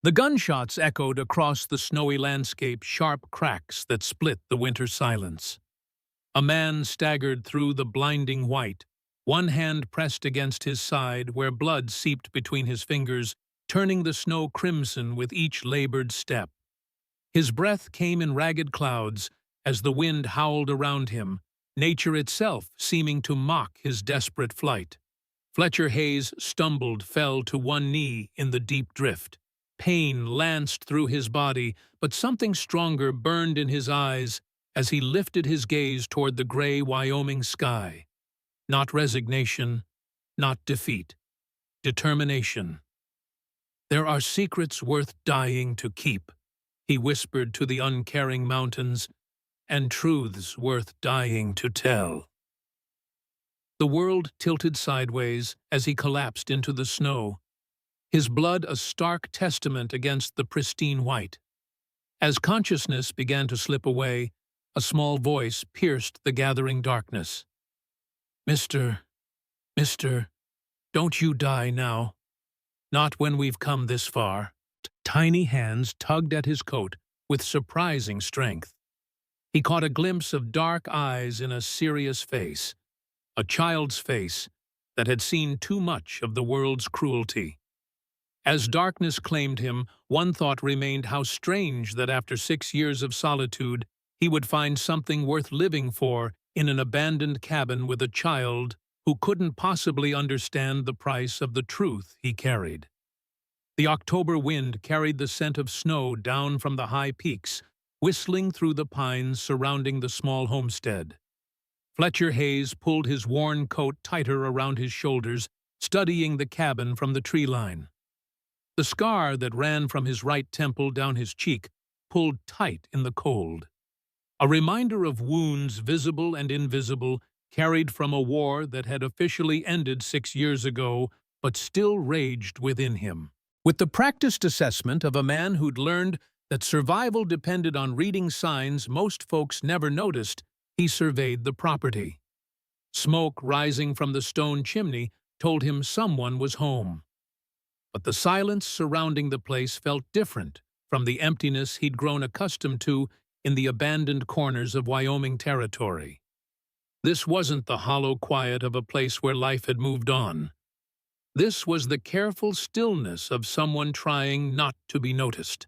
The gunshots echoed across the snowy landscape, sharp cracks that split the winter silence. A man staggered through the blinding white, one hand pressed against his side where blood seeped between his fingers, turning the snow crimson with each labored step. His breath came in ragged clouds as the wind howled around him, nature itself seeming to mock his desperate flight. Fletcher Hayes stumbled, fell to one knee in the deep drift. Pain lanced through his body, but something stronger burned in his eyes as he lifted his gaze toward the gray Wyoming sky. Not resignation, not defeat. Determination. "There are secrets worth dying to keep," he whispered to the uncaring mountains, "and truths worth dying to tell." The world tilted sideways as he collapsed into the snow, his blood a stark testament against the pristine white. As consciousness began to slip away, a small voice pierced the gathering darkness. Mister, don't you die now. Not when we've come this far." Tiny hands tugged at his coat with surprising strength. He caught a glimpse of dark eyes in a serious face, a child's face that had seen too much of the world's cruelty. As darkness claimed him, one thought remained: how strange that after 6 years of solitude, he would find something worth living for in an abandoned cabin with a child who couldn't possibly understand the price of the truth he carried. The October wind carried the scent of snow down from the high peaks, whistling through the pines surrounding the small homestead. Fletcher Hayes pulled his worn coat tighter around his shoulders, studying the cabin from the tree line. The scar that ran from his right temple down his cheek pulled tight in the cold. A reminder of wounds visible and invisible, carried from a war that had officially ended 6 years ago, but still raged within him. With the practiced assessment of a man who'd learned that survival depended on reading signs most folks never noticed, he surveyed the property. Smoke rising from the stone chimney told him someone was home. But the silence surrounding the place felt different from the emptiness he'd grown accustomed to in the abandoned corners of Wyoming territory. This wasn't the hollow quiet of a place where life had moved on. This was the careful stillness of someone trying not to be noticed.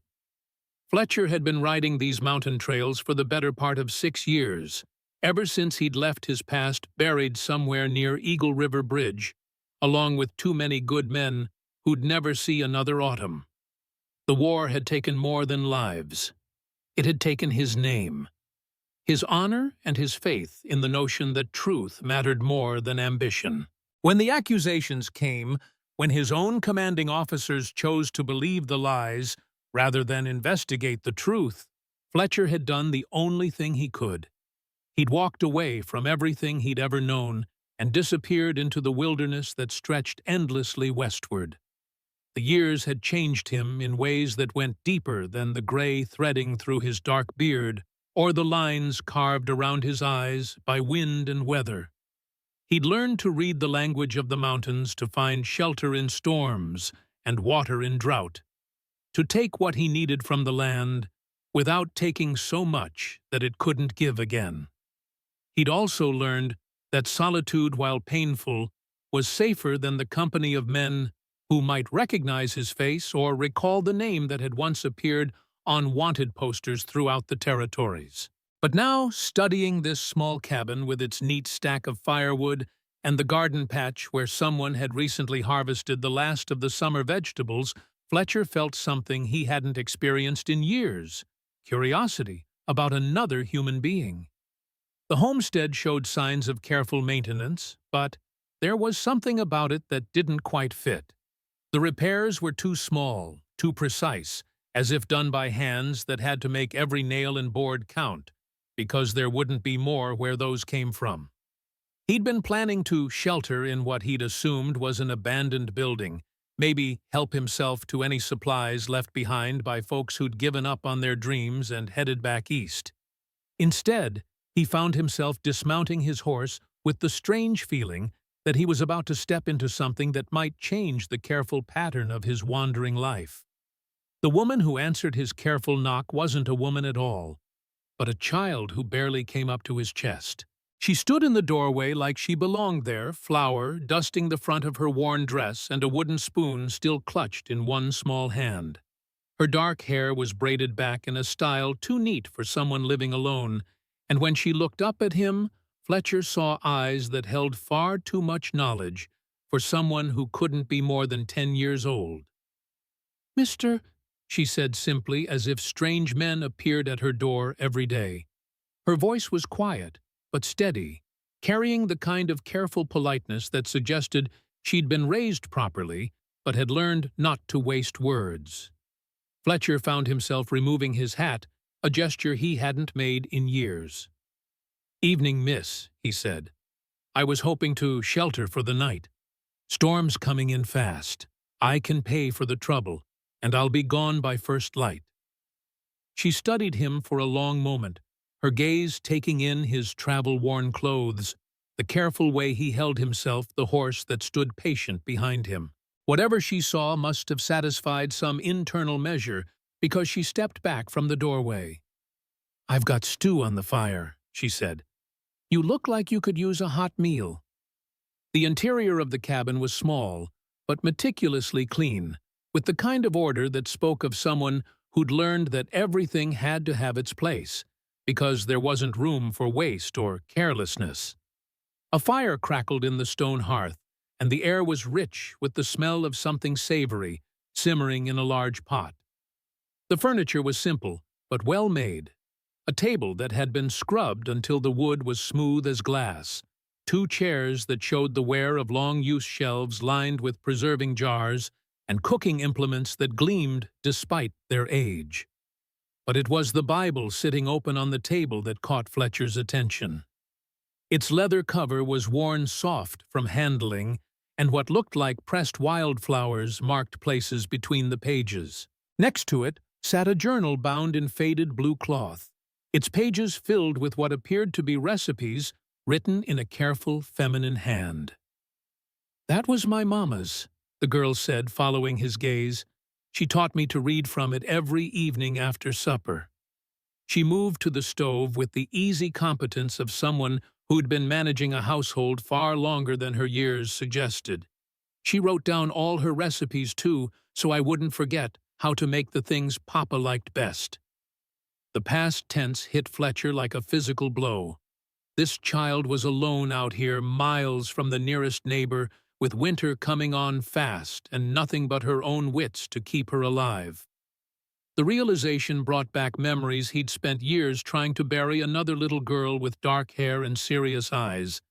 Fletcher had been riding these mountain trails for the better part of 6 years, ever since he'd left his past buried somewhere near Eagle River Bridge, along with too many good men who'd never see another autumn. The war had taken more than lives. It had taken his name, his honor, and his faith in the notion that truth mattered more than ambition. When the accusations came, when his own commanding officers chose to believe the lies rather than investigate the truth, Fletcher had done the only thing he could. He'd walked away from everything he'd ever known and disappeared into the wilderness that stretched endlessly westward. The years had changed him in ways that went deeper than the gray threading through his dark beard or the lines carved around his eyes by wind and weather. He'd learned to read the language of the mountains, to find shelter in storms and water in drought, to take what he needed from the land without taking so much that it couldn't give again. He'd also learned that solitude, while painful, was safer than the company of men who might recognize his face or recall the name that had once appeared on wanted posters throughout the territories. But now, studying this small cabin with its neat stack of firewood and the garden patch where someone had recently harvested the last of the summer vegetables, Fletcher felt something he hadn't experienced in years: curiosity about another human being. The homestead showed signs of careful maintenance, but there was something about it that didn't quite fit. The repairs were too small, too precise, as if done by hands that had to make every nail and board count, because there wouldn't be more where those came from. He'd been planning to shelter in what he'd assumed was an abandoned building, maybe help himself to any supplies left behind by folks who'd given up on their dreams and headed back east. Instead, he found himself dismounting his horse with the strange feeling that he was about to step into something that might change the careful pattern of his wandering life. The woman who answered his careful knock wasn't a woman at all, but a child who barely came up to his chest. She stood in the doorway like she belonged there, flour dusting the front of her worn dress and a wooden spoon still clutched in one small hand. Her dark hair was braided back in a style too neat for someone living alone, and when she looked up at him, Fletcher saw eyes that held far too much knowledge for someone who couldn't be more than 10 years old. "Mister," she said simply, as if strange men appeared at her door every day. Her voice was quiet, but steady, carrying the kind of careful politeness that suggested she'd been raised properly, but had learned not to waste words. Fletcher found himself removing his hat, a gesture he hadn't made in years. "Evening, miss," he said. "I was hoping to shelter for the night. Storm's coming in fast. I can pay for the trouble, and I'll be gone by first light." She studied him for a long moment, her gaze taking in his travel-worn clothes, the careful way he held himself, the horse that stood patient behind him. Whatever she saw must have satisfied some internal measure, because she stepped back from the doorway. "I've got stew on the fire," she said. "You look like you could use a hot meal." The interior of the cabin was small, but meticulously clean, with the kind of order that spoke of someone who'd learned that everything had to have its place, because there wasn't room for waste or carelessness. A fire crackled in the stone hearth, and the air was rich with the smell of something savory, simmering in a large pot. The furniture was simple, but well made. A table that had been scrubbed until the wood was smooth as glass, 2 chairs that showed the wear of long-use shelves lined with preserving jars, and cooking implements that gleamed despite their age. But it was the Bible sitting open on the table that caught Fletcher's attention. Its leather cover was worn soft from handling, and what looked like pressed wildflowers marked places between the pages. Next to it sat a journal bound in faded blue cloth, its pages filled with what appeared to be recipes written in a careful feminine hand. "That was my mama's," the girl said, following his gaze. "She taught me to read from it every evening after supper." She moved to the stove with the easy competence of someone who'd been managing a household far longer than her years suggested. She wrote down all her recipes, too, so I wouldn't forget how to make the things Papa liked best. The past tense hit Fletcher like a physical blow. This child was alone out here, miles from the nearest neighbor, with winter coming on fast and nothing but her own wits to keep her alive. The realization brought back memories he'd spent years trying to bury another little girl with dark hair and serious eyes,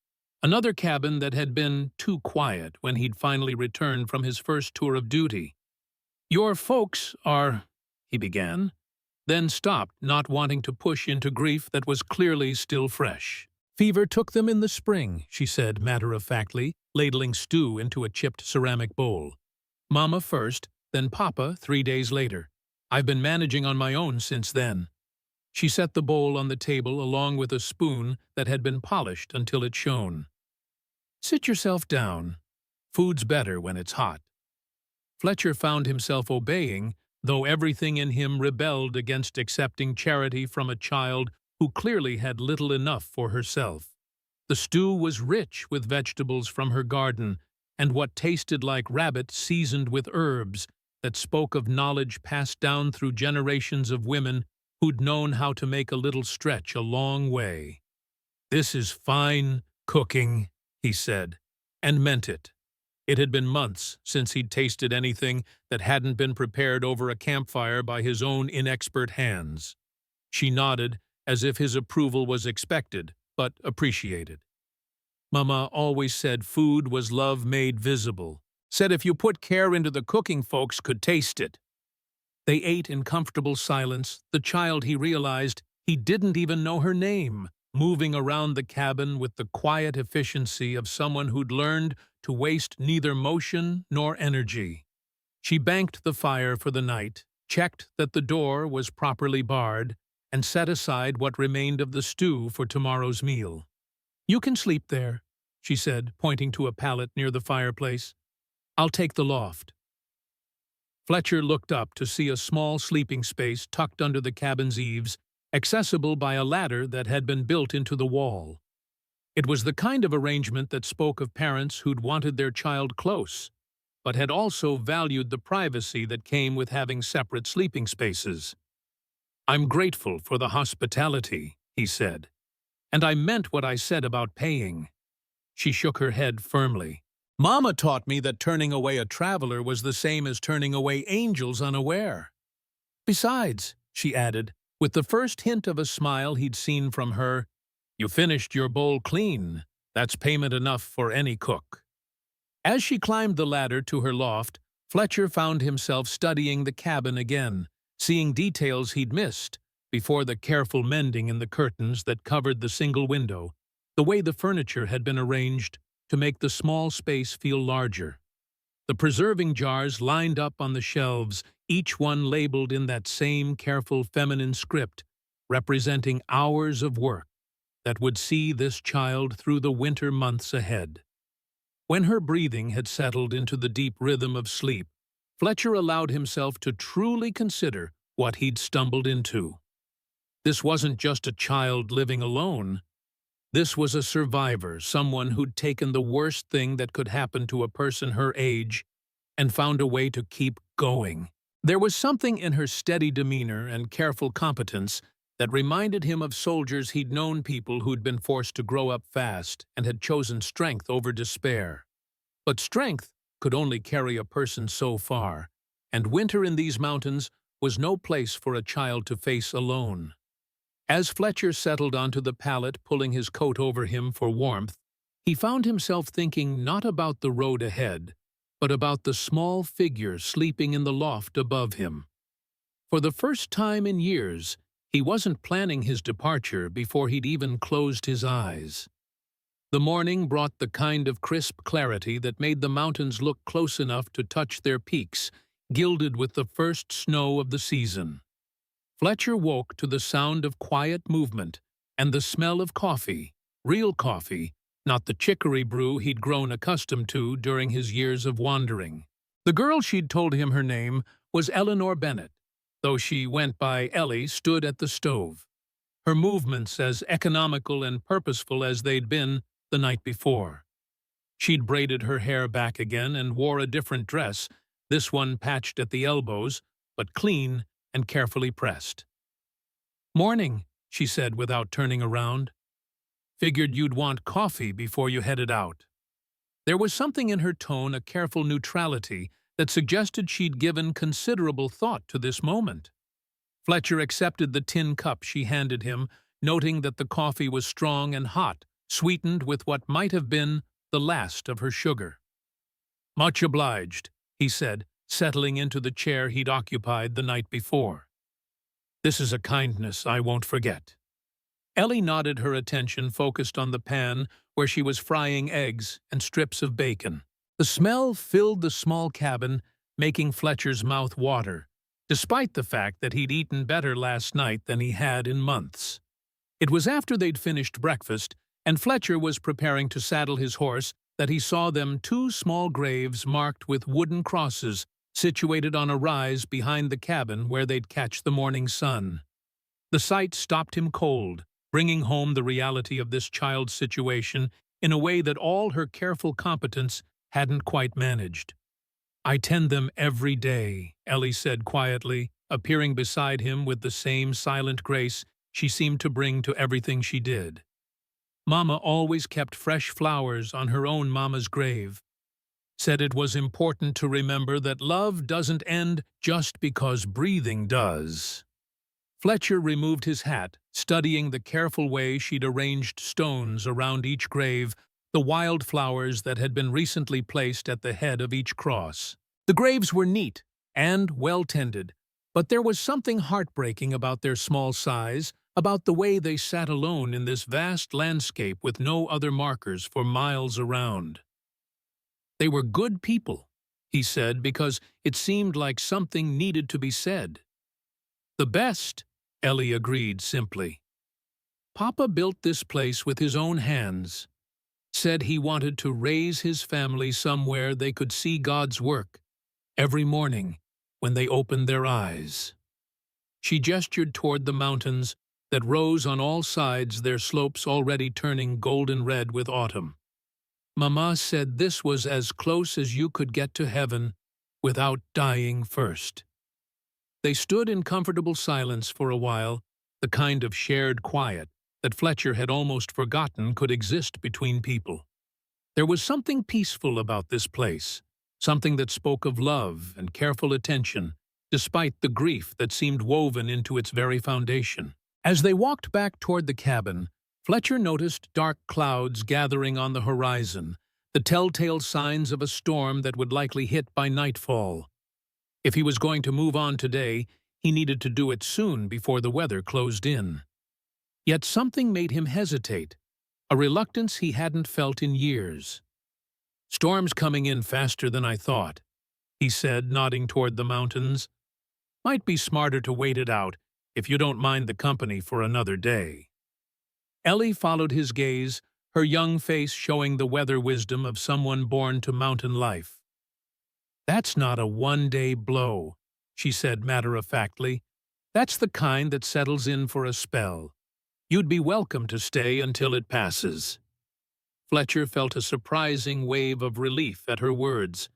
another cabin that had been too quiet when he'd finally returned from his first tour of duty. "Your folks are—" he began, then stopped, not wanting to push into grief that was clearly still fresh. "Fever took them in the spring," she said matter-of-factly, ladling stew into a chipped ceramic bowl. "Mama first, then Papa 3 days later. I've been managing on my own since then." She set the bowl on the table along with a spoon that had been polished until it shone. "Sit yourself down. Food's better when it's hot." Fletcher found himself obeying, though everything in him rebelled against accepting charity from a child who clearly had little enough for herself. The stew was rich with vegetables from her garden, and what tasted like rabbit seasoned with herbs that spoke of knowledge passed down through generations of women who'd known how to make a little stretch a long way. "This is fine cooking," he said, and meant it. It had been months since he'd tasted anything that hadn't been prepared over a campfire by his own inexpert hands. She nodded, as if his approval was expected, but appreciated. "Mama always said food was love made visible. Said if you put care into the cooking, folks could taste it." They ate in comfortable silence, the child, he realized, he didn't even know her name, moving around the cabin with the quiet efficiency of someone who'd learned to waste neither motion nor energy. She banked the fire for the night, checked that the door was properly barred, and set aside what remained of the stew for tomorrow's meal. "You can sleep there," she said, pointing to a pallet near the fireplace. "I'll take the loft." Fletcher looked up to see a small sleeping space tucked under the cabin's eaves, accessible by a ladder that had been built into the wall. It was the kind of arrangement that spoke of parents who'd wanted their child close, but had also valued the privacy that came with having separate sleeping spaces. "I'm grateful for the hospitality," he said, "and I meant what I said about paying." She shook her head firmly. "Mama taught me that turning away a traveler was the same as turning away angels unaware. Besides," she added, with the first hint of a smile he'd seen from her, "you finished your bowl clean. That's payment enough for any cook." As she climbed the ladder to her loft, Fletcher found himself studying the cabin again, seeing details he'd missed before the careful mending in the curtains that covered the single window, the way the furniture had been arranged to make the small space feel larger. The preserving jars lined up on the shelves, each one labeled in that same careful feminine script, representing hours of work that would see this child through the winter months ahead. When her breathing had settled into the deep rhythm of sleep, Fletcher allowed himself to truly consider what he'd stumbled into. This wasn't just a child living alone. This was a survivor, someone who'd taken the worst thing that could happen to a person her age and found a way to keep going. There was something in her steady demeanor and careful competence that reminded him of soldiers he'd known, people who'd been forced to grow up fast and had chosen strength over despair. But strength could only carry a person so far, and winter in these mountains was no place for a child to face alone. As Fletcher settled onto the pallet, pulling his coat over him for warmth, he found himself thinking not about the road ahead, but about the small figure sleeping in the loft above him. For the first time in years, he wasn't planning his departure before he'd even closed his eyes. The morning brought the kind of crisp clarity that made the mountains look close enough to touch their peaks, gilded with the first snow of the season. Fletcher woke to the sound of quiet movement and the smell of coffee, real coffee, not the chicory brew he'd grown accustomed to during his years of wandering. The girl she'd told him her name was Eleanor Bennett, though she went by Ellie, stood at the stove, her movements as economical and purposeful as they'd been the night before. She'd braided her hair back again and wore a different dress, this one patched at the elbows, but clean and carefully pressed. "Morning," she said without turning around. "Figured you'd want coffee before you headed out." There was something in her tone, a careful neutrality, that suggested she'd given considerable thought to this moment. Fletcher accepted the tin cup she handed him, noting that the coffee was strong and hot, sweetened with what might have been the last of her sugar. "Much obliged," he said, settling into the chair he'd occupied the night before. "This is a kindness I won't forget." Ellie nodded, her attention focused on the pan where she was frying eggs and strips of bacon. The smell filled the small cabin, making Fletcher's mouth water, despite the fact that he'd eaten better last night than he had in months. It was after they'd finished breakfast, and Fletcher was preparing to saddle his horse, that he saw them two small graves marked with wooden crosses situated on a rise behind the cabin where they'd catch the morning sun. The sight stopped him cold, bringing home the reality of this child's situation in a way that all her careful competence hadn't quite managed. "I tend them every day," Ellie said quietly, appearing beside him with the same silent grace she seemed to bring to everything she did. "Mama always kept fresh flowers on her own mama's grave. Said it was important to remember that love doesn't end just because breathing does." Fletcher removed his hat, studying the careful way she'd arranged stones around each grave, the wildflowers that had been recently placed at the head of each cross. The graves were neat and well-tended, but there was something heartbreaking about their small size, about the way they sat alone in this vast landscape with no other markers for miles around. "They were good people," he said, because it seemed like something needed to be said. "The best," Ellie agreed simply. "Papa built this place with his own hands. Said he wanted to raise his family somewhere they could see God's work every morning when they opened their eyes. She gestured toward the mountains that rose on all sides, their slopes already turning golden red with autumn. Mama said this was as close as you could get to heaven without dying first. They stood in comfortable silence for a while, the kind of shared quiet that Fletcher had almost forgotten could exist between people. There was something peaceful about this place, something that spoke of love and careful attention, despite the grief that seemed woven into its very foundation. As they walked back toward the cabin, Fletcher noticed dark clouds gathering on the horizon, the telltale signs of a storm that would likely hit by nightfall. If he was going to move on today, he needed to do it soon before the weather closed in. Yet something made him hesitate, a reluctance he hadn't felt in years. "Storm's coming in faster than I thought," he said, nodding toward the mountains. "Might be smarter to wait it out, if you don't mind the company for another day." Ellie followed his gaze, her young face showing the weather wisdom of someone born to mountain life. "That's not a one-day blow," she said matter-of-factly. "That's the kind that settles in for a spell. You'd be welcome to stay until it passes." Fletcher felt a surprising wave of relief at her words,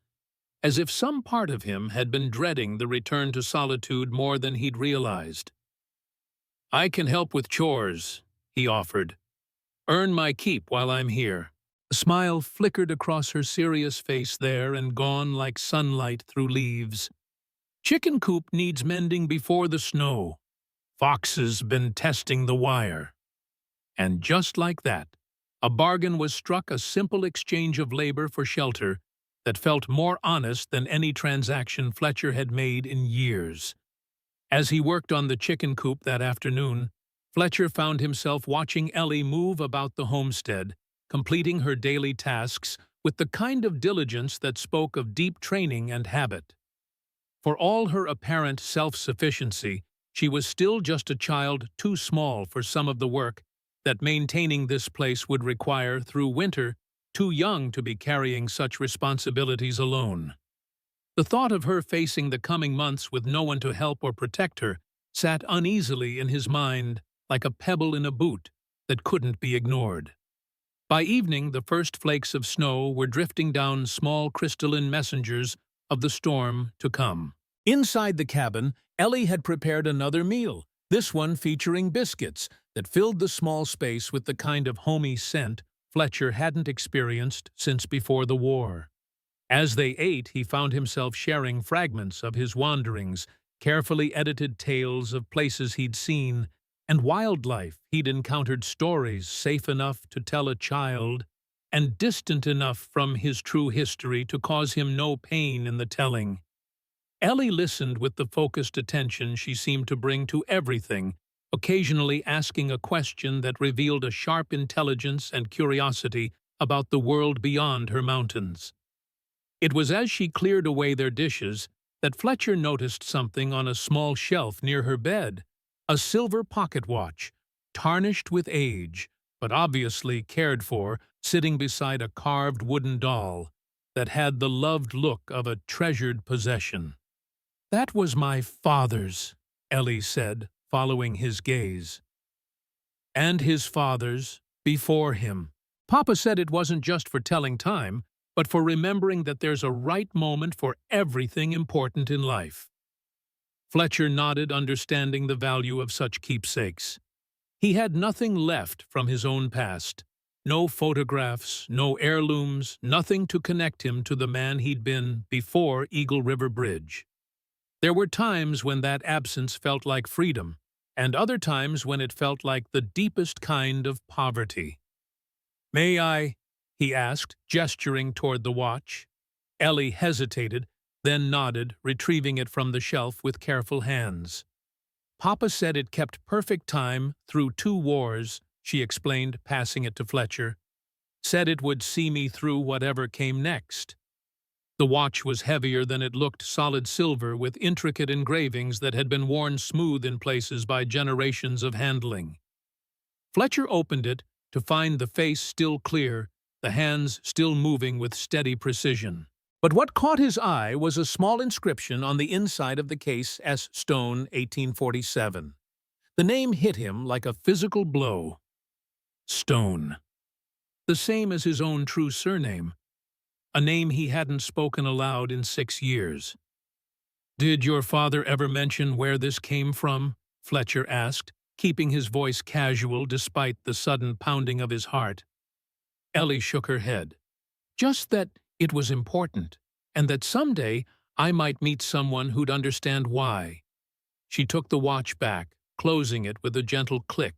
as if some part of him had been dreading the return to solitude more than he'd realized. "I can help with chores," he offered. "Earn my keep while I'm here." A smile flickered across her serious face there and gone like sunlight through leaves. "Chicken coop needs mending before the snow. Fox's been testing the wire." And just like that, a bargain was struck, a simple exchange of labor for shelter that felt more honest than any transaction Fletcher had made in years. As he worked on the chicken coop that afternoon, Fletcher found himself watching Ellie move about the homestead, completing her daily tasks with the kind of diligence that spoke of deep training and habit. For all her apparent self-sufficiency, she was still just a child too small for some of the work that maintaining this place would require through winter, too young to be carrying such responsibilities alone. The thought of her facing the coming months with no one to help or protect her sat uneasily in his mind like a pebble in a boot that couldn't be ignored. By evening, the first flakes of snow were drifting down, small crystalline messengers of the storm to come. Inside the cabin, Ellie had prepared another meal, this one featuring biscuits that filled the small space with the kind of homey scent Fletcher hadn't experienced since before the war. As they ate, he found himself sharing fragments of his wanderings, carefully edited tales of places he'd seen, and wildlife he'd encountered, stories safe enough to tell a child and distant enough from his true history to cause him no pain in the telling. Ellie listened with the focused attention she seemed to bring to everything, occasionally asking a question that revealed a sharp intelligence and curiosity about the world beyond her mountains. It was as she cleared away their dishes that Fletcher noticed something on a small shelf near her bed, a silver pocket watch, tarnished with age, but obviously cared for, sitting beside a carved wooden doll that had the loved look of a treasured possession. "That was my father's," Ellie said, following his gaze. "And his father's before him. Papa said it wasn't just for telling time, but for remembering that there's a right moment for everything important in life." Fletcher nodded, understanding the value of such keepsakes. He had nothing left from his own past. No photographs, no heirlooms, nothing to connect him to the man he'd been before Eagle River Bridge. There were times when that absence felt like freedom, and other times when it felt like the deepest kind of poverty. "May I?" he asked, gesturing toward the watch. Ellie hesitated, then nodded, retrieving it from the shelf with careful hands. "Papa said it kept perfect time through 2 wars," she explained, passing it to Fletcher. "Said it would see me through whatever came next." The watch was heavier than it looked, solid silver with intricate engravings that had been worn smooth in places by generations of handling. Fletcher opened it to find the face still clear, the hands still moving with steady precision. But what caught his eye was a small inscription on the inside of the case, S. Stone, 1847. The name hit him like a physical blow. Stone. The same as his own true surname, a name he hadn't spoken aloud in 6 years. "Did your father ever mention where this came from?" Fletcher asked, keeping his voice casual despite the sudden pounding of his heart. Ellie shook her head. "Just that it was important, and that someday I might meet someone who'd understand why." She took the watch back, closing it with a gentle click.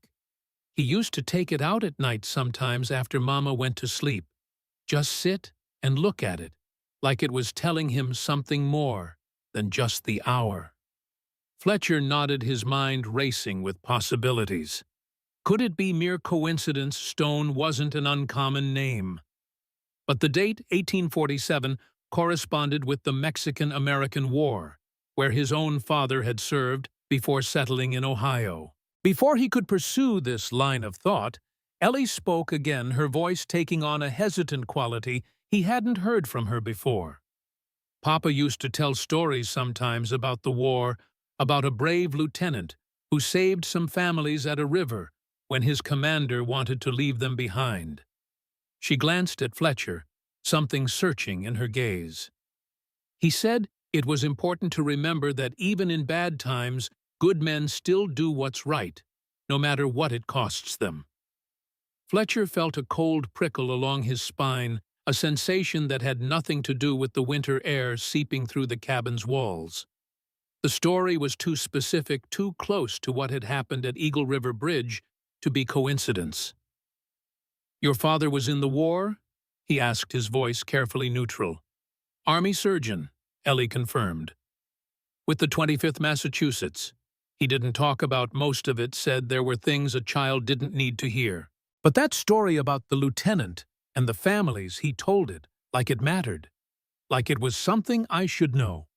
"He used to take it out at night sometimes after Mama went to sleep. Just sit and look at it, like it was telling him something more than just the hour." Fletcher nodded, his mind racing with possibilities. Could it be mere coincidence Stone wasn't an uncommon name? But the date, 1847, corresponded with the Mexican-American War, where his own father had served before settling in Ohio. Before he could pursue this line of thought, Ellie spoke again, her voice taking on a hesitant quality he hadn't heard from her before. "Papa used to tell stories sometimes about the war, about a brave lieutenant who saved some families at a river when his commander wanted to leave them behind." She glanced at Fletcher, something searching in her gaze. "He said it was important to remember that even in bad times, good men still do what's right, no matter what it costs them." Fletcher felt a cold prickle along his spine, a sensation that had nothing to do with the winter air seeping through the cabin's walls. The story was too specific, too close to what had happened at Eagle River Bridge to be coincidence. "Your father was in the war?" he asked, his voice carefully neutral. "Army surgeon," Ellie confirmed. "With the 25th Massachusetts. He didn't talk about most of it, said there were things a child didn't need to hear. But that story about the lieutenant and the families, he told it like it mattered, like it was something I should know."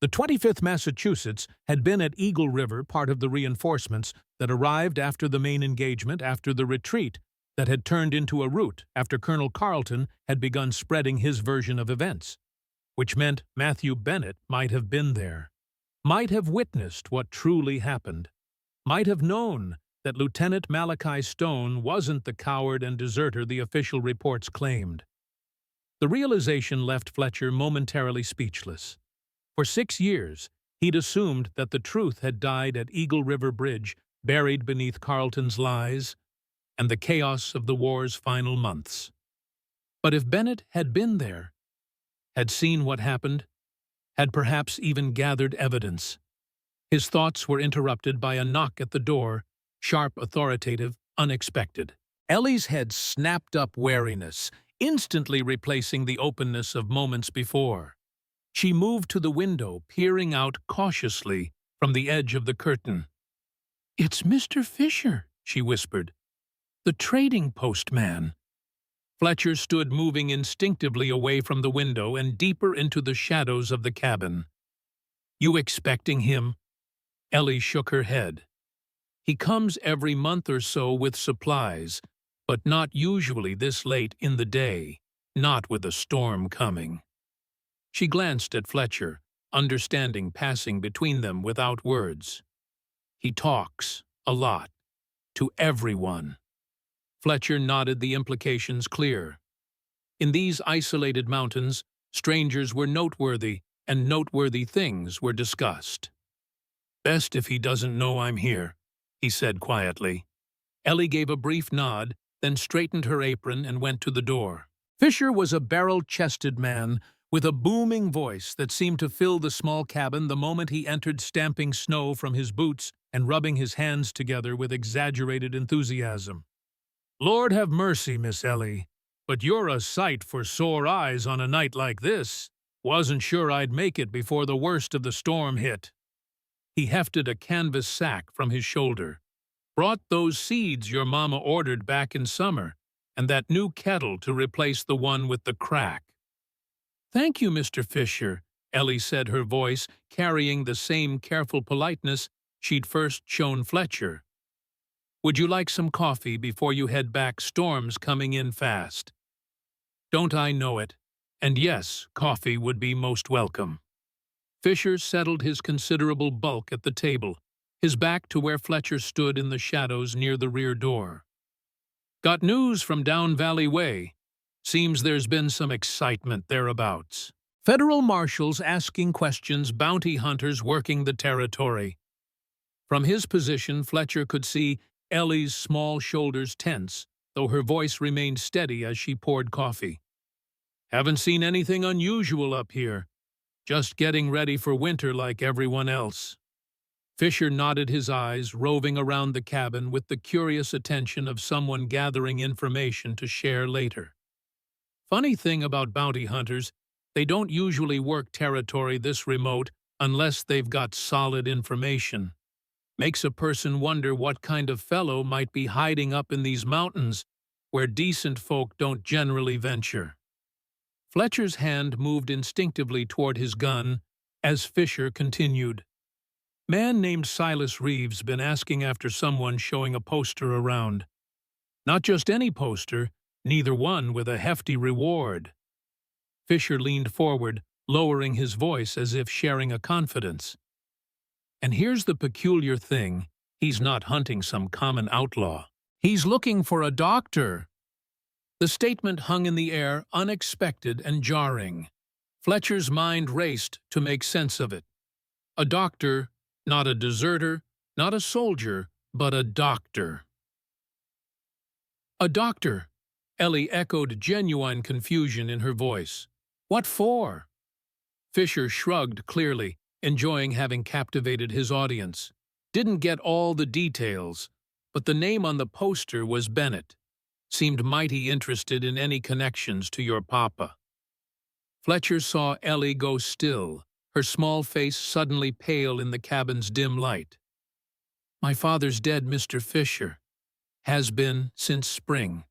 The 25th Massachusetts had been at Eagle River, part of the reinforcements that arrived after the main engagement, after the retreat that had turned into a rout after Colonel Carleton had begun spreading his version of events, which meant Matthew Bennett might have been there, might have witnessed what truly happened, might have known that Lieutenant Malachi Stone wasn't the coward and deserter the official reports claimed. The realization left Fletcher momentarily speechless. For 6 years, he'd assumed that the truth had died at Eagle River Bridge, buried beneath Carleton's lies and the chaos of the war's final months. But if Bennett had been there, had seen what happened, had perhaps even gathered evidence, his thoughts were interrupted by a knock at the door, sharp, authoritative, unexpected. Ellie's head snapped up, wariness, instantly replacing the openness of moments before. She moved to the window, peering out cautiously from the edge of the curtain. "It's Mr. Fisher," she whispered. "The trading post man." Fletcher stood, moving instinctively away from the window and deeper into the shadows of the cabin. "You expecting him?" Ellie shook her head. "He comes every month or so with supplies, but not usually this late in the day, not with a storm coming." She glanced at Fletcher, understanding passing between them without words. "He talks, a lot, to everyone." Fletcher nodded, the implications clear. In these isolated mountains, strangers were noteworthy, and noteworthy things were discussed. "Best if he doesn't know I'm here," he said quietly. Ellie gave a brief nod, then straightened her apron and went to the door. Fisher was a barrel-chested man with a booming voice that seemed to fill the small cabin the moment he entered, stamping snow from his boots and rubbing his hands together with exaggerated enthusiasm. "Lord have mercy, Miss Ellie, but you're a sight for sore eyes on a night like this. Wasn't sure I'd make it before the worst of the storm hit." He hefted a canvas sack from his shoulder. "Brought those seeds your mama ordered back in summer, and that new kettle to replace the one with the crack." "Thank you, Mr. Fisher," Ellie said, her voice carrying the same careful politeness she'd first shown Fletcher. "Would you like some coffee before you head back? Storm's coming in fast." "Don't I know it?" And yes, coffee would be most welcome. Fisher settled his considerable bulk at the table, his back to where Fletcher stood in the shadows near the rear door. Got news from down Valley Way. Seems there's been some excitement thereabouts. Federal marshals asking questions, bounty hunters working the territory. From his position, Fletcher could see Ellie's small shoulders tense, though her voice remained steady as she poured coffee. Haven't seen anything unusual up here. Just getting ready for winter like everyone else. Fisher nodded his eyes, roving around the cabin with the curious attention of someone gathering information to share later. Funny thing about bounty hunters, they don't usually work territory this remote unless they've got solid information. Makes a person wonder what kind of fellow might be hiding up in these mountains where decent folk don't generally venture. Fletcher's hand moved instinctively toward his gun as Fisher continued. Man named Silas Reeves been asking after someone showing a poster around. Not just any poster, neither one with a hefty reward. Fisher leaned forward, lowering his voice as if sharing a confidence. And here's the peculiar thing, he's not hunting some common outlaw. He's looking for a doctor. The statement hung in the air, unexpected and jarring. Fletcher's mind raced to make sense of it. A doctor, not a deserter, not a soldier, but a doctor. A doctor, Ellie echoed, genuine confusion in her voice. What for? Fisher shrugged clearly, enjoying having captivated his audience. Didn't get all the details, but the name on the poster was Bennett. Seemed mighty interested in any connections to your papa. Fletcher saw Ellie go still, her small face suddenly pale in the cabin's dim light. My father's dead, Mr. Fisher. Has been since spring.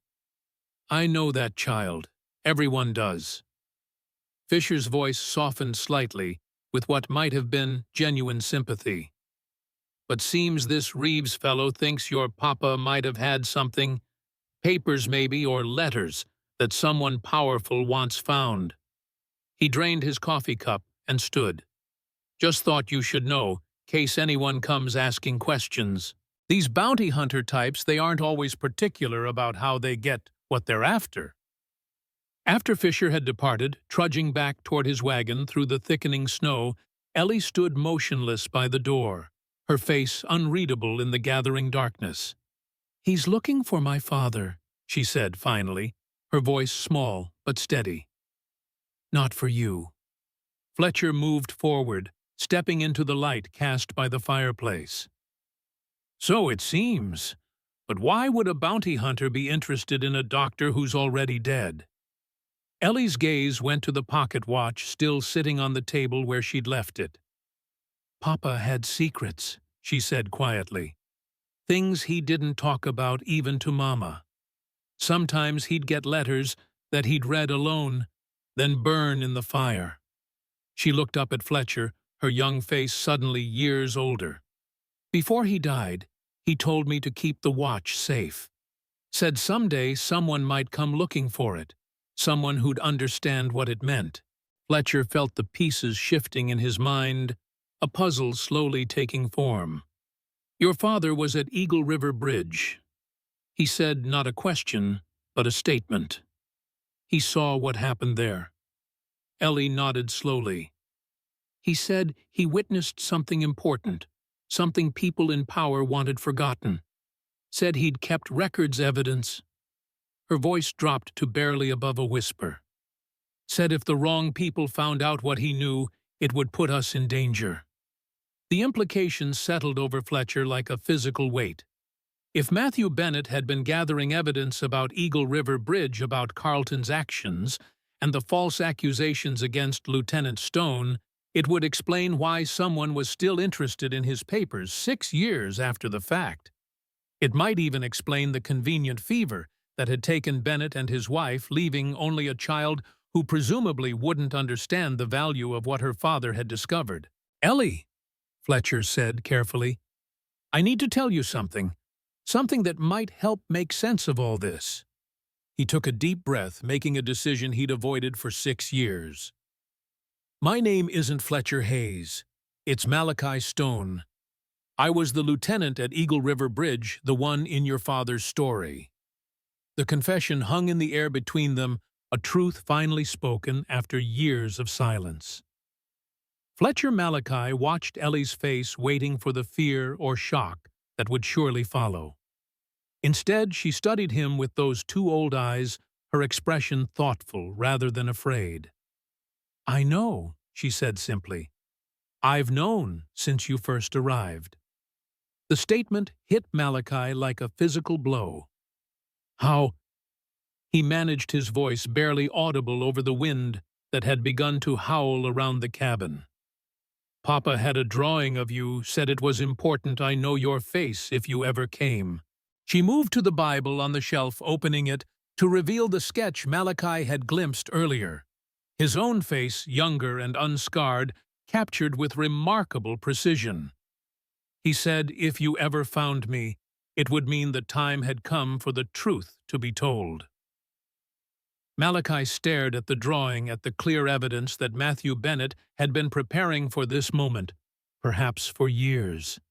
I know that child. Everyone does. Fisher's voice softened slightly, with what might have been genuine sympathy. But seems this Reeves fellow thinks your papa might have had something, papers maybe, or letters, that someone powerful wants found. He drained his coffee cup and stood. Just thought you should know, case anyone comes asking questions. These bounty hunter types, they aren't always particular about how they get what they're after. After Fisher had departed, trudging back toward his wagon through the thickening snow, Ellie stood motionless by the door, her face unreadable in the gathering darkness. He's looking for my father, she said finally, her voice small but steady. Not for you. Fletcher moved forward, stepping into the light cast by the fireplace. So it seems. But why would a bounty hunter be interested in a doctor who's already dead? Ellie's gaze went to the pocket watch still sitting on the table where she'd left it. Papa had secrets, she said quietly. Things he didn't talk about even to Mama. Sometimes he'd get letters that he'd read alone, then burn in the fire. She looked up at Fletcher, her young face suddenly years older. Before he died, he told me to keep the watch safe. Said someday someone might come looking for it, someone who'd understand what it meant. Fletcher felt the pieces shifting in his mind, a puzzle slowly taking form. Your father was at Eagle River Bridge. He said not a question, but a statement. He saw what happened there. Ellie nodded slowly. He said he witnessed something important, something people in power wanted forgotten. Said he'd kept records evidence. Her voice dropped to barely above a whisper. Said if the wrong people found out what he knew, it would put us in danger. The implications settled over Fletcher like a physical weight. If Matthew Bennett had been gathering evidence about Eagle River Bridge about Carlton's actions and the false accusations against Lieutenant Stone, it would explain why someone was still interested in his papers 6 years after the fact. It might even explain the convenient fever that had taken Bennett and his wife, leaving only a child who presumably wouldn't understand the value of what her father had discovered. Ellie, Fletcher said carefully, I need to tell you something that might help make sense of all this. He took a deep breath, making a decision he'd avoided for 6 years. "My name isn't Fletcher Hayes. It's Malachi Stone. I was the lieutenant at Eagle River Bridge, the one in your father's story." The confession hung in the air between them, a truth finally spoken after years of silence. Fletcher Malachi watched Ellie's face, waiting for the fear or shock that would surely follow. Instead, she studied him with those two old eyes, her expression thoughtful rather than afraid. "I know," she said simply. "I've known since you first arrived." The statement hit Malachi like a physical blow. "How?" He managed his voice, barely audible over the wind that had begun to howl around the cabin. "Papa had a drawing of you, said it was important I know your face if you ever came." She moved to the Bible on the shelf, opening it, to reveal the sketch Malachi had glimpsed earlier. His own face, younger and unscarred, captured with remarkable precision. He said, "If you ever found me, it would mean the time had come for the truth to be told." Malachi stared at the drawing, at the clear evidence that Matthew Bennett had been preparing for this moment, perhaps for years.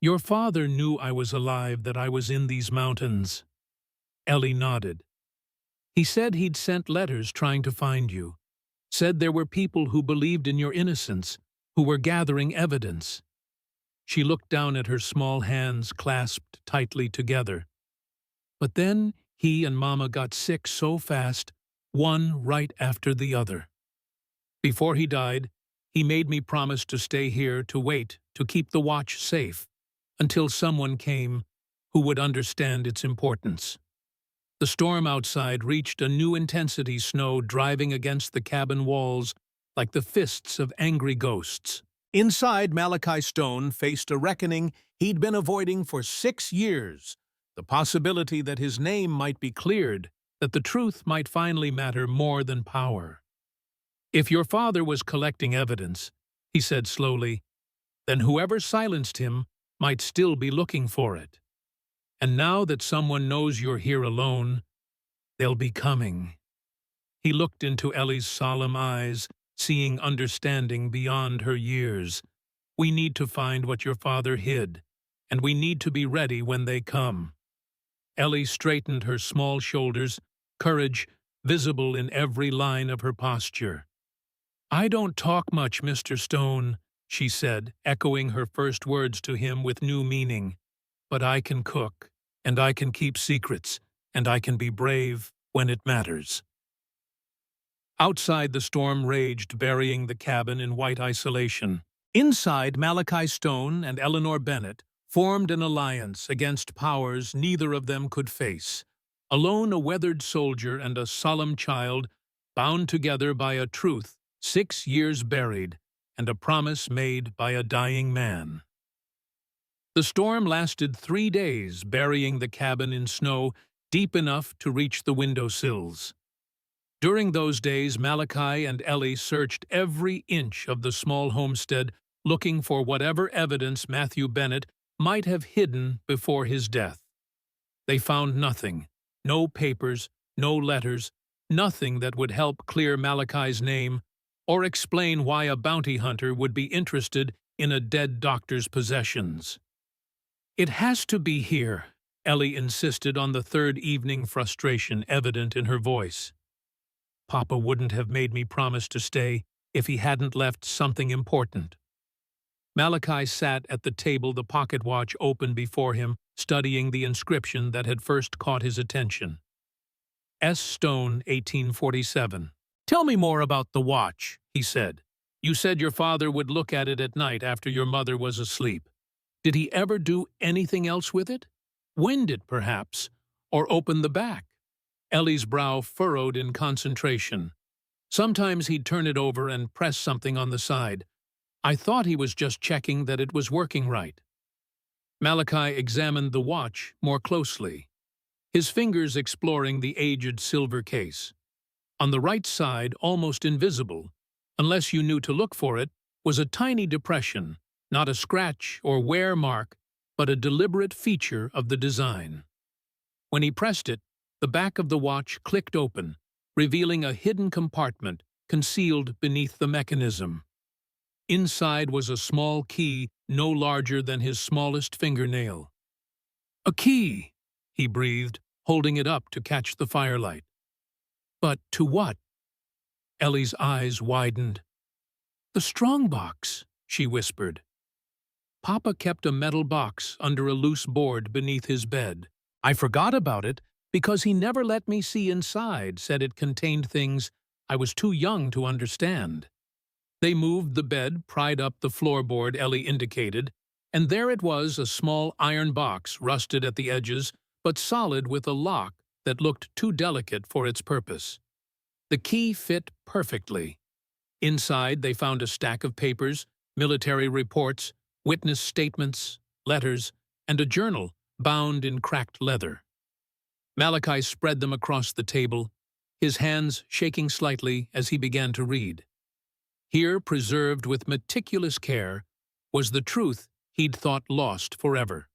"Your father knew I was alive, that I was in these mountains." Ellie nodded. "He said he'd sent letters trying to find you. Said there were people who believed in your innocence, who were gathering evidence." She looked down at her small hands clasped tightly together. "But then he and Mama got sick so fast, one right after the other. Before he died, he made me promise to stay here, to wait, to keep the watch safe, until someone came who would understand its importance." The storm outside reached a new intensity, snow driving against the cabin walls like the fists of angry ghosts. Inside, Malachi Stone faced a reckoning he'd been avoiding for 6 years, the possibility that his name might be cleared, that the truth might finally matter more than power. "If your father was collecting evidence," he said slowly, "then whoever silenced him might still be looking for it. And now that someone knows you're here alone, they'll be coming." He looked into Ellie's solemn eyes, seeing understanding beyond her years. "We need to find what your father hid, and we need to be ready when they come." Ellie straightened her small shoulders, courage visible in every line of her posture. "I don't talk much, Mr. Stone," she said, echoing her first words to him with new meaning. "But I can cook, and I can keep secrets, and I can be brave when it matters." Outside, the storm raged, burying the cabin in white isolation. Inside, Malachi Stone and Eleanor Bennett formed an alliance against powers neither of them could face. Alone, a weathered soldier and a solemn child, bound together by a truth 6 years buried and a promise made by a dying man. The storm lasted 3 days, burying the cabin in snow deep enough to reach the windowsills. During those days, Malachi and Ellie searched every inch of the small homestead, looking for whatever evidence Matthew Bennett might have hidden before his death. They found nothing, no papers, no letters, nothing that would help clear Malachi's name or explain why a bounty hunter would be interested in a dead doctor's possessions. "It has to be here," Ellie insisted on the third evening, frustration evident in her voice. "Papa wouldn't have made me promise to stay if he hadn't left something important." Malachi sat at the table, the pocket watch open before him, studying the inscription that had first caught his attention. S. Stone, 1847. "Tell me more about the watch," he said. "You said your father would look at it at night after your mother was asleep. Did he ever do anything else with it? Wind it, perhaps? Or open the back?" Ellie's brow furrowed in concentration. "Sometimes he'd turn it over and press something on the side. I thought he was just checking that it was working right." Malachi examined the watch more closely, his fingers exploring the aged silver case. On the right side, almost invisible, unless you knew to look for it, was a tiny depression, not a scratch or wear mark, but a deliberate feature of the design. When he pressed it, The back of the watch clicked open, revealing a hidden compartment concealed beneath the mechanism. Inside was a small key no larger than his smallest fingernail. "A key!" he breathed, holding it up to catch the firelight. "But to what?" Ellie's eyes widened. "The strongbox," she whispered. Papa kept a metal box under a loose board beneath his bed. "I forgot about it because he never let me see inside, said it contained things I was too young to understand." They moved the bed, pried up the floorboard Ellie indicated, and there it was, a small iron box, rusted at the edges, but solid with a lock that looked too delicate for its purpose. The key fit perfectly. Inside they found a stack of papers, military reports, witness statements, letters, and a journal bound in cracked leather. Malachi spread them across the table, his hands shaking slightly as he began to read. Here, preserved with meticulous care, was the truth he'd thought lost forever.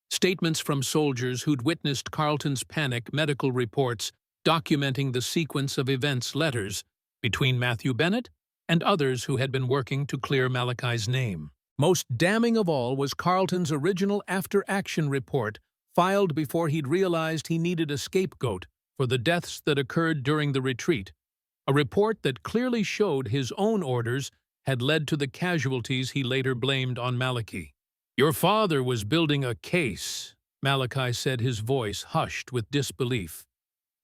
Statements from soldiers who'd witnessed Carlton's panic, medical reports documenting the sequence of events, letters between Matthew Bennett and others who had been working to clear Malachi's name. Most damning of all was Carlton's original after-action report, filed before he'd realized he needed a scapegoat for the deaths that occurred during the retreat, a report that clearly showed his own orders had led to the casualties he later blamed on Malachi. "Your father was building a case," Malachi said, his voice hushed with disbelief.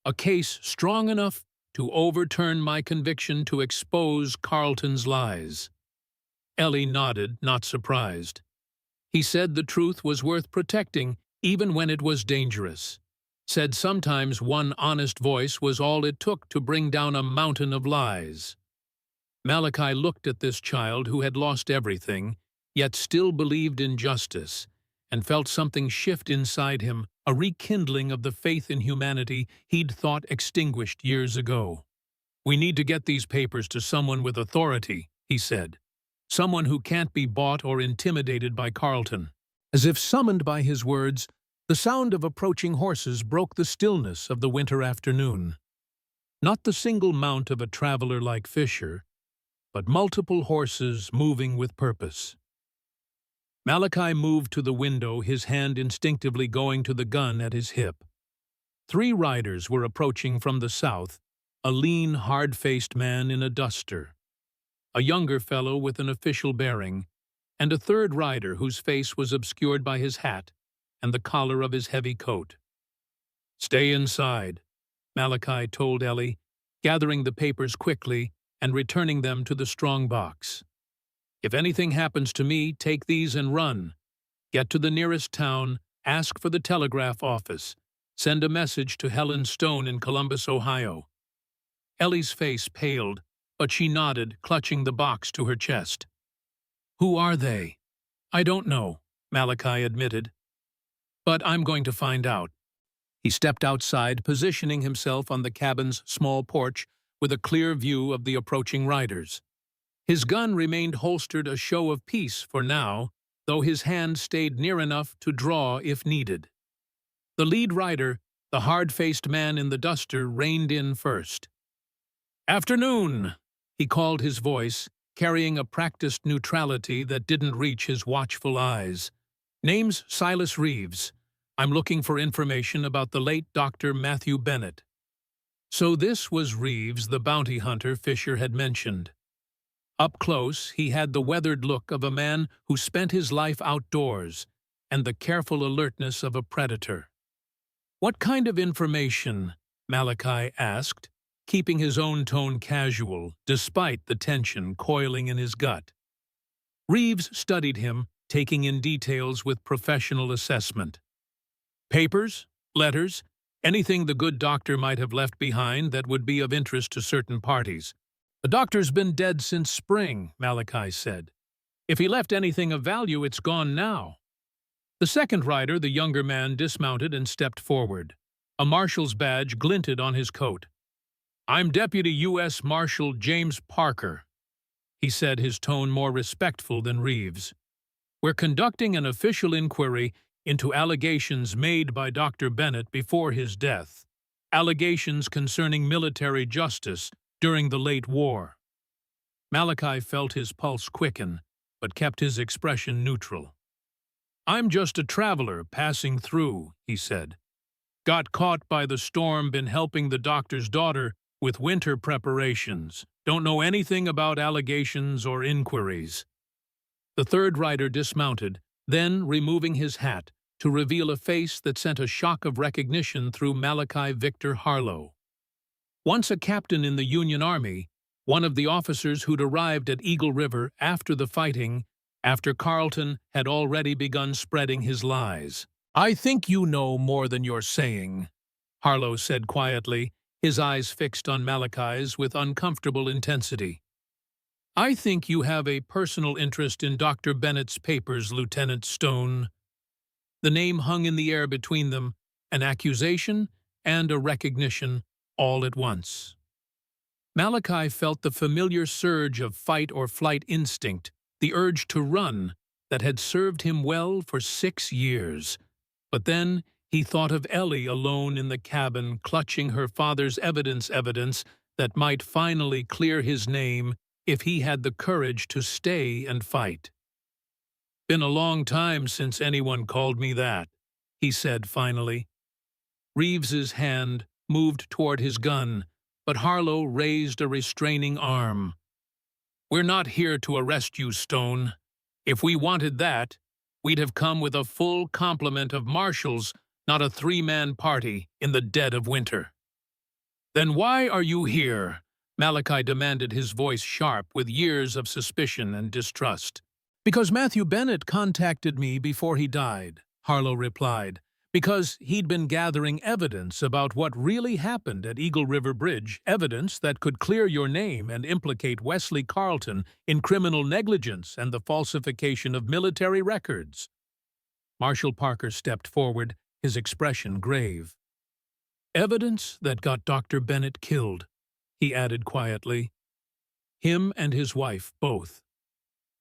"A case strong enough to overturn my conviction to expose Carlton's lies." Ellie nodded, not surprised. "He said the truth was worth protecting, even when it was dangerous. Said sometimes one honest voice was all it took to bring down a mountain of lies." Malachi looked at this child who had lost everything, yet still believed in justice, and felt something shift inside him, a rekindling of the faith in humanity he'd thought extinguished years ago. "We need to get these papers to someone with authority," he said. "Someone who can't be bought or intimidated by Carlton." As if summoned by his words, the sound of approaching horses broke the stillness of the winter afternoon. Not the single mount of a traveler like Fisher, but multiple horses moving with purpose. Malachi moved to the window, his hand instinctively going to the gun at his hip. 3 riders were approaching from the south, a lean, hard-faced man in a duster, a younger fellow with an official bearing, and a third rider whose face was obscured by his hat and the collar of his heavy coat. "Stay inside," Malachi told Ellie, gathering the papers quickly and returning them to the strong box. "If anything happens to me, take these and run. Get to the nearest town, ask for the telegraph office, send a message to Helen Stone in Columbus, Ohio." Ellie's face paled, but she nodded, clutching the box to her chest. "Who are they?" "I don't know," Malachi admitted. "But I'm going to find out." He stepped outside, positioning himself on the cabin's small porch with a clear view of the approaching riders. His gun remained holstered, a show of peace for now, though his hand stayed near enough to draw if needed. The lead rider, the hard-faced man in the duster, reined in first. "Afternoon," he called, his voice carrying a practiced neutrality that didn't reach his watchful eyes. "Name's Silas Reeves. I'm looking for information about the late Dr. Matthew Bennett." So this was Reeves, the bounty hunter Fisher had mentioned. Up close, he had the weathered look of a man who spent his life outdoors and the careful alertness of a predator. "What kind of information?" Malachi asked, keeping his own tone casual despite the tension coiling in his gut. Reeves studied him, taking in details with professional assessment. "Papers, letters, anything the good doctor might have left behind that would be of interest to certain parties." "The doctor's been dead since spring," Malachi said. "If he left anything of value, it's gone now." The second rider, the younger man, dismounted and stepped forward. A marshal's badge glinted on his coat. "I'm Deputy U.S. Marshal James Parker," he said, his tone more respectful than Reeves. "We're conducting an official inquiry into allegations made by Dr. Bennett before his death." allegations concerning military justice during the late war. Malachi felt his pulse quicken, but kept his expression neutral. "I'm just a traveler passing through," he said. "Got caught by the storm, been helping the doctor's daughter with winter preparations. Don't know anything about allegations or inquiries." The third rider dismounted, then removing his hat to reveal a face that sent a shock of recognition through Malachi Victor Harlow. Once a captain in the Union Army, one of the officers who'd arrived at Eagle River after the fighting, after Carleton had already begun spreading his lies. "I think you know more than you're saying," Harlow said quietly, his eyes fixed on Malachi's with uncomfortable intensity. "I think you have a personal interest in Dr. Bennett's papers, Lieutenant Stone." The name hung in the air between them, an accusation and a recognition all at once. Malachi felt the familiar surge of fight-or-flight instinct, the urge to run, that had served him well for 6 years. But then he thought of Ellie alone in the cabin, clutching her father's evidence that might finally clear his name if he had the courage to stay and fight. "Been a long time since anyone called me that," he said finally. Reeves's hand moved toward his gun, but Harlow raised a restraining arm. "We're not here to arrest you, Stone. If we wanted that, we'd have come with a full complement of marshals, not a 3-man party in the dead of winter." "Then why are you here?" Malachi demanded, his voice sharp with years of suspicion and distrust. "Because Matthew Bennett contacted me before he died," Harlow replied. "Because he'd been gathering evidence about what really happened at Eagle River Bridge, evidence that could clear your name and implicate Wesley Carleton in criminal negligence and the falsification of military records." Marshal Parker stepped forward, his expression grave. "Evidence that got Dr. Bennett killed," he added quietly. "Him and his wife, both."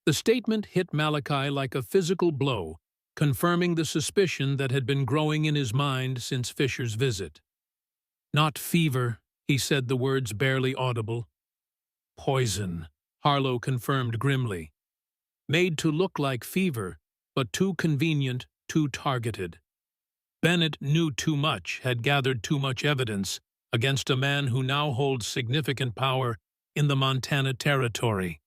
The statement hit Malachi like a physical blow, confirming the suspicion that had been growing in his mind since Fisher's visit. "Not fever," he said, the words barely audible. "Poison," Harlow confirmed grimly. "Made to look like fever, but too convenient, too targeted." Bennett knew too much, had gathered too much evidence against a man who now holds significant power in the Montana Territory.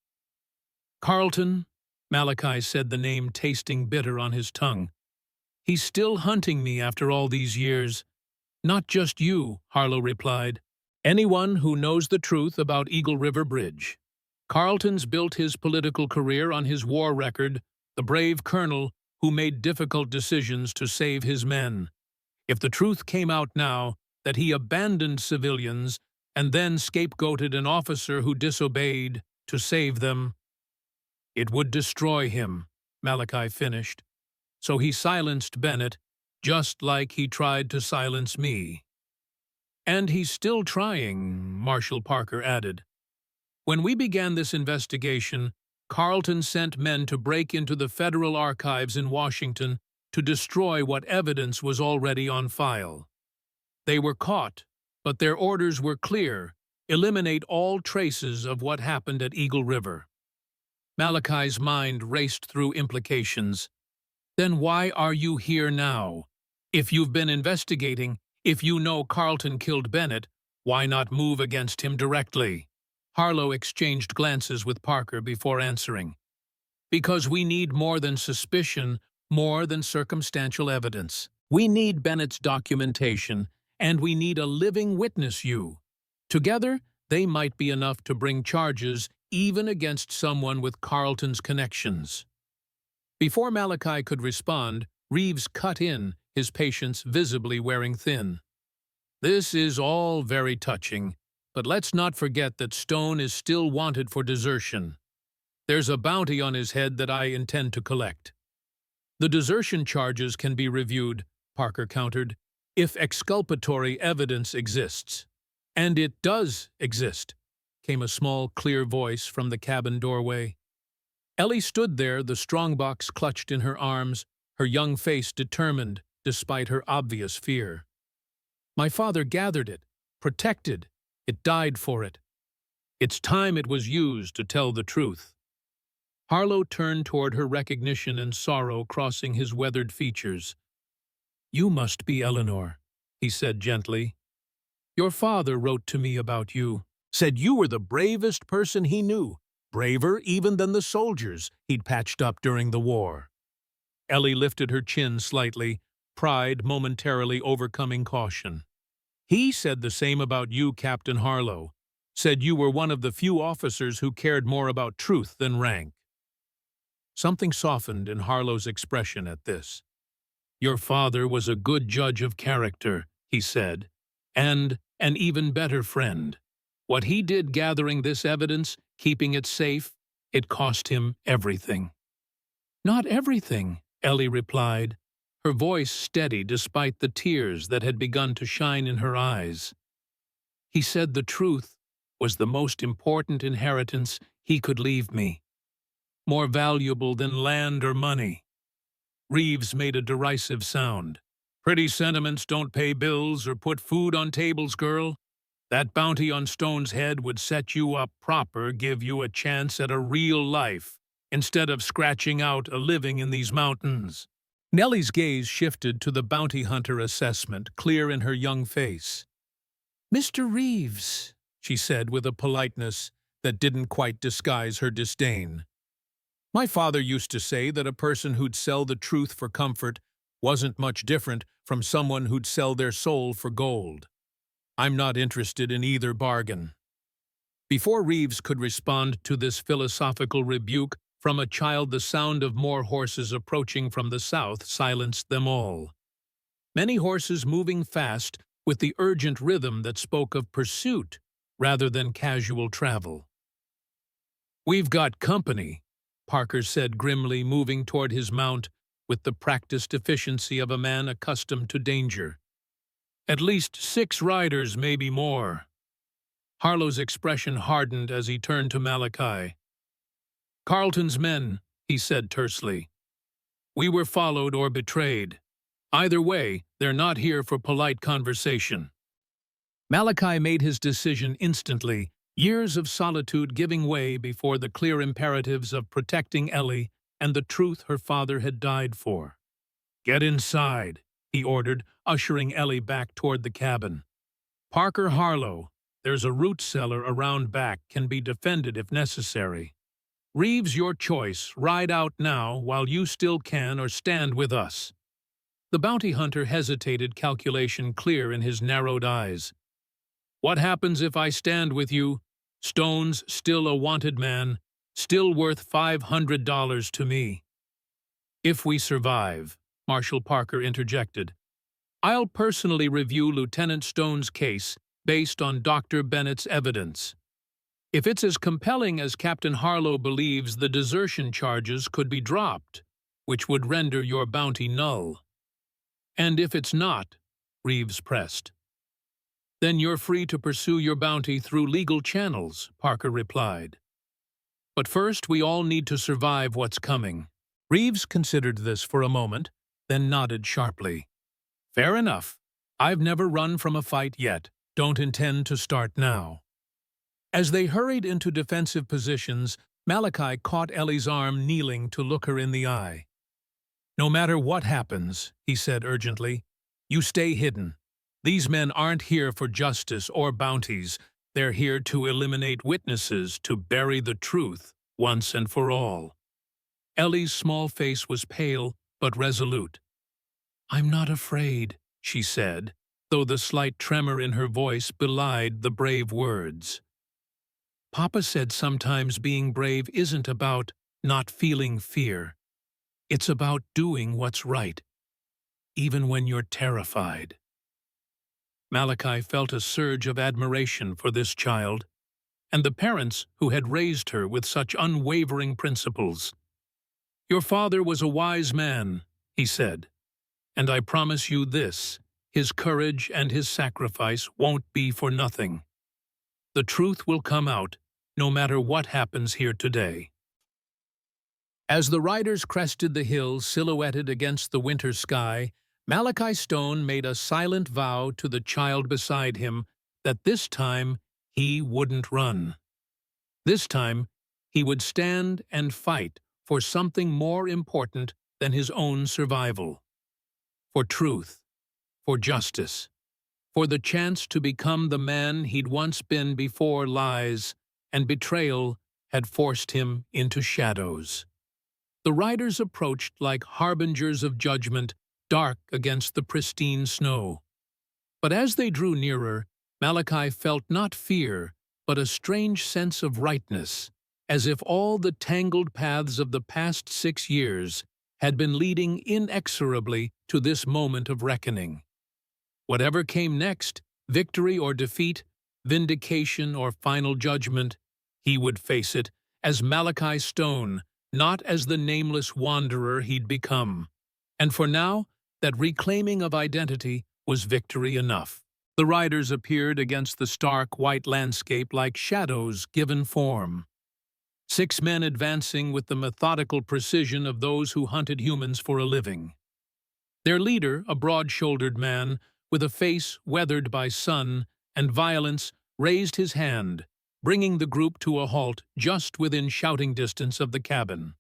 "Carleton," Malachi said, the name tasting bitter on his tongue. "He's still hunting me after all these years." "Not just you," Harlow replied. "Anyone who knows the truth about Eagle River Bridge. Carleton's built his political career on his war record, the brave colonel who made difficult decisions to save his men. If the truth came out now that he abandoned civilians and then scapegoated an officer who disobeyed to save them, it would destroy him," Malachi finished. "So he silenced Bennett, just like he tried to silence me." "And he's still trying," Marshal Parker added. "When we began this investigation, Carleton sent men to break into the federal archives in Washington to destroy what evidence was already on file. They were caught, but their orders were clear: eliminate all traces of what happened at Eagle River." Malachi's mind raced through implications. "Then why are you here now? If you've been investigating, if you know Carleton killed Bennett, why not move against him directly?" Harlow exchanged glances with Parker before answering. "Because we need more than suspicion, more than circumstantial evidence. We need Bennett's documentation, and we need a living witness you. Together, they might be enough to bring charges even against someone with Carleton's connections." Before Malachi could respond, Reeves cut in, his patience visibly wearing thin. "This is all very touching, but let's not forget that Stone is still wanted for desertion. There's a bounty on his head that I intend to collect." "The desertion charges can be reviewed," Parker countered, "if exculpatory evidence exists." "And it does exist," came a small, clear voice from the cabin doorway. Ellie stood there, the strongbox clutched in her arms, her young face determined despite her obvious fear. My father gathered it, protected, it died for it. It's time it was used to tell the truth. Harlow turned toward her, recognition and sorrow crossing his weathered features. You must be Eleanor, he said gently. Your father wrote to me about you, said you were the bravest person he knew, braver even than the soldiers he'd patched up during the war. Ellie lifted her chin slightly, pride momentarily overcoming caution. He said the same about you, Captain Harlow, said you were one of the few officers who cared more about truth than rank. Something softened in Harlow's expression at this. Your father was a good judge of character, he said, and an even better friend. What he did gathering this evidence, keeping it safe, it cost him everything. Not everything, Ellie replied, her voice steady despite the tears that had begun to shine in her eyes. He said the truth was the most important inheritance he could leave me, more valuable than land or money. Reeves made a derisive sound. Pretty sentiments don't pay bills or put food on tables, girl. That bounty on Stone's head would set you up proper, give you a chance at a real life, instead of scratching out a living in these mountains. Nellie's gaze shifted to the bounty hunter assessment, clear in her young face. Mr. Reeves, she said with a politeness that didn't quite disguise her disdain. My father used to say that a person who'd sell the truth for comfort wasn't much different from someone who'd sell their soul for gold. I'm not interested in either bargain. Before Reeves could respond to this philosophical rebuke from a child, the sound of more horses approaching from the south silenced them all. Many horses moving fast with the urgent rhythm that spoke of pursuit rather than casual travel. We've got company, Parker said grimly, moving toward his mount with the practiced efficiency of a man accustomed to danger. At least 6 riders, maybe more. Harlow's expression hardened as he turned to Malachi. Carlton's men, he said tersely. We were followed or betrayed. Either way, they're not here for polite conversation. Malachi made his decision instantly, years of solitude giving way before the clear imperatives of protecting Ellie and the truth her father had died for. Get inside, he ordered, ushering Ellie back toward the cabin. Parker Harlow, there's a root cellar around back, can be defended if necessary. Reeves, your choice, ride out now while you still can, or stand with us. The bounty hunter hesitated, calculation clear in his narrowed eyes. What happens if I stand with you? Stone's still a wanted man, still worth $500 to me. If we survive, Marshal Parker interjected. I'll personally review Lieutenant Stone's case based on Dr. Bennett's evidence. If it's as compelling as Captain Harlow believes, the desertion charges could be dropped, which would render your bounty null. And if it's not, Reeves pressed. Then you're free to pursue your bounty through legal channels, Parker replied. But first, we all need to survive what's coming. Reeves considered this for a moment, then nodded sharply. Fair enough. I've never run from a fight yet. Don't intend to start now. As they hurried into defensive positions, Malachi caught Ellie's arm, kneeling to look her in the eye. No matter what happens, he said urgently, you stay hidden. These men aren't here for justice or bounties. They're here to eliminate witnesses, to bury the truth once and for all. Ellie's small face was pale but resolute. I'm not afraid, she said, though the slight tremor in her voice belied the brave words. Papa said sometimes being brave isn't about not feeling fear. It's about doing what's right, even when you're terrified. Malachi felt a surge of admiration for this child and the parents who had raised her with such unwavering principles. Your father was a wise man, he said, and I promise you this, his courage and his sacrifice won't be for nothing. The truth will come out, no matter what happens here today. As the riders crested the hill silhouetted against the winter sky, Malachi Stone made a silent vow to the child beside him that this time he wouldn't run. This time he would stand and fight for something more important than his own survival. For truth, for justice, for the chance to become the man he'd once been before lies and betrayal had forced him into shadows. The riders approached like harbingers of judgment, dark against the pristine snow. But as they drew nearer, Malachi felt not fear, but a strange sense of rightness, as if all the tangled paths of the past 6 years had been leading inexorably to this moment of reckoning. Whatever came next, victory or defeat, vindication or final judgment, he would face it as Malachi Stone, not as the nameless wanderer he'd become. And for now, that reclaiming of identity was victory enough. The riders appeared against the stark white landscape like shadows given form. 6 men advancing with the methodical precision of those who hunted humans for a living. Their leader, a broad-shouldered man, with a face weathered by sun and violence, raised his hand, bringing the group to a halt just within shouting distance of the cabin.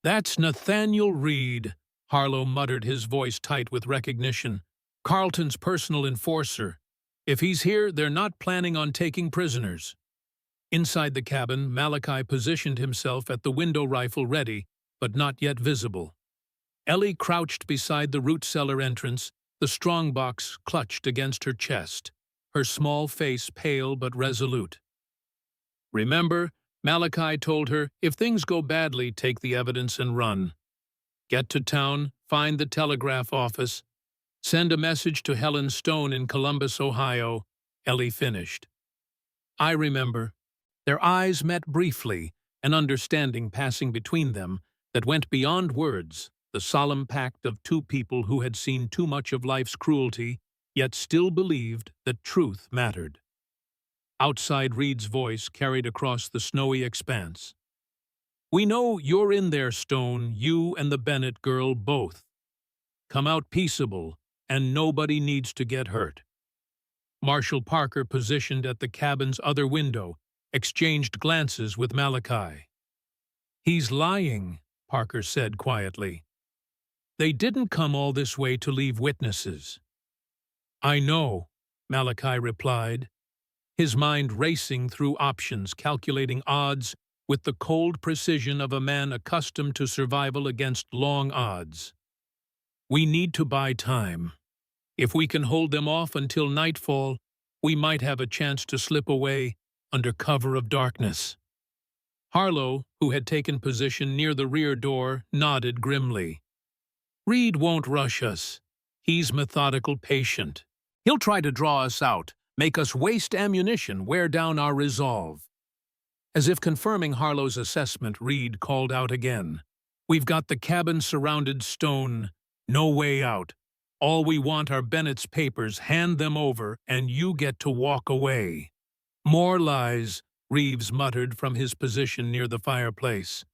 "That's Nathaniel Reed," Harlow muttered, his voice tight with recognition. "Carlton's personal enforcer. If he's here, they're not planning on taking prisoners." Inside the cabin, Malachi positioned himself at the window rifle ready, but not yet visible. Ellie crouched beside the root cellar entrance, the strongbox clutched against her chest, her small face pale but resolute. "Remember," Malachi told her, "if things go badly, take the evidence and run. Get to town, find the telegraph office, send a message to Helen Stone in Columbus, Ohio," Ellie finished. "I remember." Their eyes met briefly, an understanding passing between them that went beyond words, the solemn pact of 2 people who had seen too much of life's cruelty, yet still believed that truth mattered. Outside, Reed's voice carried across the snowy expanse. "We know you're in there, Stone, you and the Bennett girl both. Come out peaceable, and nobody needs to get hurt." Marshal Parker, positioned at the cabin's other window, exchanged glances with Malachi. "He's lying," Parker said quietly. "They didn't come all this way to leave witnesses." "I know," Malachi replied, his mind racing through options, calculating odds with the cold precision of a man accustomed to survival against long odds. "We need to buy time. If we can hold them off until nightfall, we might have a chance to slip away under cover of darkness." Harlow, who had taken position near the rear door, nodded grimly. "Reed won't rush us. He's methodical, patient. He'll try to draw us out, make us waste ammunition, wear down our resolve." As if confirming Harlow's assessment, Reed called out again. "We've got the cabin surrounded, Stone. No way out. All we want are Bennett's papers. Hand them over, and you get to walk away." "More lies," Reeves muttered from his position near the fireplace.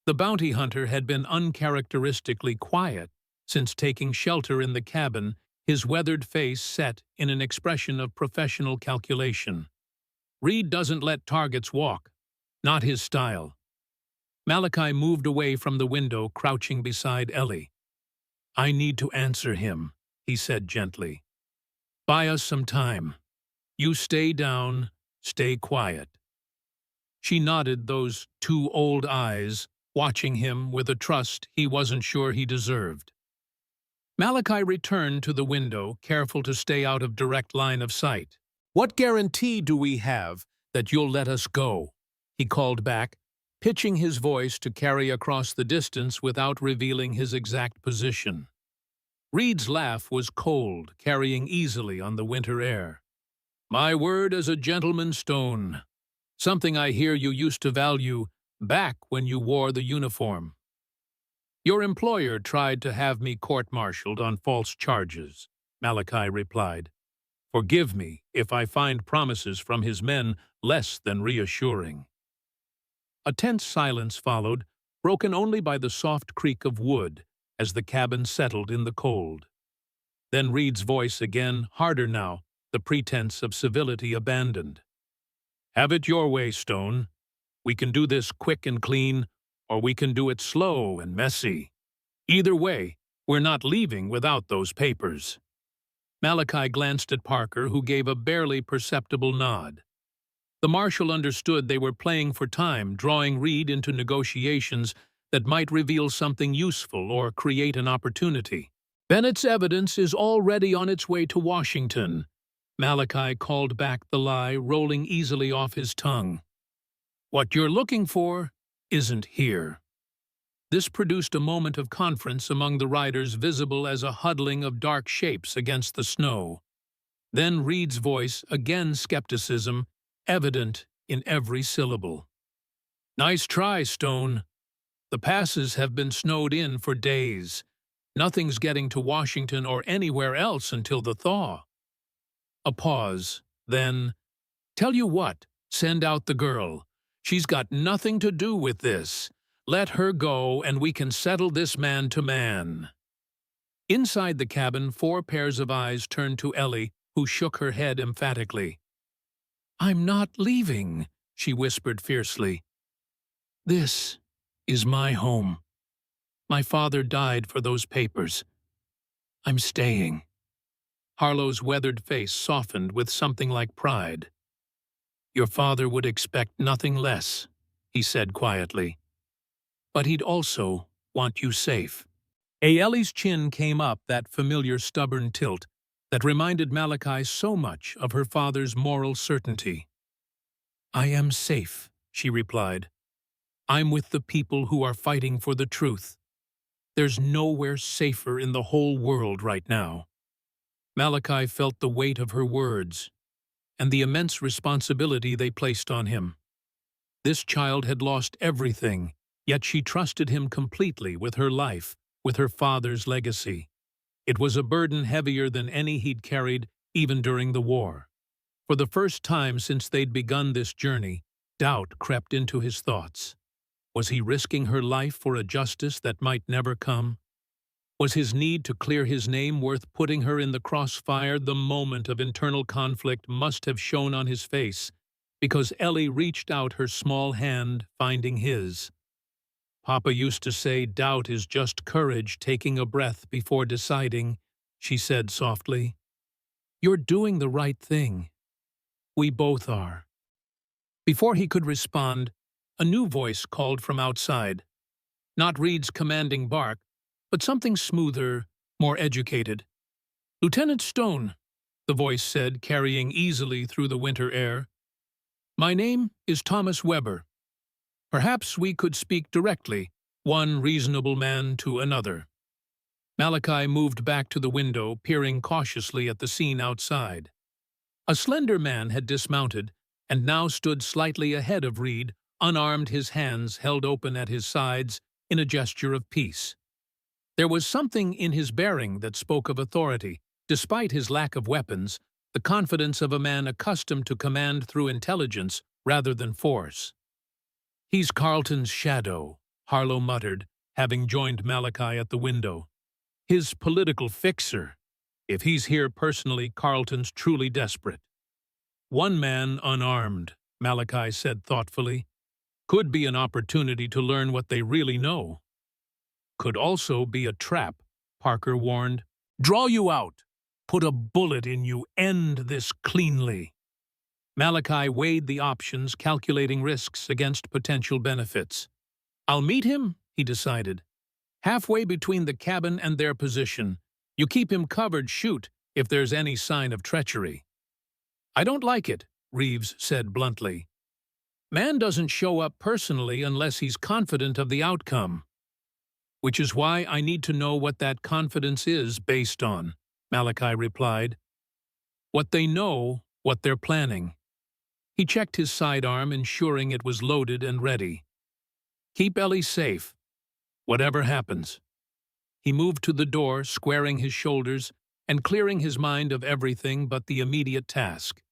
The bounty hunter had been uncharacteristically quiet since taking shelter in the cabin, his weathered face set in an expression of professional calculation. "Reed doesn't let targets walk. Not his style." Malachi moved away from the window, crouching beside Ellie. "I need to answer him," he said gently. "Buy us some time. You stay down, stay quiet." She nodded, those 2 old eyes watching him with a trust he wasn't sure he deserved. Malachi returned to the window, careful to stay out of direct line of sight. "What guarantee do we have that you'll let us go?" he called back, pitching his voice to carry across the distance without revealing his exact position. Reed's laugh was cold, carrying easily on the winter air. "My word as a gentleman, Stone. Something I hear you used to value back when you wore the uniform." "Your employer tried to have me court-martialed on false charges," Malachi replied. "Forgive me if I find promises from his men less than reassuring." A tense silence followed, broken only by the soft creak of wood as the cabin settled in the cold. Then Reed's voice again, harder now, the pretense of civility abandoned. "Have it your way, Stone. We can do this quick and clean, or we can do it slow and messy. Either way, we're not leaving without those papers." Malachi glanced at Parker, who gave a barely perceptible nod. The marshal understood they were playing for time, drawing Reed into negotiations that might reveal something useful or create an opportunity. "Bennett's evidence is already on its way to Washington." Malachi called back the lie, rolling easily off his tongue. "What you're looking for isn't here." This produced a moment of conference among the riders, visible as a huddling of dark shapes against the snow. Then Reed's voice, again skepticism, evident in every syllable. "Nice try, Stone. The passes have been snowed in for days. Nothing's getting to Washington or anywhere else until the thaw." A pause, then, "Tell you what, send out the girl. She's got nothing to do with this. Let her go and we can settle this man to man." Inside the cabin, 4 pairs of eyes turned to Ellie, who shook her head emphatically. "I'm not leaving," she whispered fiercely. "This is my home. My father died for those papers. I'm staying." Harlow's weathered face softened with something like pride. "Your father would expect nothing less," he said quietly. "But he'd also want you safe." Ellie's chin came up, that familiar stubborn tilt that reminded Malachi so much of her father's moral certainty. "I am safe," she replied. "I'm with the people who are fighting for the truth. There's nowhere safer in the whole world right now." Malachi felt the weight of her words and the immense responsibility they placed on him. This child had lost everything, yet she trusted him completely with her life, with her father's legacy. It was a burden heavier than any he'd carried, even during the war. For the first time since they'd begun this journey, doubt crept into his thoughts. Was he risking her life for a justice that might never come? Was his need to clear his name worth putting her in the crossfire? The moment of internal conflict must have shown on his face, because Ellie reached out her small hand, finding his. "Papa used to say doubt is just courage taking a breath before deciding," she said softly. "You're doing the right thing. We both are." Before he could respond, a new voice called from outside. Not Reed's commanding bark, but something smoother, more educated. "Lieutenant Stone," the voice said, carrying easily through the winter air. "My name is Thomas Weber. Perhaps we could speak directly, one reasonable man to another." Malachi moved back to the window, peering cautiously at the scene outside. A slender man had dismounted and now stood slightly ahead of Reed, unarmed, his hands held open at his sides in a gesture of peace. There was something in his bearing that spoke of authority, despite his lack of weapons, the confidence of a man accustomed to command through intelligence rather than force. "He's Carlton's shadow," Harlow muttered, having joined Malachi at the window. "His political fixer. If he's here personally, Carlton's truly desperate." "One man unarmed," Malachi said thoughtfully. "Could be an opportunity to learn what they really know." "Could also be a trap," Parker warned. "Draw you out. Put a bullet in you. End this cleanly." Malachi weighed the options, calculating risks against potential benefits. "I'll meet him," he decided, "halfway between the cabin and their position. You keep him covered, shoot, if there's any sign of treachery." "I don't like it," Reeves said bluntly. "Man doesn't show up personally unless he's confident of the outcome." "Which is why I need to know what that confidence is based on," Malachi replied. "What they know, what they're planning." He checked his sidearm, ensuring it was loaded and ready. "Keep Ellie safe, whatever happens." He moved to the door, squaring his shoulders and clearing his mind of everything but the immediate task.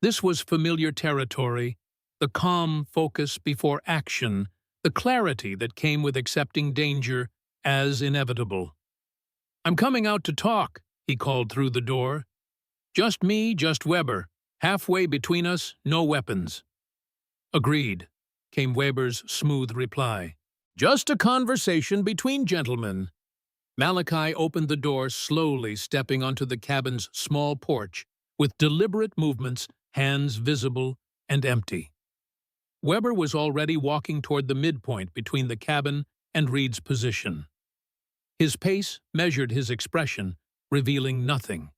This was familiar territory, the calm focus before action, the clarity that came with accepting danger as inevitable. "I'm coming out to talk," he called through the door. Just me, just Weber. Halfway between us, no weapons. Agreed, came Weber's smooth reply. Just a conversation between gentlemen. Malachi opened the door slowly, stepping onto the cabin's small porch, with deliberate movements, hands visible and empty. Weber was already walking toward the midpoint between the cabin and Reed's position. His pace measured his expression, revealing nothing.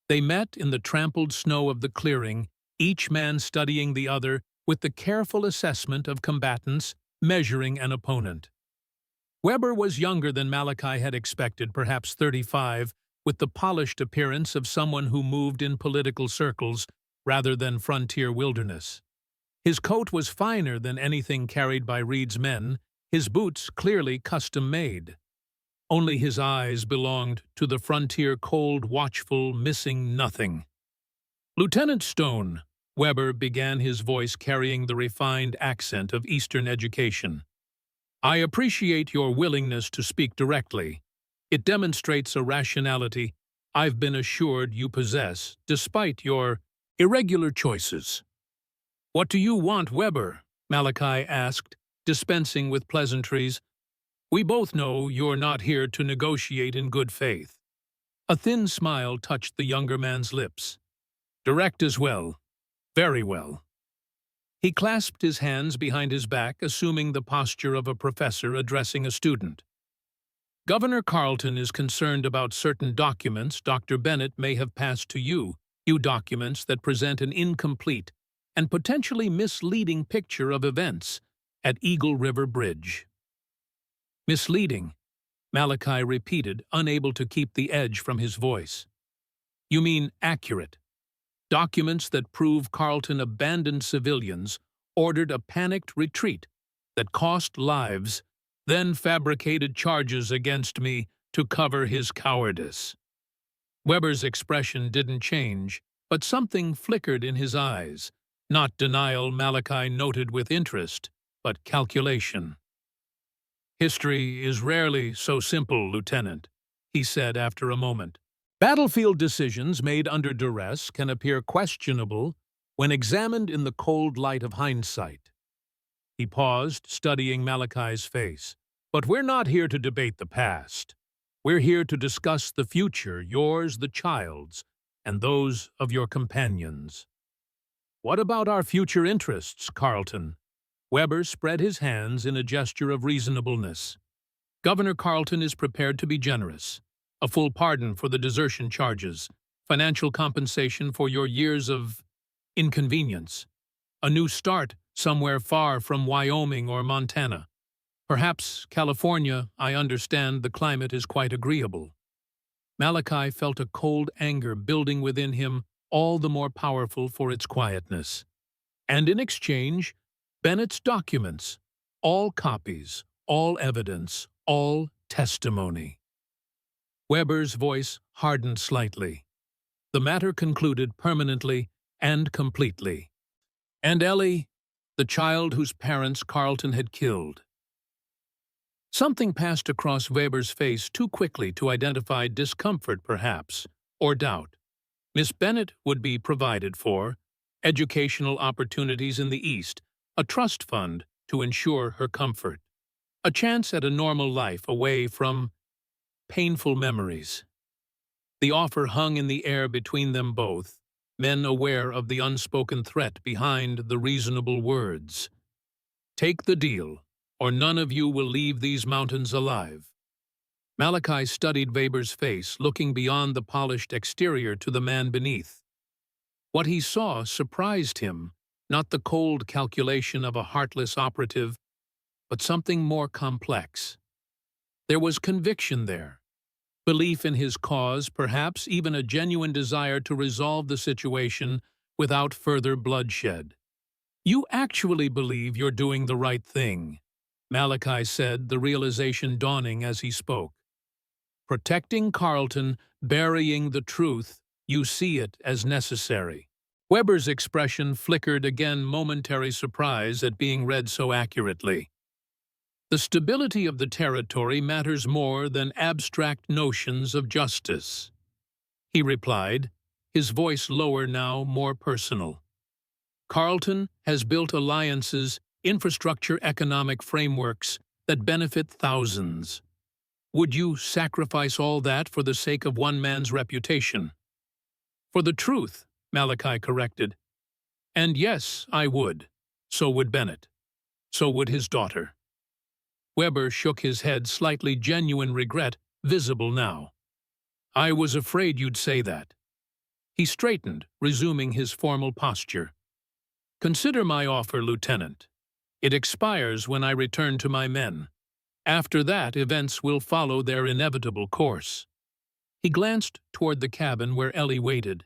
They met in the trampled snow of the clearing, each man studying the other with the careful assessment of combatants measuring an opponent. Weber was younger than Malachi had expected, perhaps 35, with the polished appearance of someone who moved in political circles rather than frontier wilderness. His coat was finer than anything carried by Reed's men, his boots clearly custom-made. Only his eyes belonged to the frontier cold, watchful, missing nothing. "Lieutenant Stone," Weber began, his voice carrying the refined accent of Eastern education. "I appreciate your willingness to speak directly. It demonstrates a rationality I've been assured you possess, despite your irregular choices." "What do you want, Weber?" Malachi asked, dispensing with pleasantries. "We both know you're not here to negotiate in good faith." A thin smile touched the younger man's lips. "Direct as well. Very well." He clasped his hands behind his back, assuming the posture of a professor addressing a student. "Governor Carleton is concerned about certain documents Dr. Bennett may have passed to you, documents that present an incomplete and potentially misleading picture of events at Eagle River Bridge." "Misleading," Malachi repeated, unable to keep the edge from his voice. "You mean accurate? Documents that prove Carleton abandoned civilians, ordered a panicked retreat that cost lives, then fabricated charges against me to cover his cowardice." Weber's expression didn't change, but something flickered in his eyes. Not denial, Malachi noted with interest, but calculation. "History is rarely so simple, Lieutenant," he said after a moment. "Battlefield decisions made under duress can appear questionable when examined in the cold light of hindsight." He paused, studying Malachi's face. "But we're not here to debate the past. We're here to discuss the future, yours, the child's, and those of your companions." "What about our future interests, Carleton?" Weber spread his hands in a gesture of reasonableness. "Governor Carleton is prepared to be generous. A full pardon for the desertion charges, financial compensation for your years of inconvenience, a new start somewhere far from Wyoming or Montana. Perhaps California. I understand the climate is quite agreeable." Malachi felt a cold anger building within him, all the more powerful for its quietness. "And in exchange, Bennett's documents, all copies, all evidence, all testimony." Weber's voice hardened slightly. The matter concluded permanently and completely. "And Ellie, the child whose parents Carleton had killed." Something passed across Weber's face too quickly to identify discomfort, perhaps, or doubt. Miss Bennett would be provided for, educational opportunities in the East, a trust fund to ensure her comfort, a chance at a normal life away from painful memories. The offer hung in the air between them both, men aware of the unspoken threat behind the reasonable words. "Take the deal, or none of you will leave these mountains alive." Malachi studied Weber's face, looking beyond the polished exterior to the man beneath. What he saw surprised him, not the cold calculation of a heartless operative, but something more complex. There was conviction there, belief in his cause, perhaps even a genuine desire to resolve the situation without further bloodshed. "You actually believe you're doing the right thing," Malachi said, the realization dawning as he spoke. "Protecting Carleton, burying the truth, you see it as necessary." Weber's expression flickered again, momentary surprise at being read so accurately. "The stability of the territory matters more than abstract notions of justice." he replied, his voice lower now, more personal. Carlton has built alliances, infrastructure economic frameworks that benefit thousands. Would you sacrifice all that for the sake of one man's reputation? For the truth, Malachi corrected. And yes, I would. So would Bennett. So would his daughter. Weber shook his head, slightly genuine regret visible now. I was afraid you'd say that. He straightened, resuming his formal posture. Consider my offer, Lieutenant. It expires when I return to my men. After that, events will follow their inevitable course. He glanced toward the cabin where Ellie waited.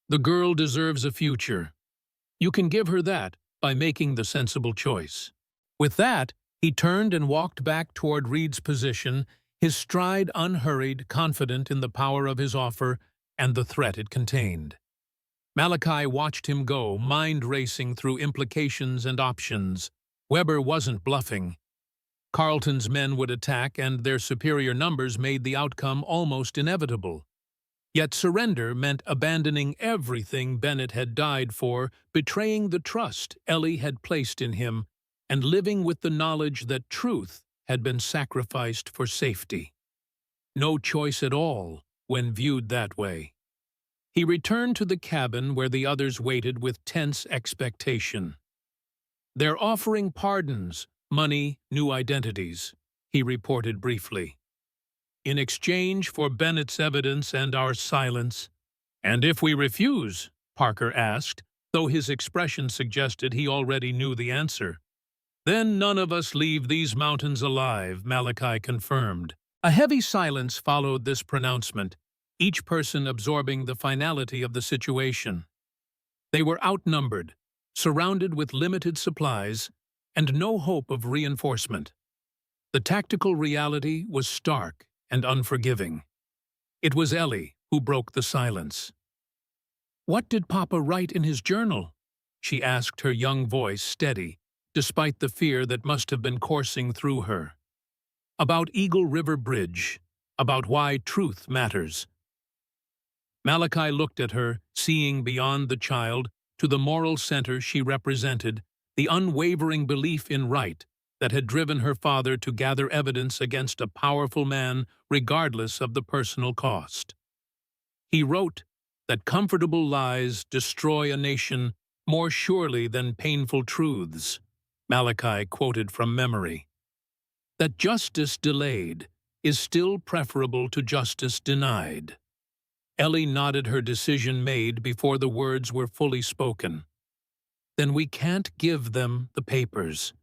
The girl deserves a future. You can give her that by making the sensible choice. With that, he turned and walked back toward Reed's position, his stride unhurried, confident in the power of his offer and the threat it contained. Malachi watched him go, mind racing through implications and options. Weber wasn't bluffing. Carlton's men would attack, and their superior numbers made the outcome almost inevitable. Yet surrender meant abandoning everything Bennett had died for, betraying the trust Ellie had placed in him, and living with the knowledge that truth had been sacrificed for safety. No choice at all when viewed that way. He returned to the cabin where the others waited with tense expectation. They're offering pardons, money, new identities, he reported briefly. In exchange for Bennett's evidence and our silence. And if we refuse? Parker asked, though his expression suggested he already knew the answer. Then none of us leave these mountains alive, Malachi confirmed. A heavy silence followed this pronouncement, each person absorbing the finality of the situation. They were outnumbered, surrounded with limited supplies, and no hope of reinforcement. The tactical reality was stark and unforgiving. It was Ellie who broke the silence. What did Papa write in his journal? She asked, her young voice steady, despite the fear that must have been coursing through her. About Eagle River Bridge, about why truth matters. Malachi looked at her, seeing beyond the child, to the moral center she represented, the unwavering belief in right that had driven her father to gather evidence against a powerful man regardless of the personal cost. He wrote that comfortable lies destroy a nation more surely than painful truths, Malachi quoted from memory. That justice delayed is still preferable to justice denied. Ellie nodded, her decision made before the words were fully spoken. Then we can't give them the papers,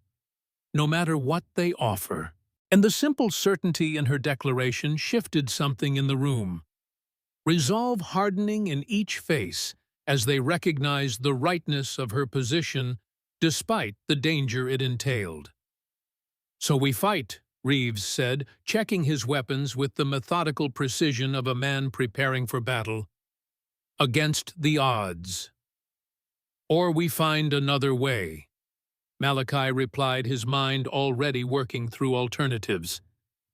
no matter what they offer. And the simple certainty in her declaration shifted something in the room. Resolve hardening in each face as they recognized the rightness of her position despite the danger it entailed. So we fight, Reeves said, checking his weapons with the methodical precision of a man preparing for battle. Against the odds. Or we find another way. Malachi replied, his mind already working through alternatives.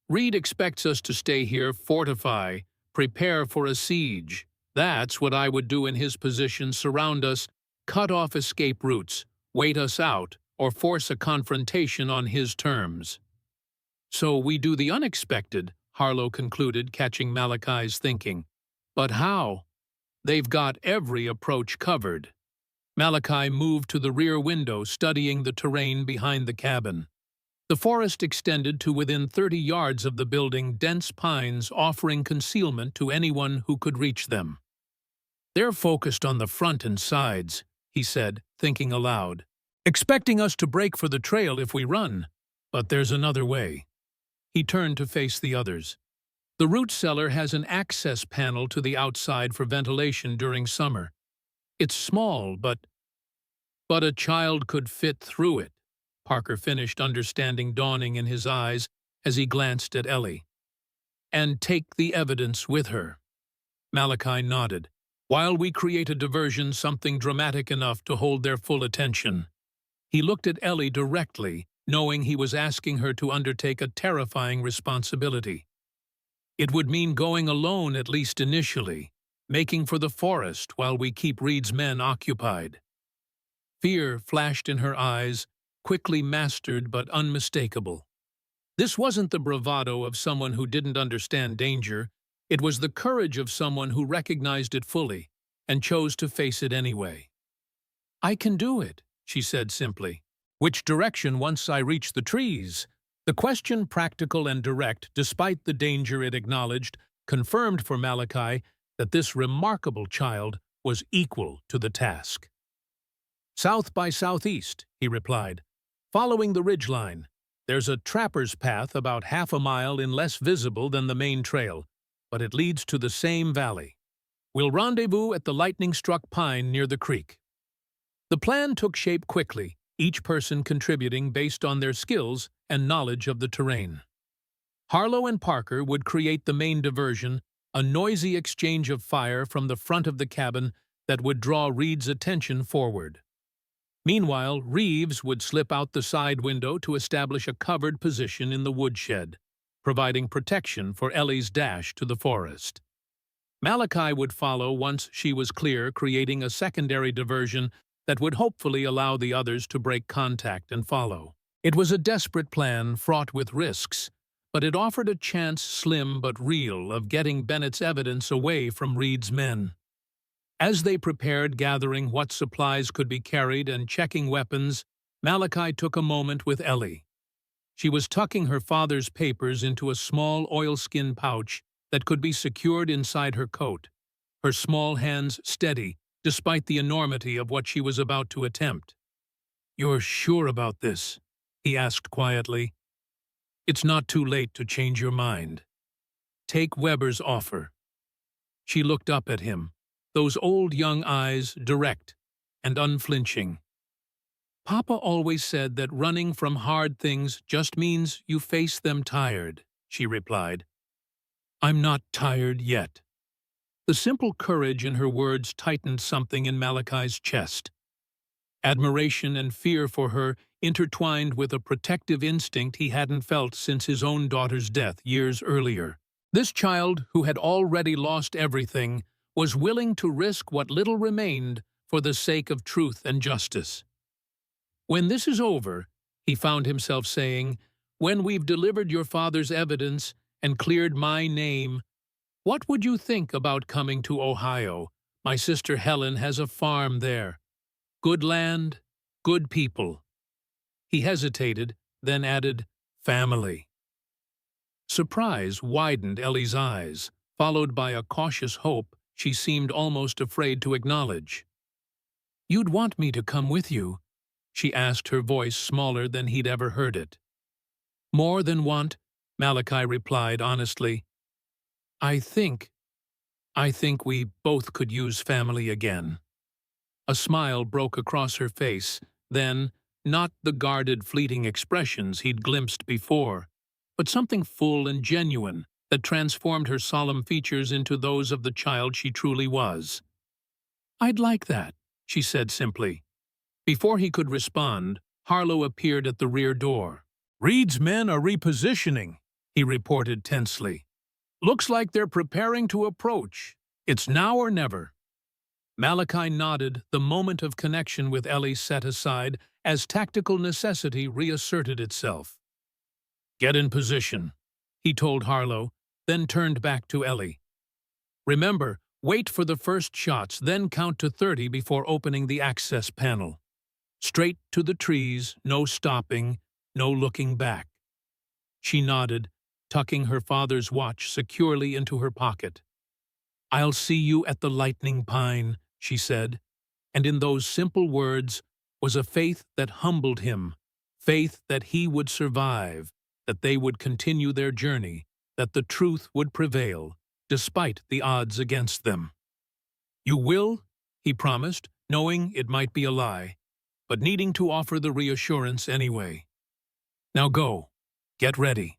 Reed expects us to stay here, fortify, prepare for a siege. That's what I would do in his position, surround us, cut off escape routes, wait us out, or force a confrontation on his terms. So we do the unexpected, Harlow concluded, catching Malachi's thinking. But how? They've got every approach covered. Malachi moved to the rear window, studying the terrain behind the cabin. The forest extended to within 30 yards of the building, dense pines offering concealment to anyone who could reach them. They're focused on the front and sides, he said, thinking aloud, expecting us to break for the trail if we run. But there's another way. He turned to face the others. The root cellar has an access panel to the outside for ventilation during summer. It's small, but a child could fit through it, Parker finished, understanding dawning in his eyes as he glanced at Ellie. And take the evidence with her. Malachi nodded. While we create a diversion, something dramatic enough to hold their full attention. He looked at Ellie directly, knowing he was asking her to undertake a terrifying responsibility. It would mean going alone, at least initially, making for the forest while we keep Reed's men occupied. Fear flashed in her eyes, quickly mastered but unmistakable. This wasn't the bravado of someone who didn't understand danger. It was the courage of someone who recognized it fully and chose to face it anyway. "I can do it," she said simply. "Which direction once I reach the trees?" The question, practical and direct, despite the danger it acknowledged, confirmed for Malachi that this remarkable child was equal to the task. "South by southeast," he replied, "following the ridgeline. There's a trapper's path about half a mile in less visible than the main trail, but it leads to the same valley. We'll rendezvous at the lightning-struck pine near the creek." The plan took shape quickly, each person contributing based on their skills and knowledge of the terrain. Harlow and Parker would create the main diversion, a noisy exchange of fire from the front of the cabin that would draw Reed's attention forward. Meanwhile, Reeves would slip out the side window to establish a covered position in the woodshed, providing protection for Ellie's dash to the forest. Malachi would follow once she was clear, creating a secondary diversion that would hopefully allow the others to break contact and follow. It was a desperate plan, fraught with risks, but it offered a chance, slim but real, of getting Bennett's evidence away from Reed's men. As they prepared, gathering what supplies could be carried and checking weapons, Malachi took a moment with Ellie. She was tucking her father's papers into a small oilskin pouch that could be secured inside her coat, her small hands steady despite the enormity of what she was about to attempt. "You're sure about this?" he asked quietly. "It's not too late to change your mind. Take Weber's offer." She looked up at him, those old young eyes direct and unflinching. "Papa always said that running from hard things just means you face them tired," she replied. "I'm not tired yet." The simple courage in her words tightened something in Malachi's chest. Admiration and fear for her intertwined with a protective instinct he hadn't felt since his own daughter's death years earlier. This child, who had already lost everything, was willing to risk what little remained for the sake of truth and justice. "When this is over," he found himself saying, "when we've delivered your father's evidence and cleared my name, what would you think about coming to Ohio? My sister Helen has a farm there. Good land, good people." He hesitated, then added, "family." Surprise widened Ellie's eyes, followed by a cautious hope she seemed almost afraid to acknowledge. "You'd want me to come with you?" she asked, her voice smaller than he'd ever heard it. "More than want," Malachi replied honestly. I think we both could use family again." A smile broke across her face, then, not the guarded, fleeting expressions he'd glimpsed before, but something full and genuine that transformed her solemn features into those of the child she truly was. "I'd like that," she said simply. Before he could respond, Harlow appeared at the rear door. "Reed's men are repositioning," he reported tensely. "Looks like they're preparing to approach. It's now or never." Malachi nodded, the moment of connection with Ellie set aside as tactical necessity reasserted itself. "Get in position," he told Harlow, then turned back to Ellie. "Remember, wait for the first shots, then count to 30 before opening the access panel. Straight to the trees, no stopping, no looking back." She nodded, tucking her father's watch securely into her pocket. "I'll see you at the lightning pine," she said, and in those simple words was a faith that humbled him, faith that he would survive, that they would continue their journey, that the truth would prevail, despite the odds against them. "You will," he promised, knowing it might be a lie, but needing to offer the reassurance anyway. "Now go. Get ready."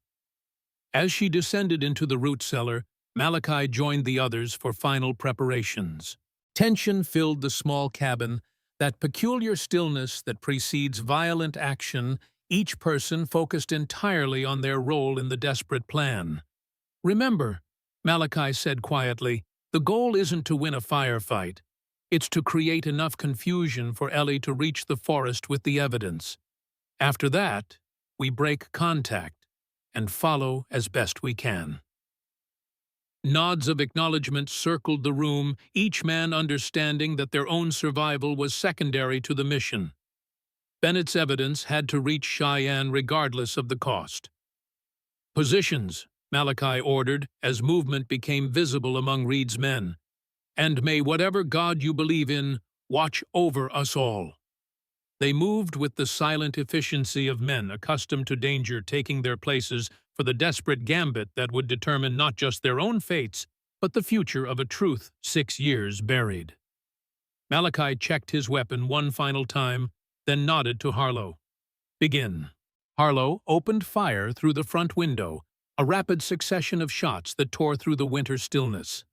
As she descended into the root cellar, Malachi joined the others for final preparations. Tension filled the small cabin, that peculiar stillness that precedes violent action, each person focused entirely on their role in the desperate plan. "Remember," Malachi said quietly, The goal isn't to win a firefight. It's to create enough confusion for Ellie to reach the forest with the evidence. After that, we break contact and follow as best we can. Nods of acknowledgement circled the room, each man understanding that their own survival was secondary to the mission. Bennett's evidence had to reach Cheyenne regardless of the cost. "Positions," Malachi ordered as movement became visible among Reed's men. "And may whatever God you believe in watch over us all." They moved with the silent efficiency of men accustomed to danger taking their places for the desperate gambit that would determine not just their own fates, but the future of a truth 6 years buried. Malachi checked his weapon one final time, then nodded to Harlow. "Begin." Harlow opened fire through the front window, a rapid succession of shots that tore through the winter stillness.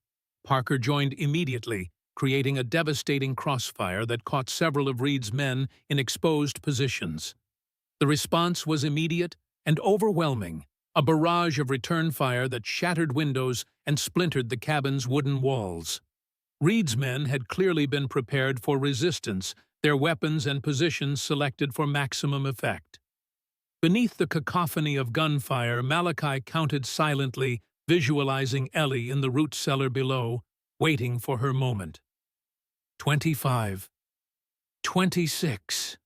Parker joined immediately, creating a devastating crossfire that caught several of Reed's men in exposed positions. The response was immediate and overwhelming, a barrage of return fire that shattered windows and splintered the cabin's wooden walls. Reed's men had clearly been prepared for resistance, their weapons and positions selected for maximum effect. Beneath the cacophony of gunfire, Malachi counted silently, visualizing Ellie in the root cellar below, waiting for her moment. 25. 26.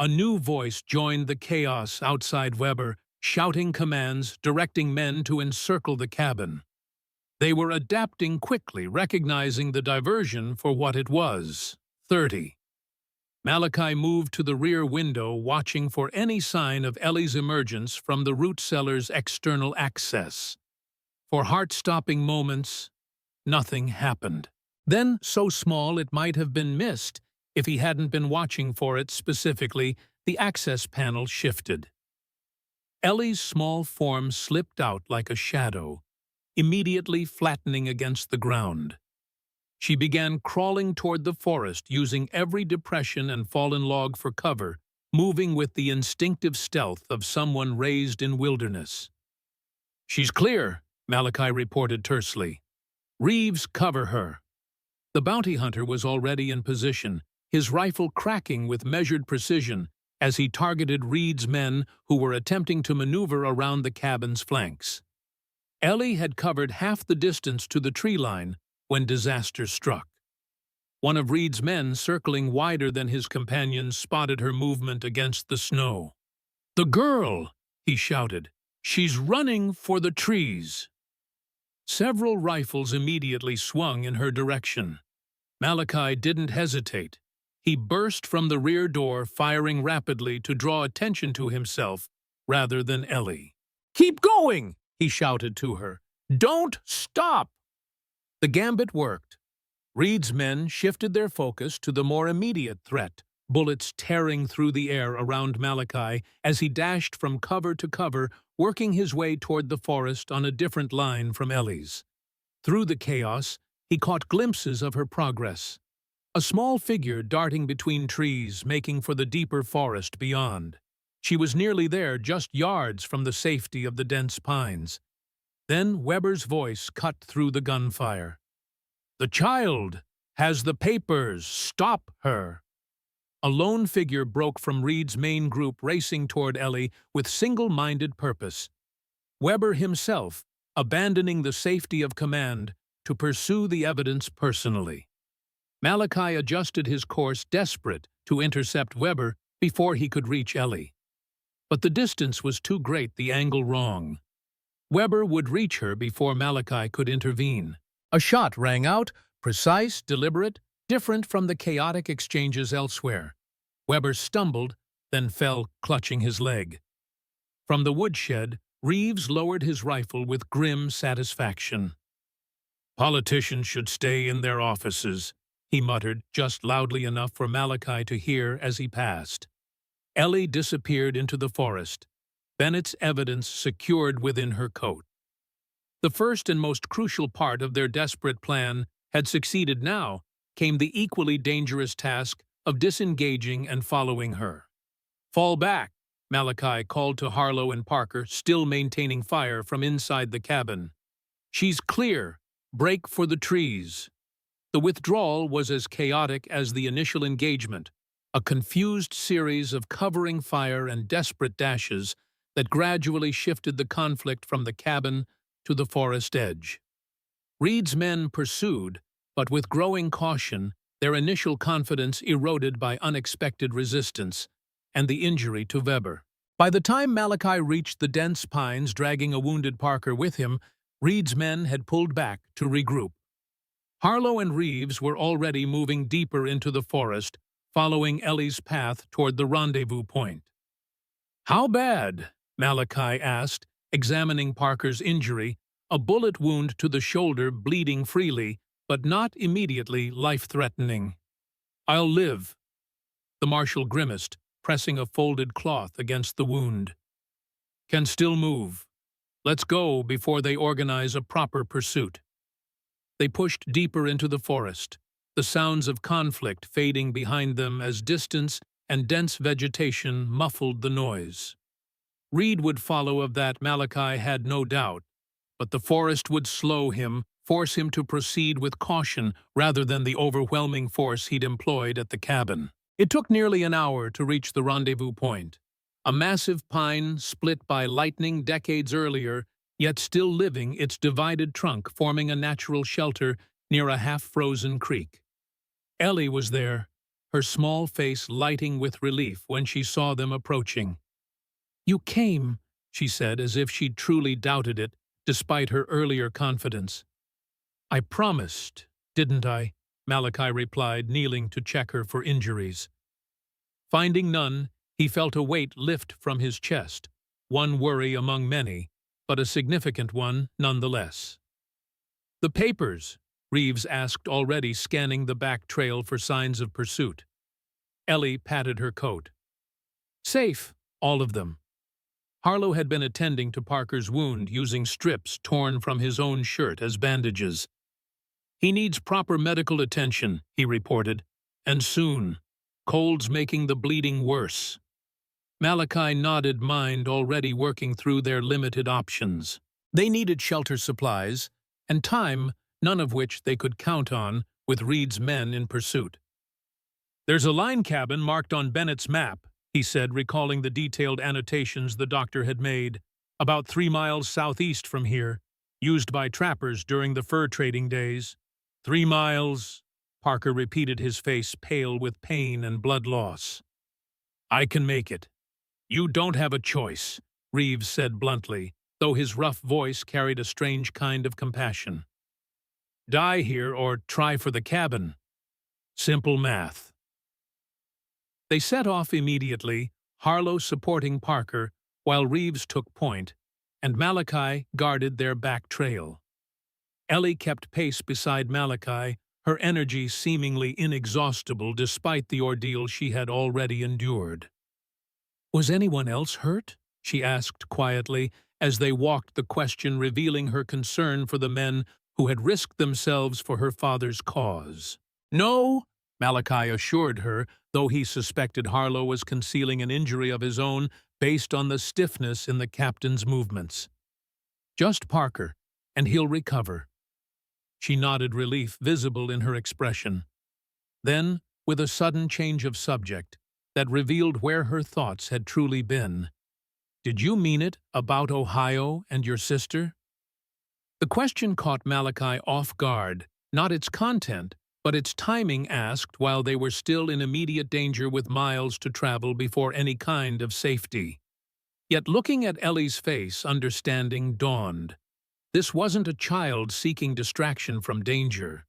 A new voice joined the chaos outside Weber, shouting commands, directing men to encircle the cabin. They were adapting quickly, recognizing the diversion for what it was. 30. Malachi moved to the rear window, watching for any sign of Ellie's emergence from the root cellar's external access. For heart-stopping moments, nothing happened. Then, so small it might have been missed, if he hadn't been watching for it specifically, the access panel shifted. Ellie's small form slipped out like a shadow, immediately flattening against the ground. She began crawling toward the forest, using every depression and fallen log for cover, moving with the instinctive stealth of someone raised in wilderness. "She's clear," Malachi reported tersely. "Reeves, cover her." The bounty hunter was already in position, his rifle cracking with measured precision as he targeted Reed's men who were attempting to maneuver around the cabin's flanks. Ellie had covered half the distance to the tree line when disaster struck. One of Reed's men, circling wider than his companions, spotted her movement against the snow. "The girl!" he shouted. "She's running for the trees!" Several rifles immediately swung in her direction. Malachi didn't hesitate. He burst from the rear door, firing rapidly to draw attention to himself rather than Ellie. "Keep going!" he shouted to her. "Don't stop!" The gambit worked. Reed's men shifted their focus to the more immediate threat, bullets tearing through the air around Malachi as he dashed from cover to cover, working his way toward the forest on a different line from Ellie's. Through the chaos, he caught glimpses of her progress. A small figure darting between trees, making for the deeper forest beyond. She was nearly there, just yards from the safety of the dense pines. Then Weber's voice cut through the gunfire. "The child has the papers. Stop her!" A lone figure broke from Reed's main group, racing toward Ellie with single-minded purpose. Weber himself, abandoning the safety of command to pursue the evidence personally. Malachi adjusted his course, desperate to intercept Weber before he could reach Ellie. But the distance was too great, the angle wrong. Weber would reach her before Malachi could intervene. A shot rang out, precise, deliberate, different from the chaotic exchanges elsewhere. Weber stumbled, then fell, clutching his leg. From the woodshed, Reeves lowered his rifle with grim satisfaction. "Politicians should stay in their offices," he muttered, just loudly enough for Malachi to hear as he passed. Ellie disappeared into the forest, Bennett's evidence secured within her coat. The first and most crucial part of their desperate plan had succeeded. Now came the equally dangerous task of disengaging and following her. "Fall back," Malachi called to Harlow and Parker, still maintaining fire from inside the cabin. "She's clear. Break for the trees. The withdrawal was as chaotic as the initial engagement, a confused series of covering fire and desperate dashes that gradually shifted the conflict from the cabin to the forest edge. Reed's men pursued, but with growing caution, their initial confidence eroded by unexpected resistance and the injury to Weber. By the time Malachi reached the dense pines dragging a wounded Parker with him, Reed's men had pulled back to regroup. Harlow and Reeves were already moving deeper into the forest, following Ellie's path toward the rendezvous point. "How bad?" Malachi asked, examining Parker's injury, a bullet wound to the shoulder bleeding freely, but not immediately life-threatening. "I'll live." The marshal grimaced, pressing a folded cloth against the wound. "Can still move. Let's go before they organize a proper pursuit." They pushed deeper into the forest, the sounds of conflict fading behind them as distance and dense vegetation muffled the noise. Reed would follow, of that Malachi had no doubt, but the forest would slow him, force him to proceed with caution rather than the overwhelming force he'd employed at the cabin. It took nearly an hour to reach the rendezvous point, a massive pine split by lightning decades earlier, yet still living, its divided trunk forming a natural shelter near a half-frozen creek. Ellie was there, her small face lighting with relief when she saw them approaching. "You came," she said, as if she'd truly doubted it, despite her earlier confidence. "I promised, didn't I?" Malachi replied, kneeling to check her for injuries. Finding none, he felt a weight lift from his chest, one worry among many, but a significant one nonetheless. "The papers?" Reeves asked, already scanning the back trail for signs of pursuit. Ellie patted her coat. "Safe, all of them." Harlow had been attending to Parker's wound, using strips torn from his own shirt as bandages. "He needs proper medical attention," he reported, "and soon. Cold's making the bleeding worse." Malachi nodded, mind already working through their limited options. They needed shelter supplies, and time, none of which they could count on, with Reed's men in pursuit. "There's a line cabin marked on Bennett's map," he said, recalling the detailed annotations the doctor had made, "about 3 miles southeast from here, used by trappers during the fur trading days." 3 miles, Parker repeated, his face pale with pain and blood loss. "I can make it." "You don't have a choice," Reeves said bluntly, though his rough voice carried a strange kind of compassion. "Die here or try for the cabin. Simple math." They set off immediately, Harlow supporting Parker, while Reeves took point, and Malachi guarded their back trail. Ellie kept pace beside Malachi, her energy seemingly inexhaustible despite the ordeal she had already endured. "Was anyone else hurt?" she asked quietly, as they walked, the question revealing her concern for the men who had risked themselves for her father's cause. "No," Malachi assured her, though he suspected Harlow was concealing an injury of his own based on the stiffness in the captain's movements. "Just Parker, and he'll recover." She nodded, relief visible in her expression. Then, with a sudden change of subject that revealed where her thoughts had truly been, "Did you mean it about Ohio and your sister?" The question caught Malachi off guard, not its content, but its timing, asked while they were still in immediate danger with miles to travel before any kind of safety. Yet looking at Ellie's face, understanding dawned. This wasn't a child seeking distraction from danger.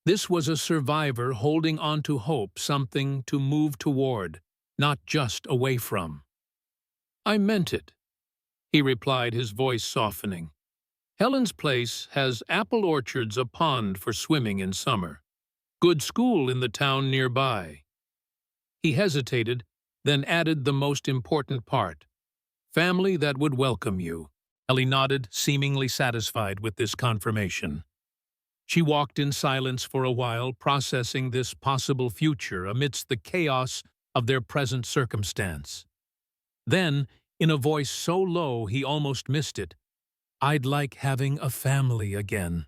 This was a survivor holding on to hope, something to move toward, not just away from. "I meant it," he replied, his voice softening. "Helen's place has apple orchards, a pond for swimming in summer. Good school in the town nearby." He hesitated, then added the most important part. "Family that would welcome you." Ellie nodded, seemingly satisfied with this confirmation. She walked in silence for a while, processing this possible future amidst the chaos of their present circumstance. Then, in a voice so low he almost missed it, "I'd like having a family again."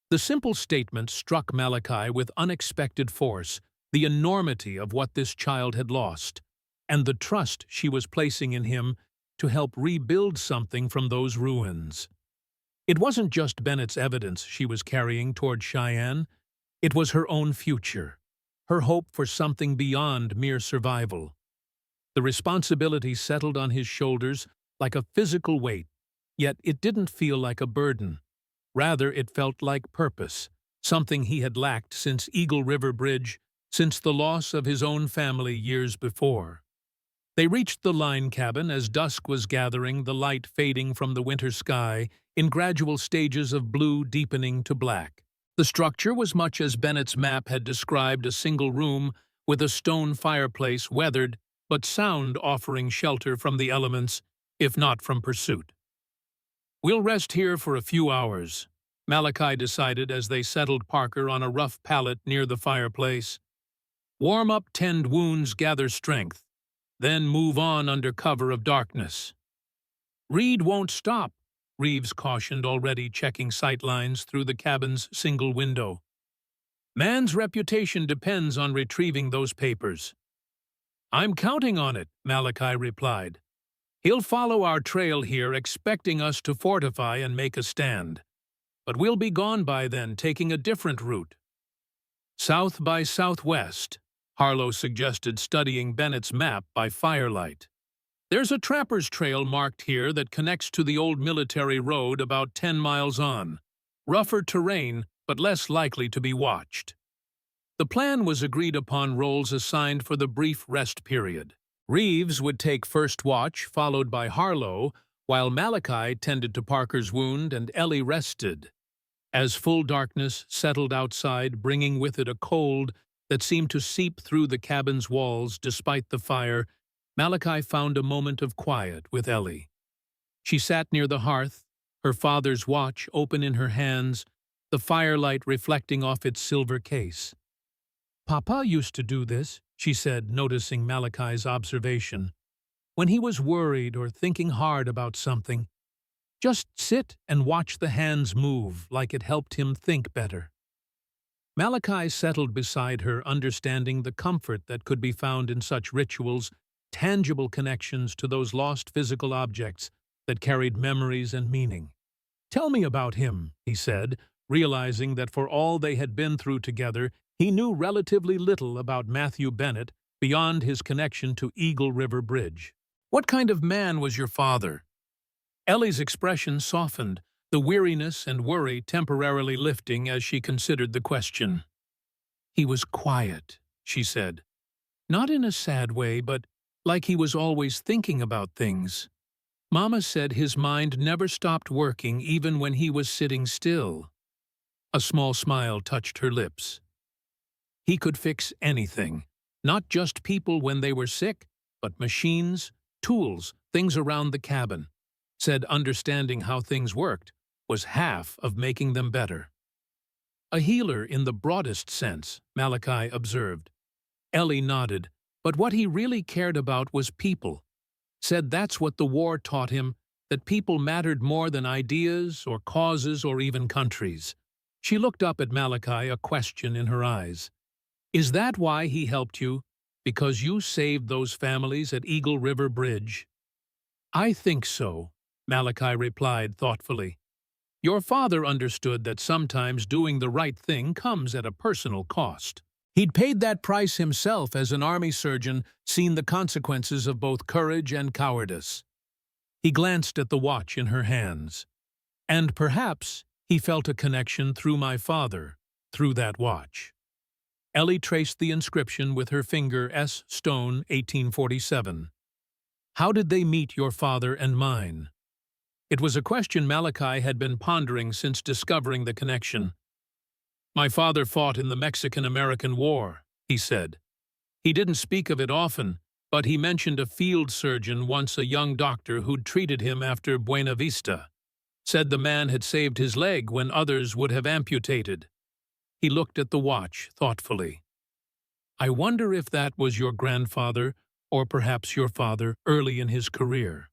The simple statement struck Malachi with unexpected force, the enormity of what this child had lost, and the trust she was placing in him to help rebuild something from those ruins. It wasn't just Bennett's evidence she was carrying toward Cheyenne, it was her own future, her hope for something beyond mere survival. The responsibility settled on his shoulders like a physical weight, yet it didn't feel like a burden. Rather, it felt like purpose, something he had lacked since Eagle River Bridge, since the loss of his own family years before. They reached the line cabin as dusk was gathering, the light fading from the winter sky in gradual stages of blue deepening to black. The structure was much as Bennett's map had described, a single room with a stone fireplace, weathered but sound, offering shelter from the elements, if not from pursuit. "We'll rest here for a few hours," Malachi decided as they settled Parker on a rough pallet near the fireplace. "Warm up, tend wounds, gather strength, then move on under cover of darkness." "Reed won't stop," Reeves cautioned, already checking sightlines through the cabin's single window. "Man's reputation depends on retrieving those papers." "I'm counting on it," Malachi replied. "He'll follow our trail here, expecting us to fortify and make a stand. But we'll be gone by then, taking a different route." "South by southwest," Harlow suggested, studying Bennett's map by firelight. "There's a trapper's trail marked here that connects to the old military road about 10 miles on. Rougher terrain, but less likely to be watched." The plan was agreed upon, roles assigned for the brief rest period. Reeves would take first watch, followed by Harlow, while Malachi tended to Parker's wound and Ellie rested. As full darkness settled outside, bringing with it a cold that seemed to seep through the cabin's walls despite the fire, Malachi found a moment of quiet with Ellie. She sat near the hearth, her father's watch open in her hands, the firelight reflecting off its silver case. "Papa used to do this," she said, noticing Malachi's observation. "When he was worried or thinking hard about something, just sit and watch the hands move, like it helped him think better." Malachi settled beside her, understanding the comfort that could be found in such rituals, tangible connections to those lost physical objects that carried memories and meaning. "Tell me about him," he said, realizing that for all they had been through together, he knew relatively little about Matthew Bennett beyond his connection to Eagle River Bridge. "What kind of man was your father?" Ellie's expression softened, the weariness and worry temporarily lifting as she considered the question. "He was quiet," she said. "Not in a sad way, but like he was always thinking about things. Mama said his mind never stopped working even when he was sitting still." A small smile touched her lips. "He could fix anything, not just people when they were sick, but machines, tools, things around the cabin. Said understanding how things worked was half of making them better." "A healer in the broadest sense," Malachi observed. Ellie nodded, but what he really cared about was people. Said that's what the war taught him, that people mattered more than ideas or causes or even countries. She looked up at Malachi, a question in her eyes. "Is that why he helped you? Because you saved those families at Eagle River Bridge?" "I think so," Malachi replied thoughtfully. "Your father understood that sometimes doing the right thing comes at a personal cost. He'd paid that price himself as an army surgeon, seen the consequences of both courage and cowardice." He glanced at the watch in her hands. "And perhaps he felt a connection through my father, through that watch." Ellie traced the inscription with her finger, S. Stone, 1847. "How did they meet, your father and mine?" It was a question Malachi had been pondering since discovering the connection. "My father fought in the Mexican-American War," he said. "He didn't speak of it often, but he mentioned a field surgeon once, a young doctor who'd treated him after Buena Vista. Said the man had saved his leg when others would have amputated." He looked at the watch thoughtfully. "I wonder if that was your grandfather, or perhaps your father, early in his career.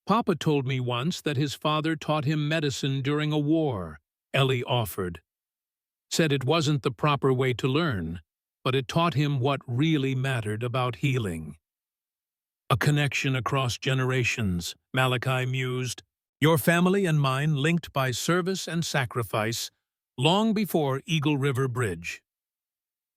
Papa told me once that his father taught him medicine during a war, Ellie offered. Said it wasn't the proper way to learn, but it taught him what really mattered about healing. A connection across generations, Malachi mused. Your family and mine linked by service and sacrifice long before Eagle River Bridge.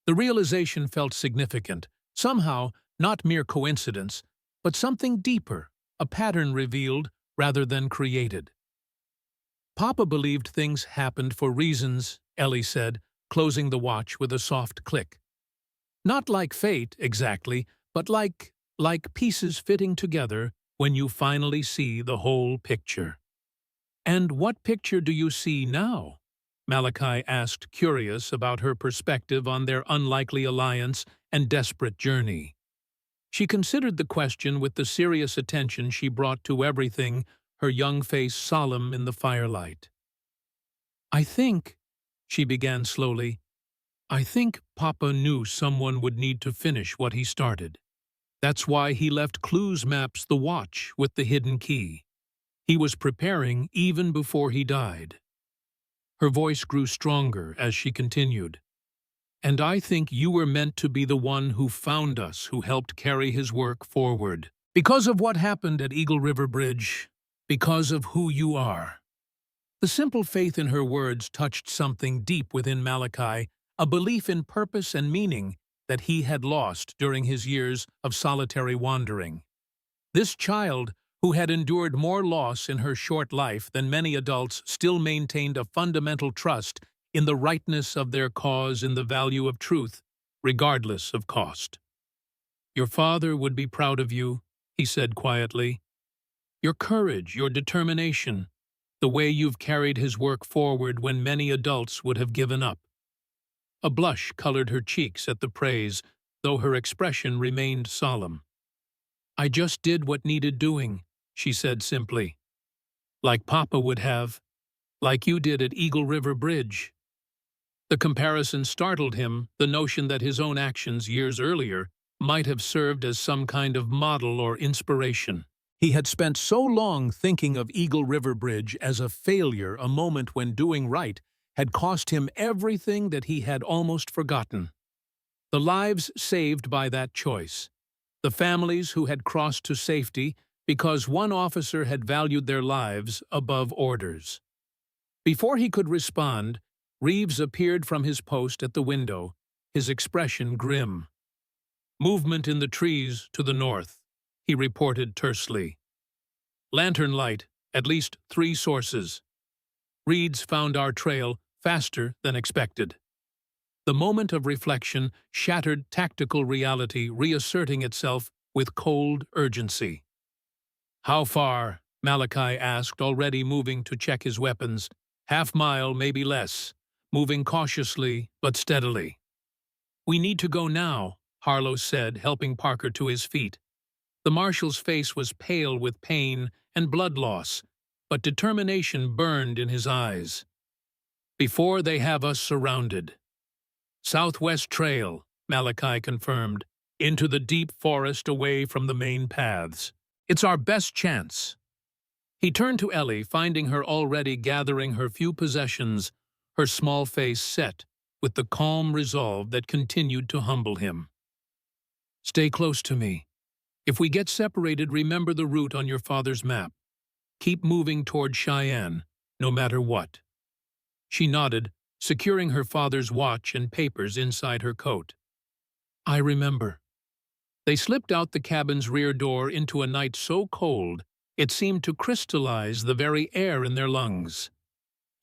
The realization felt significant, somehow not mere coincidence, but something deeper, a pattern revealed rather than created. Papa believed things happened for reasons, Ellie said, closing the watch with a soft click. Not like fate, exactly, but like pieces fitting together when you finally see the whole picture. And what picture do you see now? Malachi asked, curious about her perspective on their unlikely alliance and desperate journey. She considered the question with the serious attention she brought to everything, her young face solemn in the firelight. I think, she began slowly, I think Papa knew someone would need to finish what he started. That's why he left Clues Maps the watch with the hidden key. He was preparing even before he died. Her voice grew stronger as she continued. And I think you were meant to be the one who found us, who helped carry his work forward. Because of what happened at Eagle River Bridge, because of who you are. The simple faith in her words touched something deep within Malachi, a belief in purpose and meaning that he had lost during his years of solitary wandering. This child, who had endured more loss in her short life than many adults, still maintained a fundamental trust in the rightness of their cause and the value of truth, regardless of cost. Your father would be proud of you, he said quietly. Your courage, your determination, the way you've carried his work forward when many adults would have given up. A blush colored her cheeks at the praise, though her expression remained solemn. I just did what needed doing, she said simply. Like Papa would have, like you did at Eagle River Bridge. The comparison startled him, the notion that his own actions years earlier might have served as some kind of model or inspiration. He had spent so long thinking of Eagle River Bridge as a failure, a moment when doing right had cost him everything that he had almost forgotten. The lives saved by that choice, the families who had crossed to safety because one officer had valued their lives above orders. Before he could respond, Reeves appeared from his post at the window, his expression grim. Movement in the trees to the north, he reported tersely. Lantern light, at least 3 sources. Reeds found our trail faster than expected. The moment of reflection shattered tactical reality, reasserting itself with cold urgency. How far? Malachi asked, already moving to check his weapons. Half-mile, maybe less, moving cautiously but steadily. We need to go now, Harlow said, helping Parker to his feet. The marshal's face was pale with pain and blood loss, but determination burned in his eyes. Before they have us surrounded. Southwest Trail, Malachi confirmed, into the deep forest away from the main paths. It's our best chance. He turned to Ellie, finding her already gathering her few possessions, her small face set with the calm resolve that continued to humble him. Stay close to me. If we get separated, remember the route on your father's map. Keep moving toward Cheyenne, no matter what. She nodded, securing her father's watch and papers inside her coat. I remember. They slipped out the cabin's rear door into a night so cold it seemed to crystallize the very air in their lungs.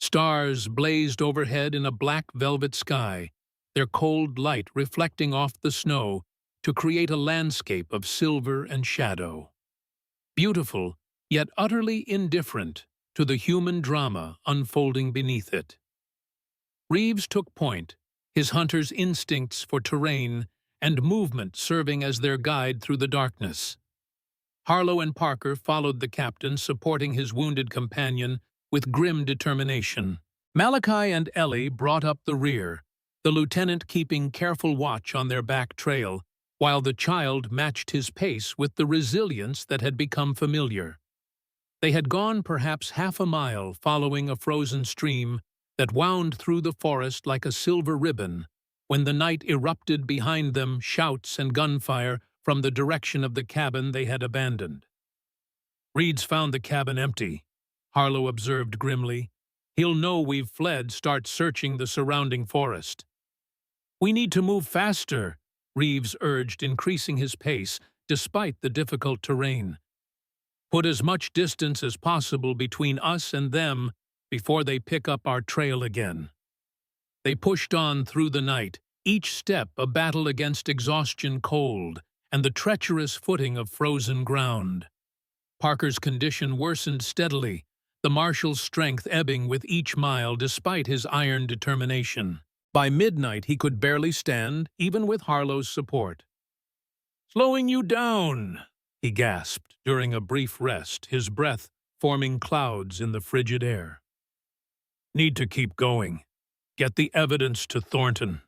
Stars blazed overhead in a black velvet sky, their cold light reflecting off the snow to create a landscape of silver and shadow. Beautiful, yet utterly indifferent to the human drama unfolding beneath it. Reeves took point, his hunter's instincts for terrain and movement serving as their guide through the darkness. Harlow and Parker followed the captain, supporting his wounded companion with grim determination. Malachi and Ellie brought up the rear, the lieutenant keeping careful watch on their back trail, while the child matched his pace with the resilience that had become familiar. They had gone perhaps half a mile following a frozen stream that wound through the forest like a silver ribbon. When the night erupted behind them, shouts and gunfire from the direction of the cabin they had abandoned. "Reed's found the cabin empty," Harlow observed grimly. "He'll know we've fled, start searching the surrounding forest." "We need to move faster," Reeves urged, increasing his pace despite the difficult terrain. "Put as much distance as possible between us and them before they pick up our trail again." They pushed on through the night, each step a battle against exhaustion, cold, and the treacherous footing of frozen ground. Parker's condition worsened steadily, the marshal's strength ebbing with each mile despite his iron determination. By midnight he could barely stand, even with Harlow's support. "Slowing you down," he gasped during a brief rest, his breath forming clouds in the frigid air. "Need to keep going. Get the evidence to Thornton."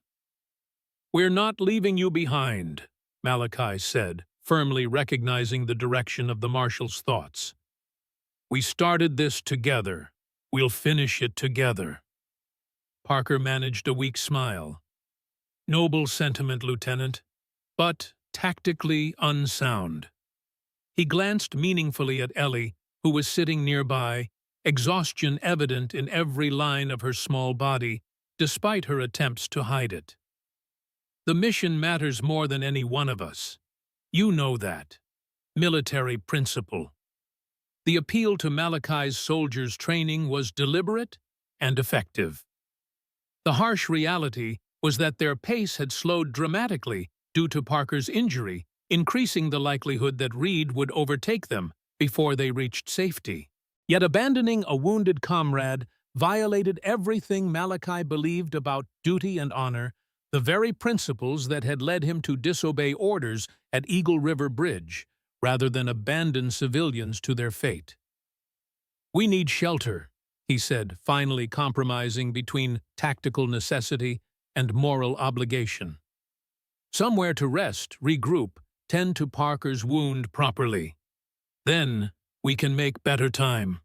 "We're not leaving you behind," Malachi said, firmly recognizing the direction of the marshal's thoughts. "We started this together. We'll finish it together." Parker managed a weak smile. "Noble sentiment, Lieutenant, but tactically unsound." He glanced meaningfully at Ellie, who was sitting nearby, exhaustion evident in every line of her small body, despite her attempts to hide it. "The mission matters more than any one of us. You know that. Military principle." The appeal to Malachi's soldiers' training was deliberate and effective. The harsh reality was that their pace had slowed dramatically due to Parker's injury, increasing the likelihood that Reed would overtake them before they reached safety. Yet abandoning a wounded comrade violated everything Malachi believed about duty and honor, the very principles that had led him to disobey orders at Eagle River Bridge, rather than abandon civilians to their fate. "We need shelter," he said, finally compromising between tactical necessity and moral obligation. "Somewhere to rest, regroup, tend to Parker's wound properly. Then we can make better time."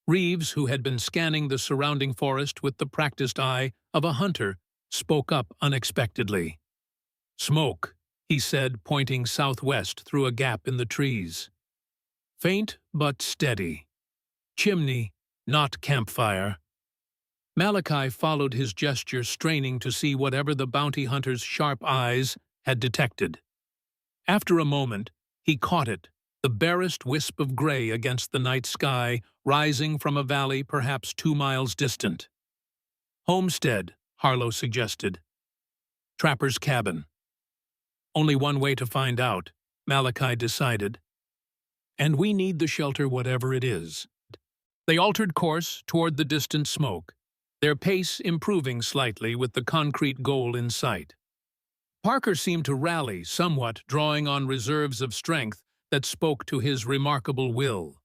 Reeves, who had been scanning the surrounding forest with the practiced eye of a hunter, spoke up unexpectedly. "Smoke," he said, pointing southwest through a gap in the trees. "Faint but steady. Chimney, not campfire." Malachi followed his gesture, straining to see whatever the bounty hunter's sharp eyes had detected. After a moment, he caught it, the barest wisp of gray against the night sky, rising from a valley perhaps 2 miles distant. "Homestead," Harlow suggested. "Trapper's cabin." "Only one way to find out," Malachi decided. "And we need the shelter whatever it is." They altered course toward the distant smoke, their pace improving slightly with the concrete goal in sight. Parker seemed to rally somewhat, drawing on reserves of strength that spoke to his remarkable will.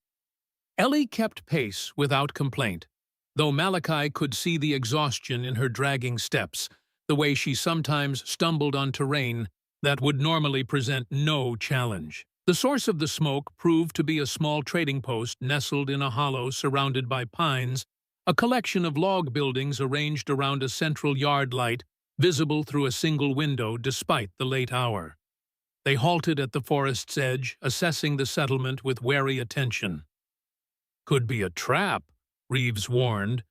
Ellie kept pace without complaint, though Malachi could see the exhaustion in her dragging steps, the way she sometimes stumbled on terrain that would normally present no challenge. The source of the smoke proved to be a small trading post nestled in a hollow surrounded by pines, a collection of log buildings arranged around a central yard light visible through a single window despite the late hour. They halted at the forest's edge, assessing the settlement with wary attention. "Could be a trap," Reeves warned.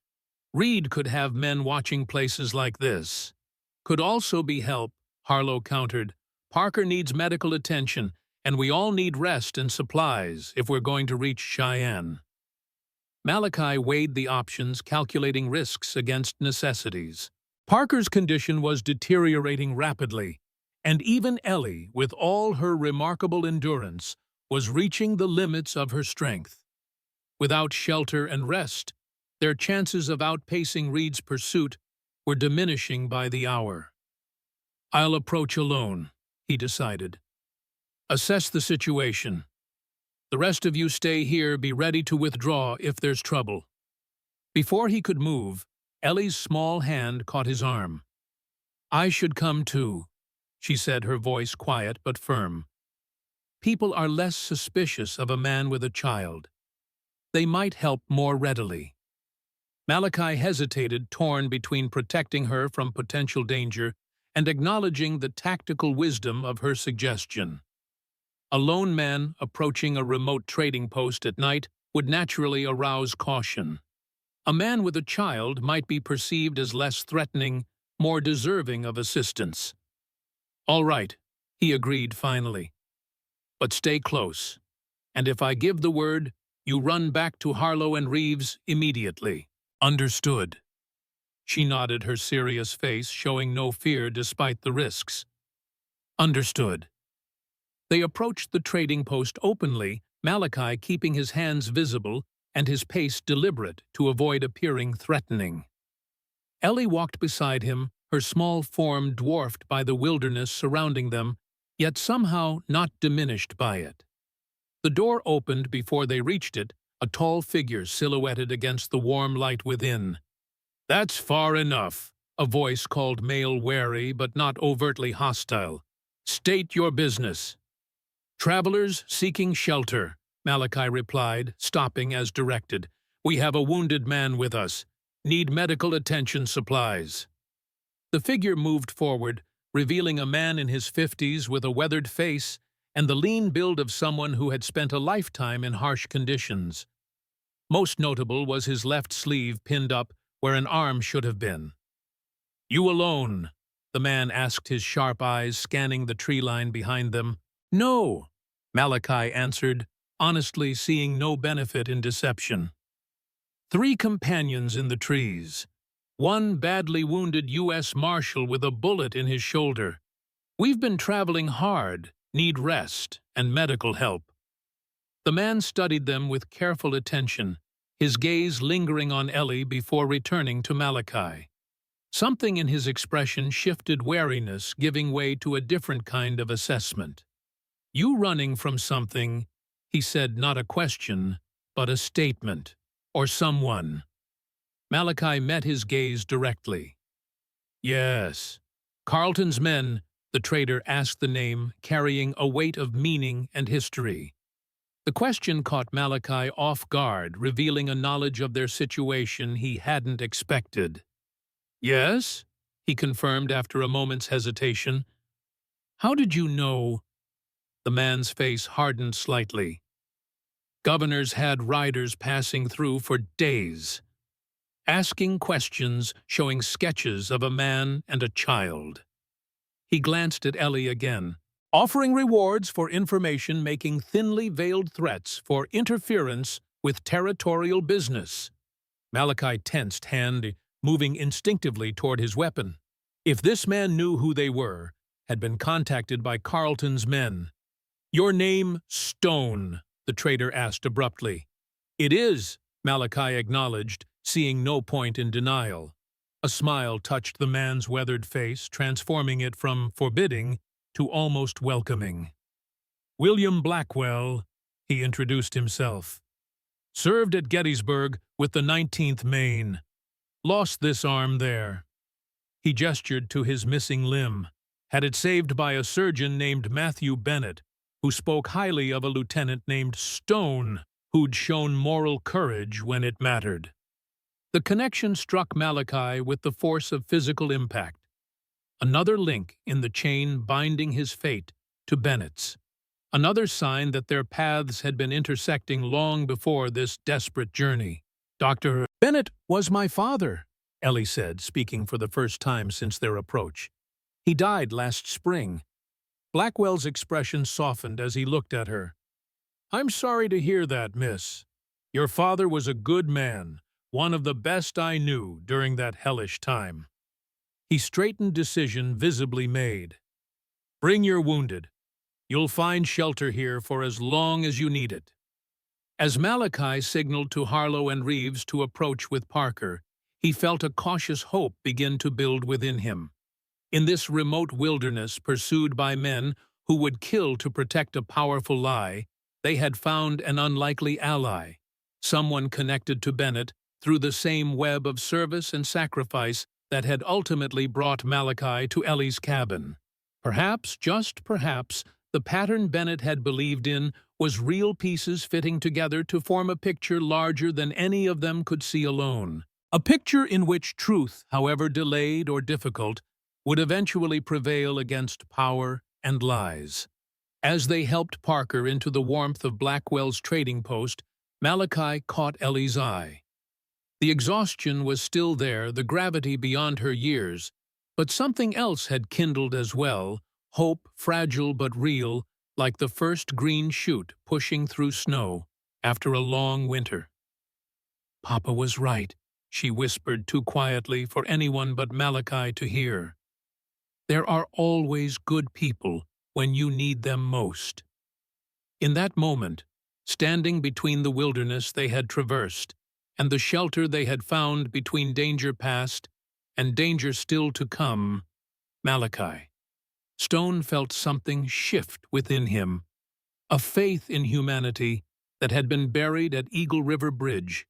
"Reed could have men watching places like this." "Could also be help," Harlow countered. "Parker needs medical attention, and we all need rest and supplies if we're going to reach Cheyenne." Malachi weighed the options, calculating risks against necessities. Parker's condition was deteriorating rapidly, and even Ellie, with all her remarkable endurance, was reaching the limits of her strength. Without shelter and rest, their chances of outpacing Reed's pursuit were diminishing by the hour. "I'll approach alone," he decided. "Assess the situation. The rest of you stay here, be ready to withdraw if there's trouble." Before he could move, Ellie's small hand caught his arm. "I should come too," she said, her voice quiet but firm. "People are less suspicious of a man with a child. They might help more readily." Malachi hesitated, torn between protecting her from potential danger and acknowledging the tactical wisdom of her suggestion. A lone man approaching a remote trading post at night would naturally arouse caution. A man with a child might be perceived as less threatening, more deserving of assistance. "All right," he agreed finally. "But stay close. And if I give the word, you run back to Harlow and Reeves immediately." "Understood." She nodded, her serious face showing no fear despite the risks. "Understood." They approached the trading post openly, Malachi keeping his hands visible and his pace deliberate to avoid appearing threatening. Ellie walked beside him, her small form dwarfed by the wilderness surrounding them, yet somehow not diminished by it. The door opened before they reached it, a tall figure silhouetted against the warm light within. "That's far enough," a voice called male wary but not overtly hostile. "State your business." "Travelers seeking shelter," Malachi replied, stopping as directed. "We have a wounded man with us. Need medical attention supplies." The figure moved forward, revealing a man in his 50s with a weathered face and the lean build of someone who had spent a lifetime in harsh conditions. Most notable was his left sleeve pinned up where an arm should have been. "You alone?" the man asked, his sharp eyes scanning the tree line behind them. "No," Malachi answered, honestly seeing no benefit in deception. "3 companions in the trees. One badly wounded U.S. Marshal with a bullet in his shoulder. We've been traveling hard, need rest and medical help." The man studied them with careful attention, his gaze lingering on Ellie before returning to Malachi. Something in his expression shifted wariness, giving way to a different kind of assessment. "You running from something," he said, not a question, but a statement, or someone. Malachi met his gaze directly. "Yes. Carlton's men," the trader asked the name, carrying a weight of meaning and history. The question caught Malachi off guard, revealing a knowledge of their situation he hadn't expected. "Yes," he confirmed after a moment's hesitation. "How did you know?" The man's face hardened slightly. "Governors had riders passing through for days, asking questions, showing sketches of a man and a child." He glanced at Ellie again. "Offering rewards for information, making thinly veiled threats for interference with territorial business." Malachi tensed, hand moving instinctively toward his weapon. If this man knew who they were, had been contacted by Carlton's men. "Your name, Stone?" the trader asked abruptly. "It is," Malachi acknowledged, seeing no point in denial. A smile touched the man's weathered face, transforming it from forbidding to almost welcoming. "William Blackwell," he introduced himself. "Served at Gettysburg with the 19th Maine. Lost this arm there." He gestured to his missing limb. "Had it saved by a surgeon named Matthew Bennett, who spoke highly of a lieutenant named Stone, who'd shown moral courage when it mattered." The connection struck Malachi with the force of physical impact. Another link in the chain binding his fate to Bennett's. Another sign that their paths had been intersecting long before this desperate journey. "Dr. Bennett was my father," Ellie said, speaking for the first time since their approach. "He died last spring." Blackwell's expression softened as he looked at her. "I'm sorry to hear that, miss. Your father was a good man, one of the best I knew during that hellish time." He straightened, decision visibly made. "Bring your wounded. You'll find shelter here for as long as you need it." As Malachi signaled to Harlow and Reeves to approach with Parker, he felt a cautious hope begin to build within him. In this remote wilderness pursued by men who would kill to protect a powerful lie, they had found an unlikely ally, someone connected to Bennett through the same web of service and sacrifice that had ultimately brought Malachi to Ellie's cabin. Perhaps, just perhaps, the pattern Bennett had believed in was real pieces fitting together to form a picture larger than any of them could see alone. A picture in which truth, however delayed or difficult, would eventually prevail against power and lies. As they helped Parker into the warmth of Blackwell's trading post, Malachi caught Ellie's eye. The exhaustion was still there, the gravity beyond her years, but something else had kindled as well, hope, fragile but real, like the first green shoot pushing through snow after a long winter. "Papa was right," she whispered too quietly for anyone but Malachi to hear. "There are always good people when you need them most." In that moment, standing between the wilderness they had traversed and the shelter they had found between danger past and danger still to come, Malachi Stone felt something shift within him, a faith in humanity that had been buried at Eagle River Bridge,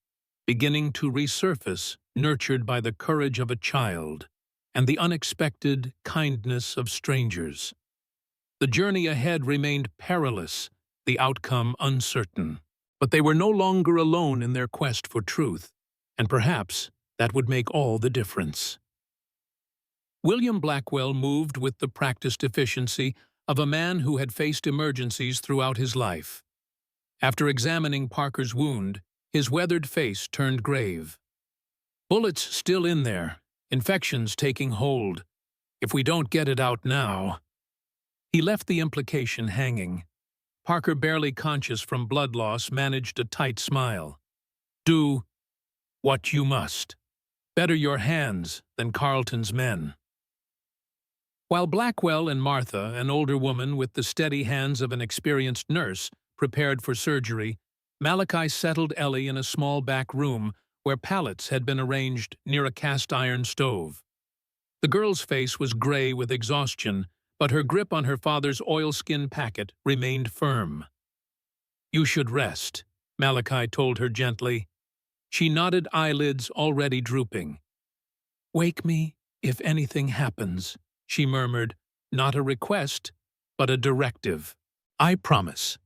beginning to resurface, nurtured by the courage of a child and the unexpected kindness of strangers. The journey ahead remained perilous, the outcome uncertain. But they were no longer alone in their quest for truth, and perhaps that would make all the difference. William Blackwell moved with the practiced efficiency of a man who had faced emergencies throughout his life. After examining Parker's wound, his weathered face turned grave. "Bullets still in there, infections taking hold. If we don't get it out now." He left the implication hanging. Parker, barely conscious from blood loss, managed a tight smile. "Do what you must. Better your hands than Carlton's men." While Blackwell and Martha, an older woman with the steady hands of an experienced nurse, prepared for surgery, Malachi settled Ellie in a small back room where pallets had been arranged near a cast-iron stove. The girl's face was gray with exhaustion, but her grip on her father's oilskin packet remained firm. "You should rest," Malachi told her gently. She nodded, eyelids already drooping. "Wake me if anything happens," she murmured, not a request, but a directive. "I promise."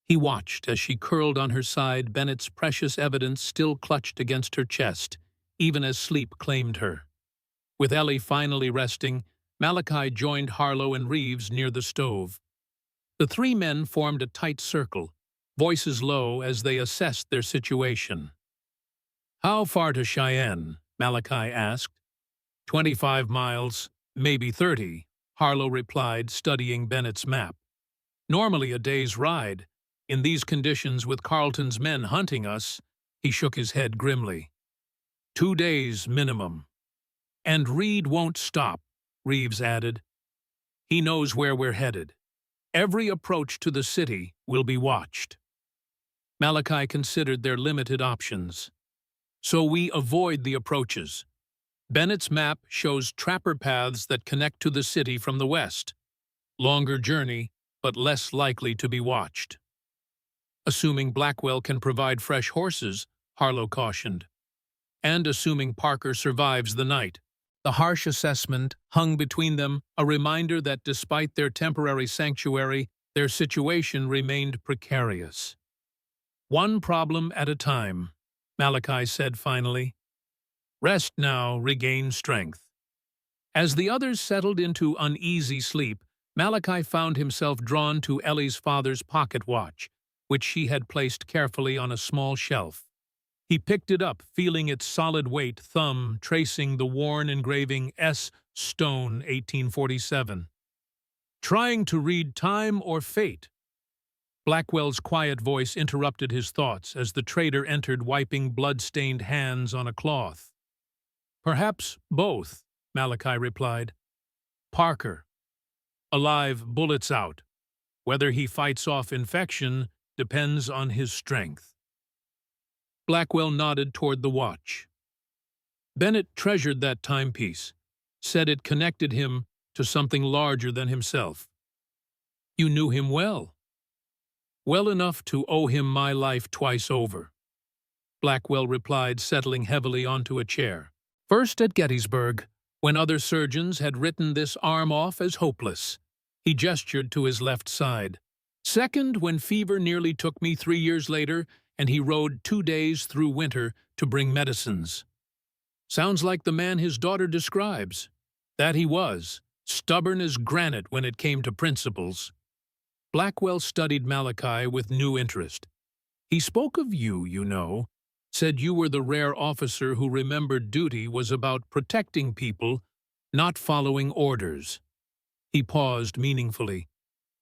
He watched as she curled on her side, Bennett's precious evidence still clutched against her chest, even as sleep claimed her. With Ellie finally resting, Malachi joined Harlow and Reeves near the stove. The three men formed a tight circle, voices low as they assessed their situation. "How far to Cheyenne?" Malachi asked. 25 miles, maybe 30, Harlow replied, studying Bennett's map. "Normally a day's ride. In these conditions with Carlton's men hunting us," he shook his head grimly. 2 days minimum. "And Reed won't stop," Reeves added. "He knows where we're headed. Every approach to the city will be watched." Malachi considered their limited options. "So we avoid the approaches. Bennett's map shows trapper paths that connect to the city from the west. Longer journey, but less likely to be watched." "Assuming Blackwell can provide fresh horses," Harlow cautioned. "And assuming Parker survives the night." The harsh assessment hung between them, a reminder that despite their temporary sanctuary, their situation remained precarious. "One problem at a time," Malachi said finally. "Rest now, regain strength." As the others settled into uneasy sleep, Malachi found himself drawn to Ellie's father's pocket watch, which she had placed carefully on a small shelf. He picked it up, feeling its solid weight, thumb tracing the worn engraving S. Stone, 1847. "Trying to read time or fate?" Blackwell's quiet voice interrupted his thoughts as the trader entered, wiping blood-stained hands on a cloth. "Perhaps both," Malachi replied. "Parker. Alive, bullets out. Whether he fights off infection depends on his strength." Blackwell nodded toward the watch. Bennett treasured that timepiece, said it connected him to something larger than himself. "You knew him well." "Well enough to owe him my life twice over," Blackwell replied, settling heavily onto a chair. "First at Gettysburg, when other surgeons had written this arm off as hopeless." He gestured to his left side. "Second, when fever nearly took me 3 years later, and he rode 2 days through winter to bring medicines." Sounds like the man his daughter describes. That he was, stubborn as granite when it came to principles. Blackwell studied Malachi with new interest. He spoke of you, you know, said you were the rare officer who remembered duty was about protecting people, not following orders. He paused meaningfully.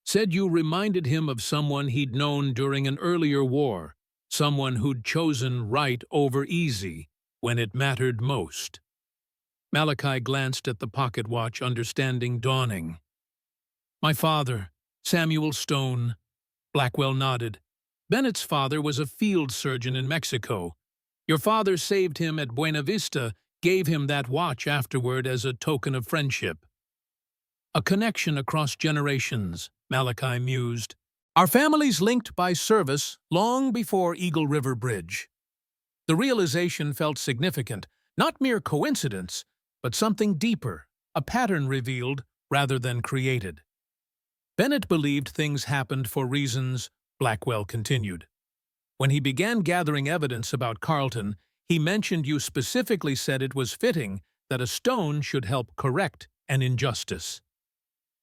Said you reminded him of someone he'd known during an earlier war, someone who'd chosen right over easy when it mattered most. Malachi glanced at the pocket watch, understanding dawning. My father, Samuel Stone. Blackwell nodded. Bennett's father was a field surgeon in Mexico. Your father saved him at Buena Vista, gave him that watch afterward as a token of friendship. A connection across generations, Malachi mused. Our families linked by service long before Eagle River Bridge. The realization felt significant, not mere coincidence, but something deeper, a pattern revealed rather than created. Bennett believed things happened for reasons, Blackwell continued. When he began gathering evidence about Carlton, he mentioned you specifically said it was fitting that a stone should help correct an injustice.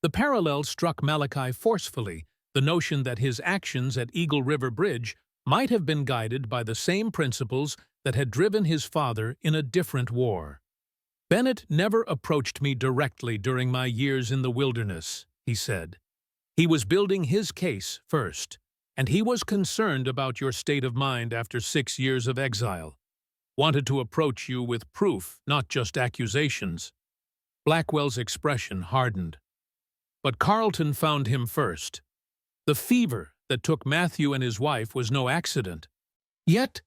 The parallel struck Malachi forcefully, the notion that his actions at Eagle River Bridge might have been guided by the same principles that had driven his father in a different war. Bennett never approached me directly during my years in the wilderness, he said. He was building his case first, and he was concerned about your state of mind after 6 years of exile. Wanted to approach you with proof, not just accusations. Blackwell's expression hardened. But Carlton found him first. The fever that took Matthew and his wife was no accident. Yet,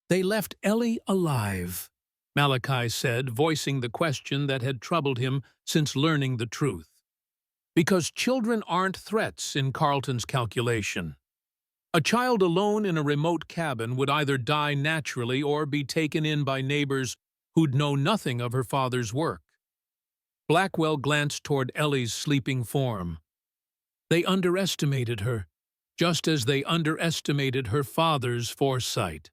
they left Ellie alive, Malachi said, voicing the question that had troubled him since learning the truth. Because children aren't threats in Carlton's calculation. A child alone in a remote cabin would either die naturally or be taken in by neighbors who'd know nothing of her father's work. Blackwell glanced toward Ellie's sleeping form. They underestimated her, just as they underestimated her father's foresight.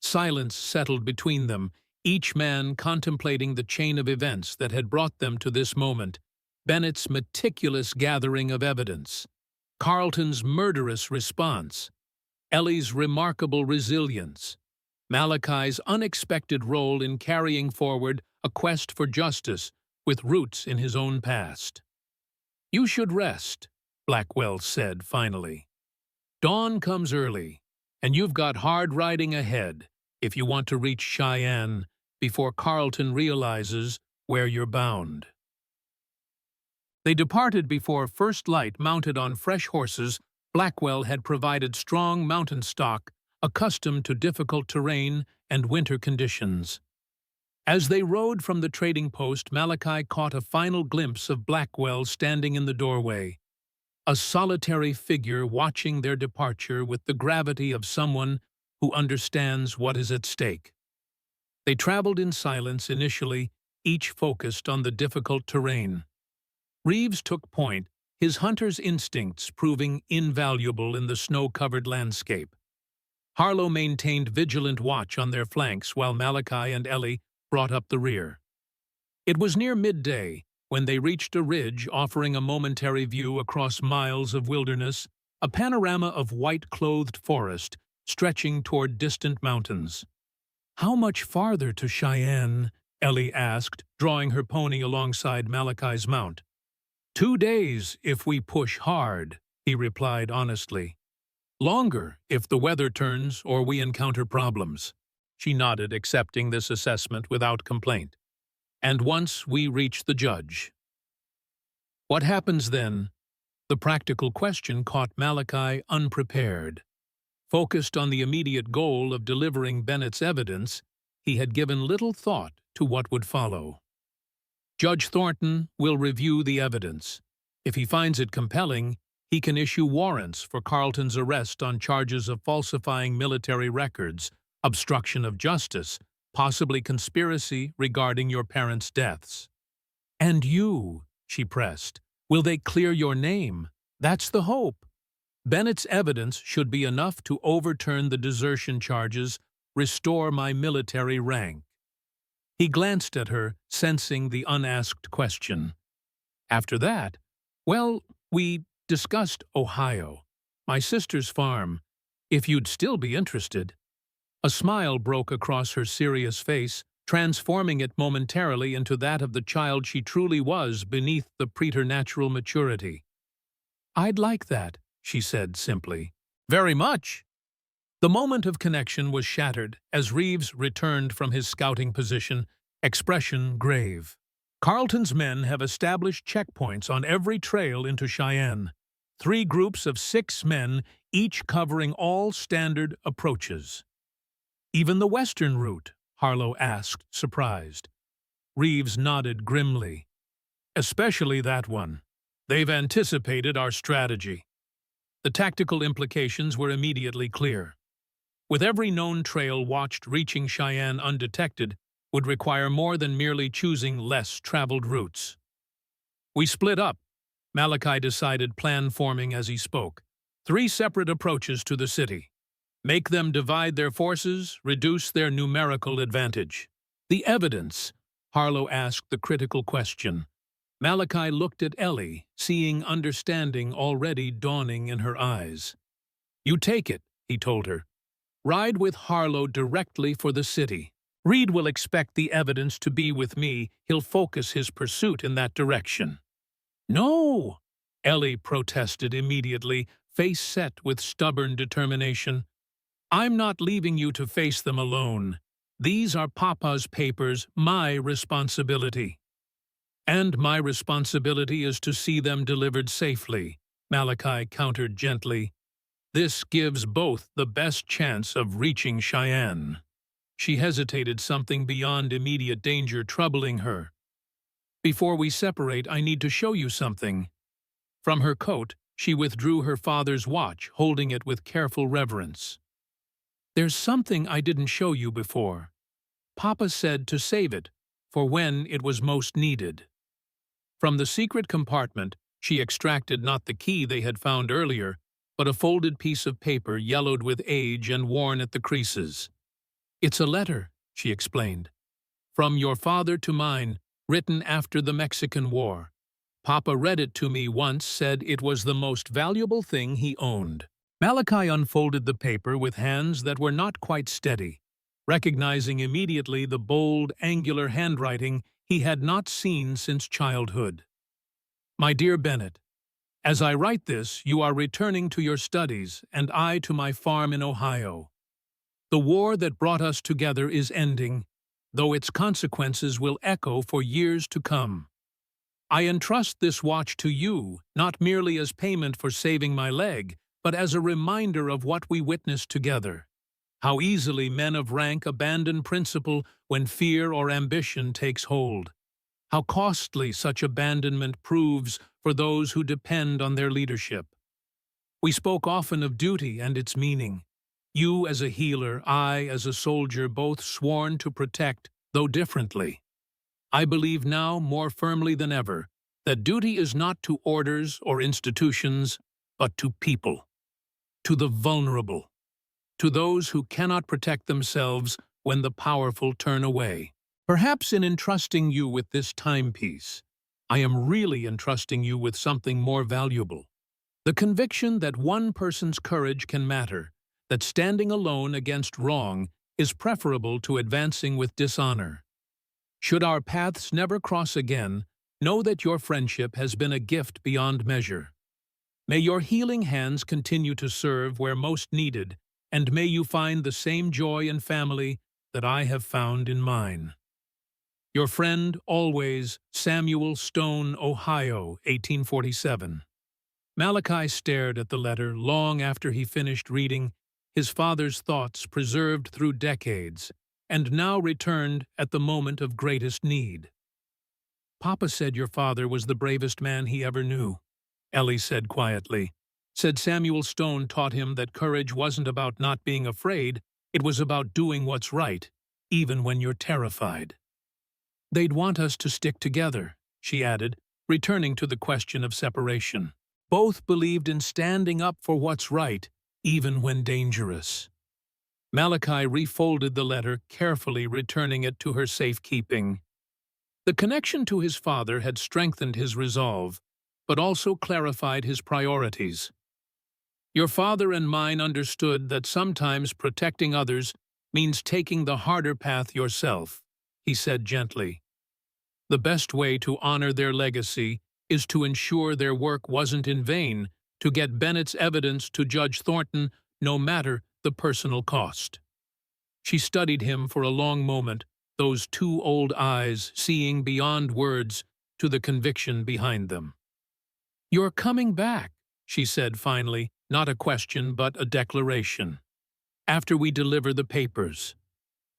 Silence settled between them, each man contemplating the chain of events that had brought them to this moment. Bennett's meticulous gathering of evidence, Carlton's murderous response, Ellie's remarkable resilience, Malachi's unexpected role in carrying forward a quest for justice with roots in his own past. You should rest, Blackwell said finally. Dawn comes early, and you've got hard riding ahead if you want to reach Cheyenne before Carlton realizes where you're bound. They departed before first light. Mounted on fresh horses, Blackwell had provided strong mountain stock, accustomed to difficult terrain and winter conditions. As they rode from the trading post, Malachi caught a final glimpse of Blackwell standing in the doorway, a solitary figure watching their departure with the gravity of someone who understands what is at stake. They traveled in silence initially, each focused on the difficult terrain. Reeves took point, his hunter's instincts proving invaluable in the snow-covered landscape. Harlow maintained vigilant watch on their flanks while Malachi and Ellie brought up the rear. It was near midday when they reached a ridge offering a momentary view across miles of wilderness, a panorama of white-clothed forest stretching toward distant mountains. How much farther to Cheyenne? Ellie asked, drawing her pony alongside Malachi's mount. 2 days if we push hard, he replied honestly. Longer if the weather turns or we encounter problems. She nodded, accepting this assessment without complaint. And once we reach the judge. What happens then? The practical question caught Malachi unprepared. Focused on the immediate goal of delivering Bennett's evidence, he had given little thought to what would follow. Judge Thornton will review the evidence. If he finds it compelling, he can issue warrants for Carlton's arrest on charges of falsifying military records, obstruction of justice, possibly conspiracy regarding your parents' deaths. And you, she pressed, will they clear your name? That's the hope. Bennett's evidence should be enough to overturn the desertion charges, restore my military rank. He glanced at her, sensing the unasked question. After that, well, we discussed Ohio, my sister's farm, if you'd still be interested. A smile broke across her serious face, transforming it momentarily into that of the child she truly was beneath the preternatural maturity. I'd like that, she said simply. Very much. The moment of connection was shattered as Reeves returned from his scouting position, expression grave. Carlton's men have established checkpoints on every trail into Cheyenne. 3 groups of 6 men, each covering all standard approaches. Even the western route? Harlow asked, surprised. Reeves nodded grimly. Especially that one. They've anticipated our strategy. The tactical implications were immediately clear. With every known trail watched, reaching Cheyenne undetected would require more than merely choosing less traveled routes. We split up. Malachi decided, plan forming as he spoke. 3 separate approaches to the city. Make them divide their forces, reduce their numerical advantage. The evidence? Harlow asked the critical question. Malachi looked at Ellie, seeing understanding already dawning in her eyes. You take it, he told her. Ride with Harlow directly for the city. Reed will expect the evidence to be with me. He'll focus his pursuit in that direction. No, Ellie protested immediately, face set with stubborn determination. I'm not leaving you to face them alone. These are Papa's papers, my responsibility. And my responsibility is to see them delivered safely, Malachi countered gently. This gives both the best chance of reaching Cheyenne. She hesitated, something beyond immediate danger troubling her. Before we separate, I need to show you something. From her coat, she withdrew her father's watch, holding it with careful reverence. There's something I didn't show you before. Papa said to save it, for when it was most needed. From the secret compartment, she extracted not the key they had found earlier, but a folded piece of paper yellowed with age and worn at the creases. It's a letter, she explained. From your father to mine, written after the Mexican War. Papa read it to me once, said it was the most valuable thing he owned. Malachi unfolded the paper with hands that were not quite steady, recognizing immediately the bold, angular handwriting he had not seen since childhood. My dear Bennett, as I write this, you are returning to your studies, and I to my farm in Ohio. The war that brought us together is ending, though its consequences will echo for years to come. I entrust this watch to you, not merely as payment for saving my leg, but as a reminder of what we witnessed together. How easily men of rank abandon principle when fear or ambition takes hold. How costly such abandonment proves for those who depend on their leadership. We spoke often of duty and its meaning. You as a healer, I as a soldier, both sworn to protect, though differently. I believe now, more firmly than ever, that duty is not to orders or institutions, but to people, to the vulnerable, to those who cannot protect themselves when the powerful turn away. Perhaps in entrusting you with this timepiece, I am really entrusting you with something more valuable. The conviction that one person's courage can matter, that standing alone against wrong is preferable to advancing with dishonor. Should our paths never cross again, know that your friendship has been a gift beyond measure. May your healing hands continue to serve where most needed, and may you find the same joy and family that I have found in mine. Your friend, always, Samuel Stone, Ohio, 1847. Malachi stared at the letter long after he finished reading, his father's thoughts preserved through decades, and now returned at the moment of greatest need. Papa said your father was the bravest man he ever knew, Ellie said quietly. Said Samuel Stone taught him that courage wasn't about not being afraid, it was about doing what's right, even when you're terrified. They'd want us to stick together, she added, returning to the question of separation. Both believed in standing up for what's right, even when dangerous. Malachi refolded the letter, carefully returning it to her safekeeping. The connection to his father had strengthened his resolve, but also clarified his priorities. Your father and mine understood that sometimes protecting others means taking the harder path yourself, he said gently. The best way to honor their legacy is to ensure their work wasn't in vain, to get Bennett's evidence to Judge Thornton no matter the personal cost. She studied him for a long moment, those two old eyes seeing beyond words to the conviction behind them. "You're coming back," she said finally, not a question but a declaration. "After we deliver the papers.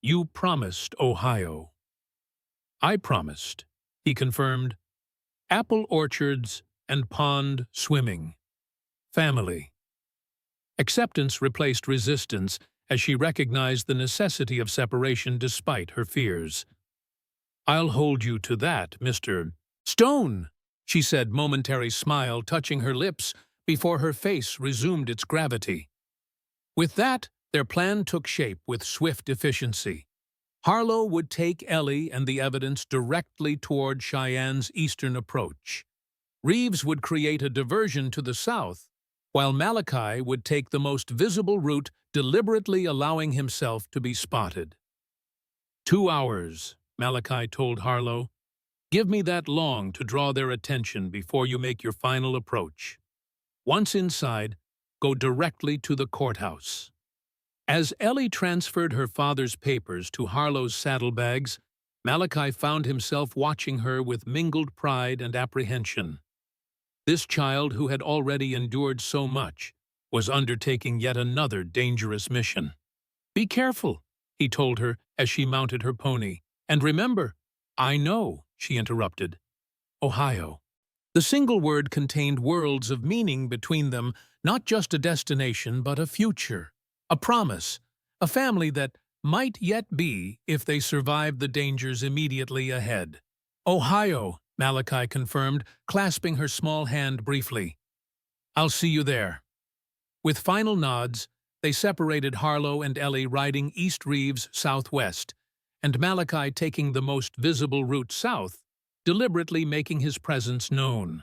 You promised Ohio." "I promised," he confirmed. "Apple orchards and pond swimming. Family." Acceptance replaced resistance as she recognized the necessity of separation despite her fears. "I'll hold you to that, Mr. Stone," she said, momentary smile touching her lips before her face resumed its gravity. With that, their plan took shape with swift efficiency. Harlow would take Ellie and the evidence directly toward Cheyenne's eastern approach. Reeves would create a diversion to the south, while Malachi would take the most visible route, deliberately allowing himself to be spotted. 2 hours, Malachi told Harlow. "Give me that long to draw their attention before you make your final approach. Once inside, go directly to the courthouse." As Ellie transferred her father's papers to Harlow's saddlebags, Malachi found himself watching her with mingled pride and apprehension. This child, who had already endured so much, was undertaking yet another dangerous mission. "Be careful," he told her as she mounted her pony. "And remember—" "I know," she interrupted. "Ohio." The single word contained worlds of meaning between them, not just a destination but a future, a promise, a family that might yet be if they survived the dangers immediately ahead. "Ohio," Malachi confirmed, clasping her small hand briefly. "I'll see you there." With final nods, they separated, Harlow and Ellie riding East Reeves southwest, and Malachi taking the most visible route south, deliberately making his presence known.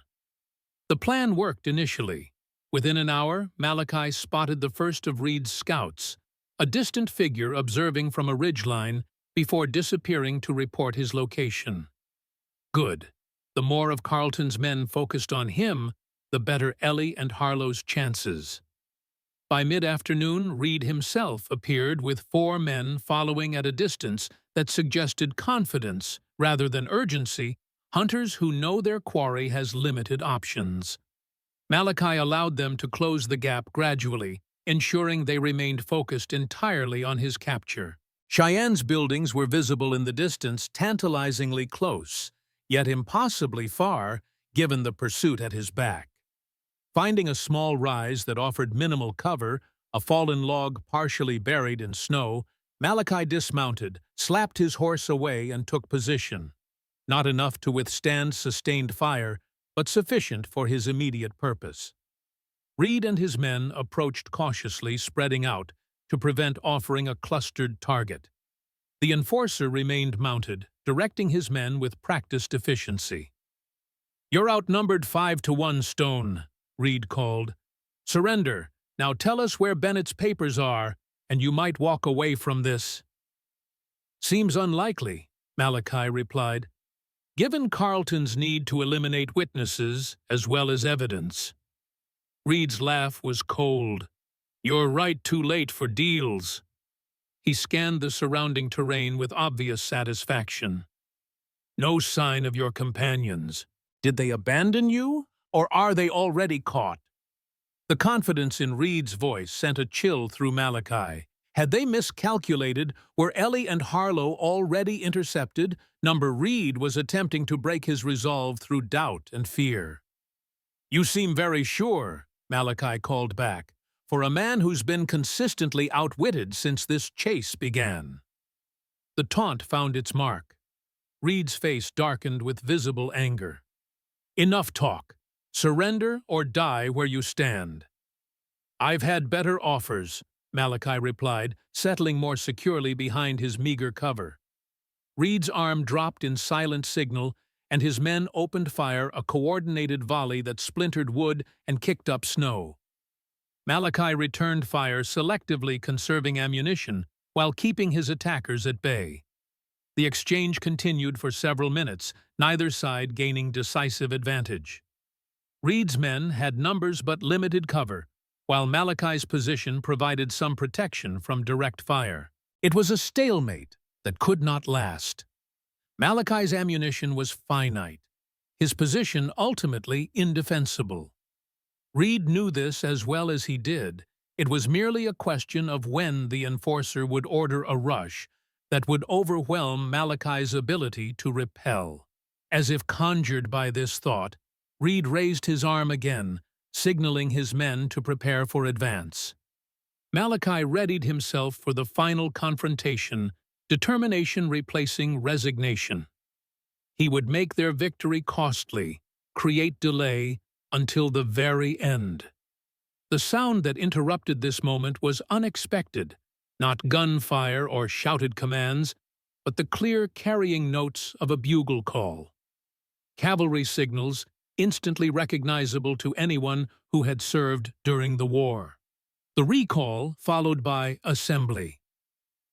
The plan worked initially. Within an hour, Malachi spotted the first of Reed's scouts, a distant figure observing from a ridgeline before disappearing to report his location. Good. The more of Carlton's men focused on him, the better Ellie and Harlow's chances. By mid-afternoon, Reed himself appeared with 4 men following at a distance that suggested confidence rather than urgency. Hunters who know their quarry has limited options. Malachi allowed them to close the gap gradually, ensuring they remained focused entirely on his capture. Cheyenne's buildings were visible in the distance, tantalizingly close, yet impossibly far, given the pursuit at his back. Finding a small rise that offered minimal cover, a fallen log partially buried in snow, Malachi dismounted, slapped his horse away, and took position. Not enough to withstand sustained fire, but sufficient for his immediate purpose. Reed and his men approached cautiously, spreading out, to prevent offering a clustered target. The enforcer remained mounted, directing his men with practiced efficiency. "You're outnumbered 5-1, Stone," Reed called. "Surrender. Now tell us where Bennett's papers are, and you might walk away from this." "Seems unlikely," Malachi replied, "given Carlton's need to eliminate witnesses as well as evidence." Reed's laugh was cold. "You're right, too late for deals." He scanned the surrounding terrain with obvious satisfaction. "No sign of your companions. Did they abandon you, or are they already caught?" The confidence in Reed's voice sent a chill through Malachi. Had they miscalculated? Were Ellie and Harlow already intercepted? Reed was attempting to break his resolve through doubt and fear. "You seem very sure," Malachi called back, "for a man who's been consistently outwitted since this chase began." The taunt found its mark. Reed's face darkened with visible anger. "Enough talk. Surrender or die where you stand." "I've had better offers," Malachi replied, settling more securely behind his meager cover. Reed's arm dropped in silent signal, and his men opened fire, a coordinated volley that splintered wood and kicked up snow. Malachi returned fire, selectively conserving ammunition while keeping his attackers at bay. The exchange continued for several minutes, neither side gaining decisive advantage. Reed's men had numbers but limited cover, while Malachi's position provided some protection from direct fire. It was a stalemate that could not last. Malachi's ammunition was finite, his position ultimately indefensible. Reed knew this as well as he did. It was merely a question of when the enforcer would order a rush that would overwhelm Malachi's ability to repel. As if conjured by this thought, Reed raised his arm again, signaling his men to prepare for advance. Malachi readied himself for the final confrontation, determination replacing resignation. He would make their victory costly, create delay, until the very end. The sound that interrupted this moment was unexpected, not gunfire or shouted commands, but the clear carrying notes of a bugle call. Cavalry signals, instantly recognizable to anyone who had served during the war. The recall followed by assembly.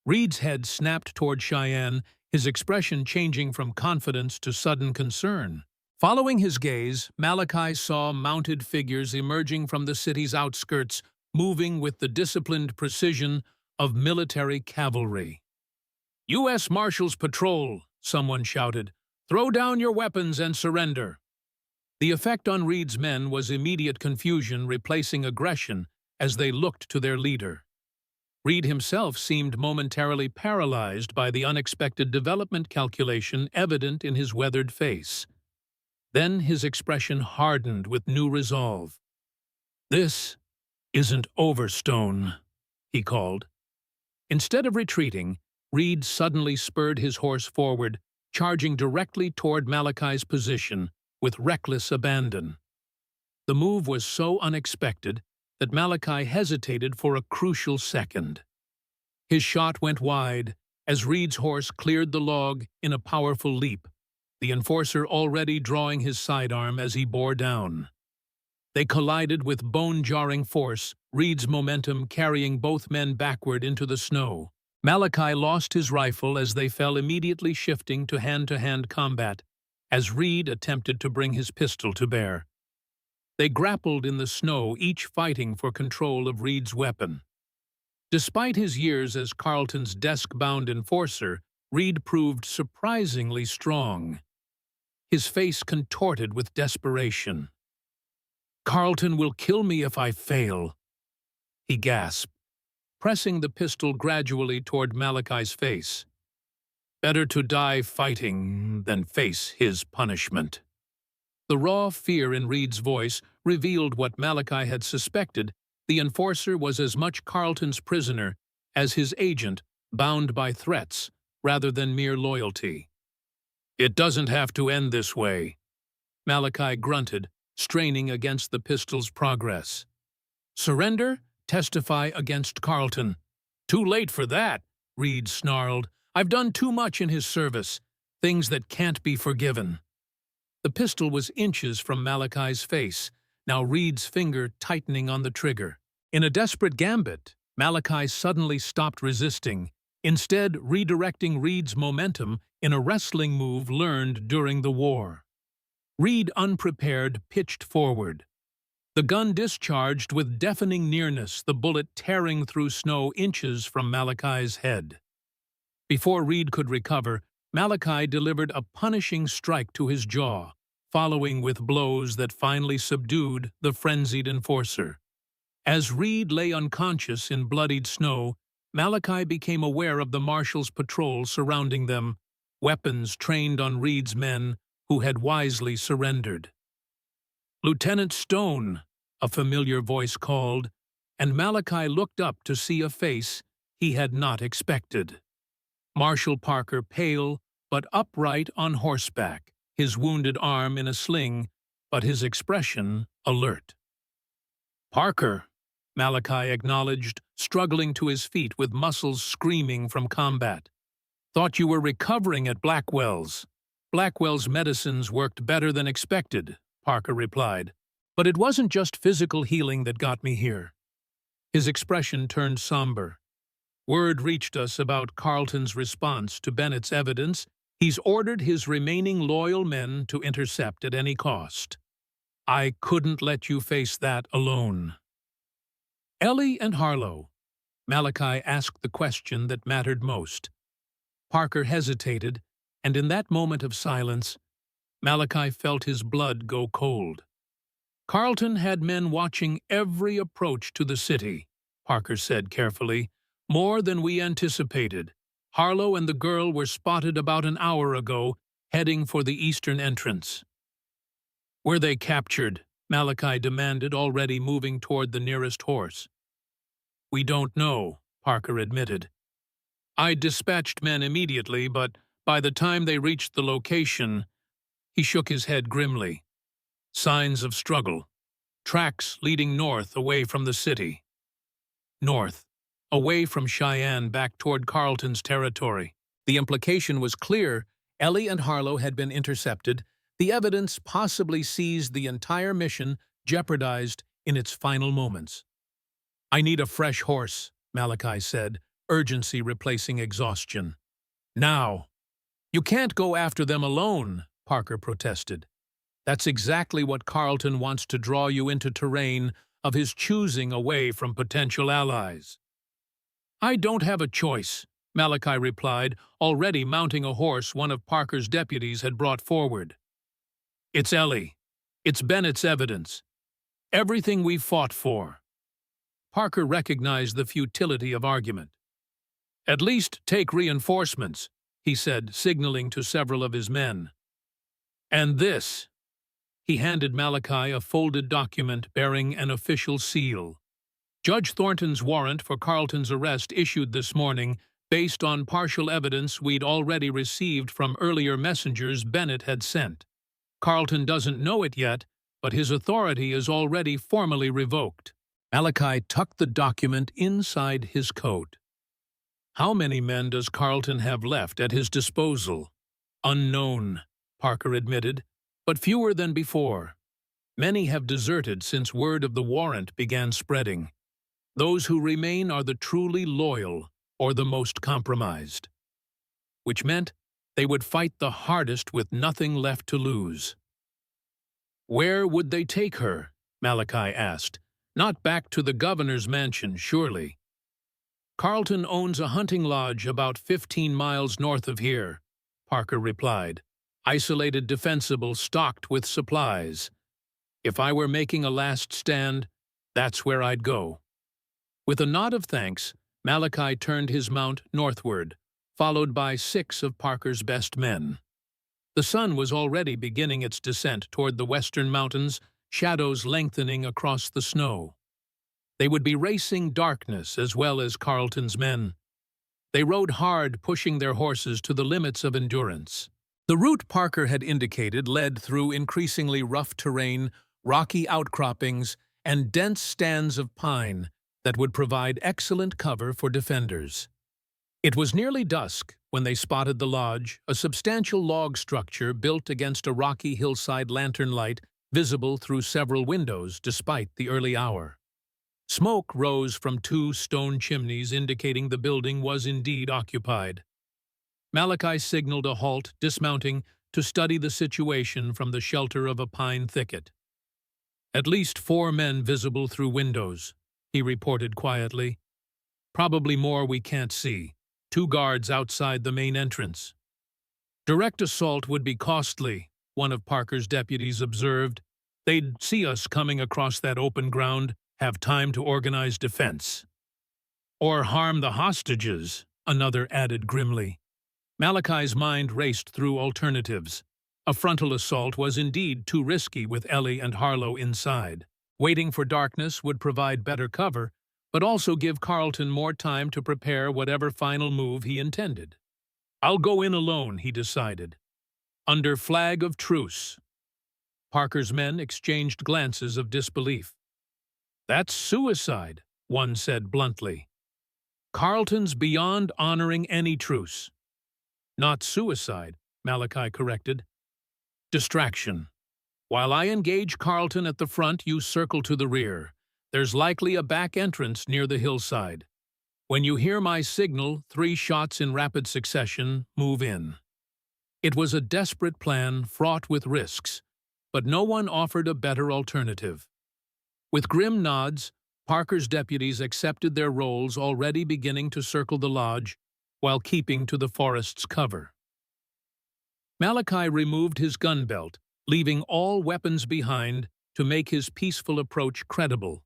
Reed's head snapped toward Cheyenne, his expression changing from confidence to sudden concern. Following his gaze, Malachi saw mounted figures emerging from the city's outskirts, moving with the disciplined precision of military cavalry. "U.S. Marshals Patrol," someone shouted. "Throw down your weapons and surrender." The effect on Reed's men was immediate confusion replacing aggression as they looked to their leader. Reed himself seemed momentarily paralyzed by the unexpected development calculation evident in his weathered face. Then his expression hardened with new resolve. "This isn't over, Stone," he called. Instead of retreating, Reed suddenly spurred his horse forward, charging directly toward Malachi's position with reckless abandon. The move was so unexpected that Malachi hesitated for a crucial second. His shot went wide as Reed's horse cleared the log in a powerful leap, the enforcer already drawing his sidearm as he bore down. They collided with bone-jarring force, Reed's momentum carrying both men backward into the snow. Malachi lost his rifle as they fell, immediately shifting to hand-to-hand combat as Reed attempted to bring his pistol to bear. They grappled in the snow, each fighting for control of Reed's weapon. Despite his years as Carlton's desk-bound enforcer, Reed proved surprisingly strong. His face contorted with desperation. "Carlton will kill me if I fail," he gasped, pressing the pistol gradually toward Malachi's face. "Better to die fighting than face his punishment." The raw fear in Reed's voice revealed what Malachi had suspected. The enforcer was as much Carlton's prisoner as his agent, bound by threats rather than mere loyalty. "It doesn't have to end this way," Malachi grunted, straining against the pistol's progress. "Surrender? Testify against Carlton." "Too late for that," Reed snarled. "I've done too much in his service, things that can't be forgiven." The pistol was inches from Malachi's face, now Reed's finger tightening on the trigger. In a desperate gambit, Malachi suddenly stopped resisting, instead redirecting Reed's momentum in a wrestling move learned during the war. Reed, unprepared, pitched forward. The gun discharged with deafening nearness, the bullet tearing through snow inches from Malachi's head. Before Reed could recover, Malachi delivered a punishing strike to his jaw, following with blows that finally subdued the frenzied enforcer. As Reed lay unconscious in bloodied snow, Malachi became aware of the marshal's patrol surrounding them, weapons trained on Reed's men who had wisely surrendered. "Lieutenant Stone," a familiar voice called, and Malachi looked up to see a face he had not expected. Marshal Parker, pale but upright on horseback, his wounded arm in a sling, but his expression alert. "Parker," Malachi acknowledged, struggling to his feet with muscles screaming from combat. "Thought you were recovering at Blackwell's." "Blackwell's medicines worked better than expected," Parker replied. "But it wasn't just physical healing that got me here." His expression turned somber. "Word reached us about Carlton's response to Bennett's evidence. He's ordered his remaining loyal men to intercept at any cost. I couldn't let you face that alone." "Ellie and Harlow?" Malachi asked the question that mattered most. Parker hesitated, and in that moment of silence, Malachi felt his blood go cold. "Carlton had men watching every approach to the city," Parker said carefully. "More than we anticipated. Harlow and the girl were spotted about an hour ago, heading for the eastern entrance." "Were they captured?" Malachi demanded, already moving toward the nearest horse. "We don't know," Parker admitted. "I dispatched men immediately, but by the time they reached the location—" He shook his head grimly. "Signs of struggle. Tracks leading north away from the city." North, away from Cheyenne back toward Carlton's territory. The implication was clear. Ellie and Harlow had been intercepted. The evidence possibly seized the entire mission, jeopardized in its final moments. "I need a fresh horse," Malachi said, urgency replacing exhaustion. "Now." "You can't go after them alone," Parker protested. "That's exactly what Carlton wants, to draw you into terrain of his choosing away from potential allies." "I don't have a choice," Malachi replied, already mounting a horse one of Parker's deputies had brought forward. "It's Ellie. It's Bennett's evidence. Everything we fought for." Parker recognized the futility of argument. "At least take reinforcements," he said, signaling to several of his men. "And this." He handed Malachi a folded document bearing an official seal. "Judge Thornton's warrant for Carlton's arrest issued this morning, based on partial evidence we'd already received from earlier messengers Bennett had sent. Carlton doesn't know it yet, but his authority is already formally revoked." Malachi tucked the document inside his coat. "How many men does Carlton have left at his disposal?" "Unknown," Parker admitted, "but fewer than before. Many have deserted since word of the warrant began spreading. Those who remain are the truly loyal or the most compromised." Which meant they would fight the hardest with nothing left to lose. "Where would they take her?" Malachi asked. "Not back to the governor's mansion, surely." "Carlton owns a hunting lodge about 15 miles north of here," Parker replied. "Isolated, defensible, stocked with supplies. If I were making a last stand, that's where I'd go." With a nod of thanks, Malachi turned his mount northward, followed by 6 of Parker's best men. The sun was already beginning its descent toward the western mountains, shadows lengthening across the snow. They would be racing darkness as well as Carlton's men. They rode hard, pushing their horses to the limits of endurance. The route Parker had indicated led through increasingly rough terrain, rocky outcroppings, and dense stands of pine that would provide excellent cover for defenders. It was nearly dusk when they spotted the lodge, a substantial log structure built against a rocky hillside, lantern light visible through several windows despite the early hour. Smoke rose from 2 stone chimneys, indicating the building was indeed occupied. Malachi signaled a halt, dismounting to study the situation from the shelter of a pine thicket. "At least 4 men visible through windows," he reported quietly. "Probably more we can't see. 2 guards outside the main entrance." "Direct assault would be costly," one of Parker's deputies observed. "They'd see us coming across that open ground, have time to organize defense." "Or harm the hostages," another added grimly. Malachi's mind raced through alternatives. A frontal assault was indeed too risky with Ellie and Harlow inside. Waiting for darkness would provide better cover, but also give Carlton more time to prepare whatever final move he intended. "I'll go in alone," he decided. "Under flag of truce." Parker's men exchanged glances of disbelief. "That's suicide," one said bluntly. Carlton's beyond honoring any truce. Not suicide, Malachi corrected. Distraction. While I engage Carlton at the front, you circle to the rear. There's likely a back entrance near the hillside. When you hear my signal, 3 shots in rapid succession, move in. It was a desperate plan fraught with risks, but no one offered a better alternative. With grim nods, Parker's deputies accepted their roles, already beginning to circle the lodge while keeping to the forest's cover. Malachi removed his gun belt, leaving all weapons behind to make his peaceful approach credible.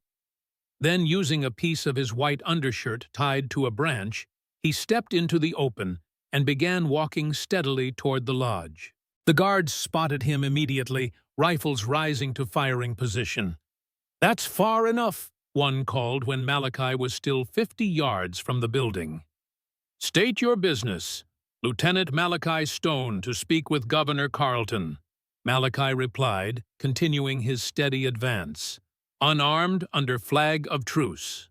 Then, using a piece of his white undershirt tied to a branch, he stepped into the open and began walking steadily toward the lodge. The guards spotted him immediately, rifles rising to firing position. "That's far enough," one called when Malachi was still 50 yards from the building. "State your business. Lieutenant Malachi Stone to speak with Governor Carlton," Malachi replied, continuing his steady advance. "Unarmed, under flag of truce."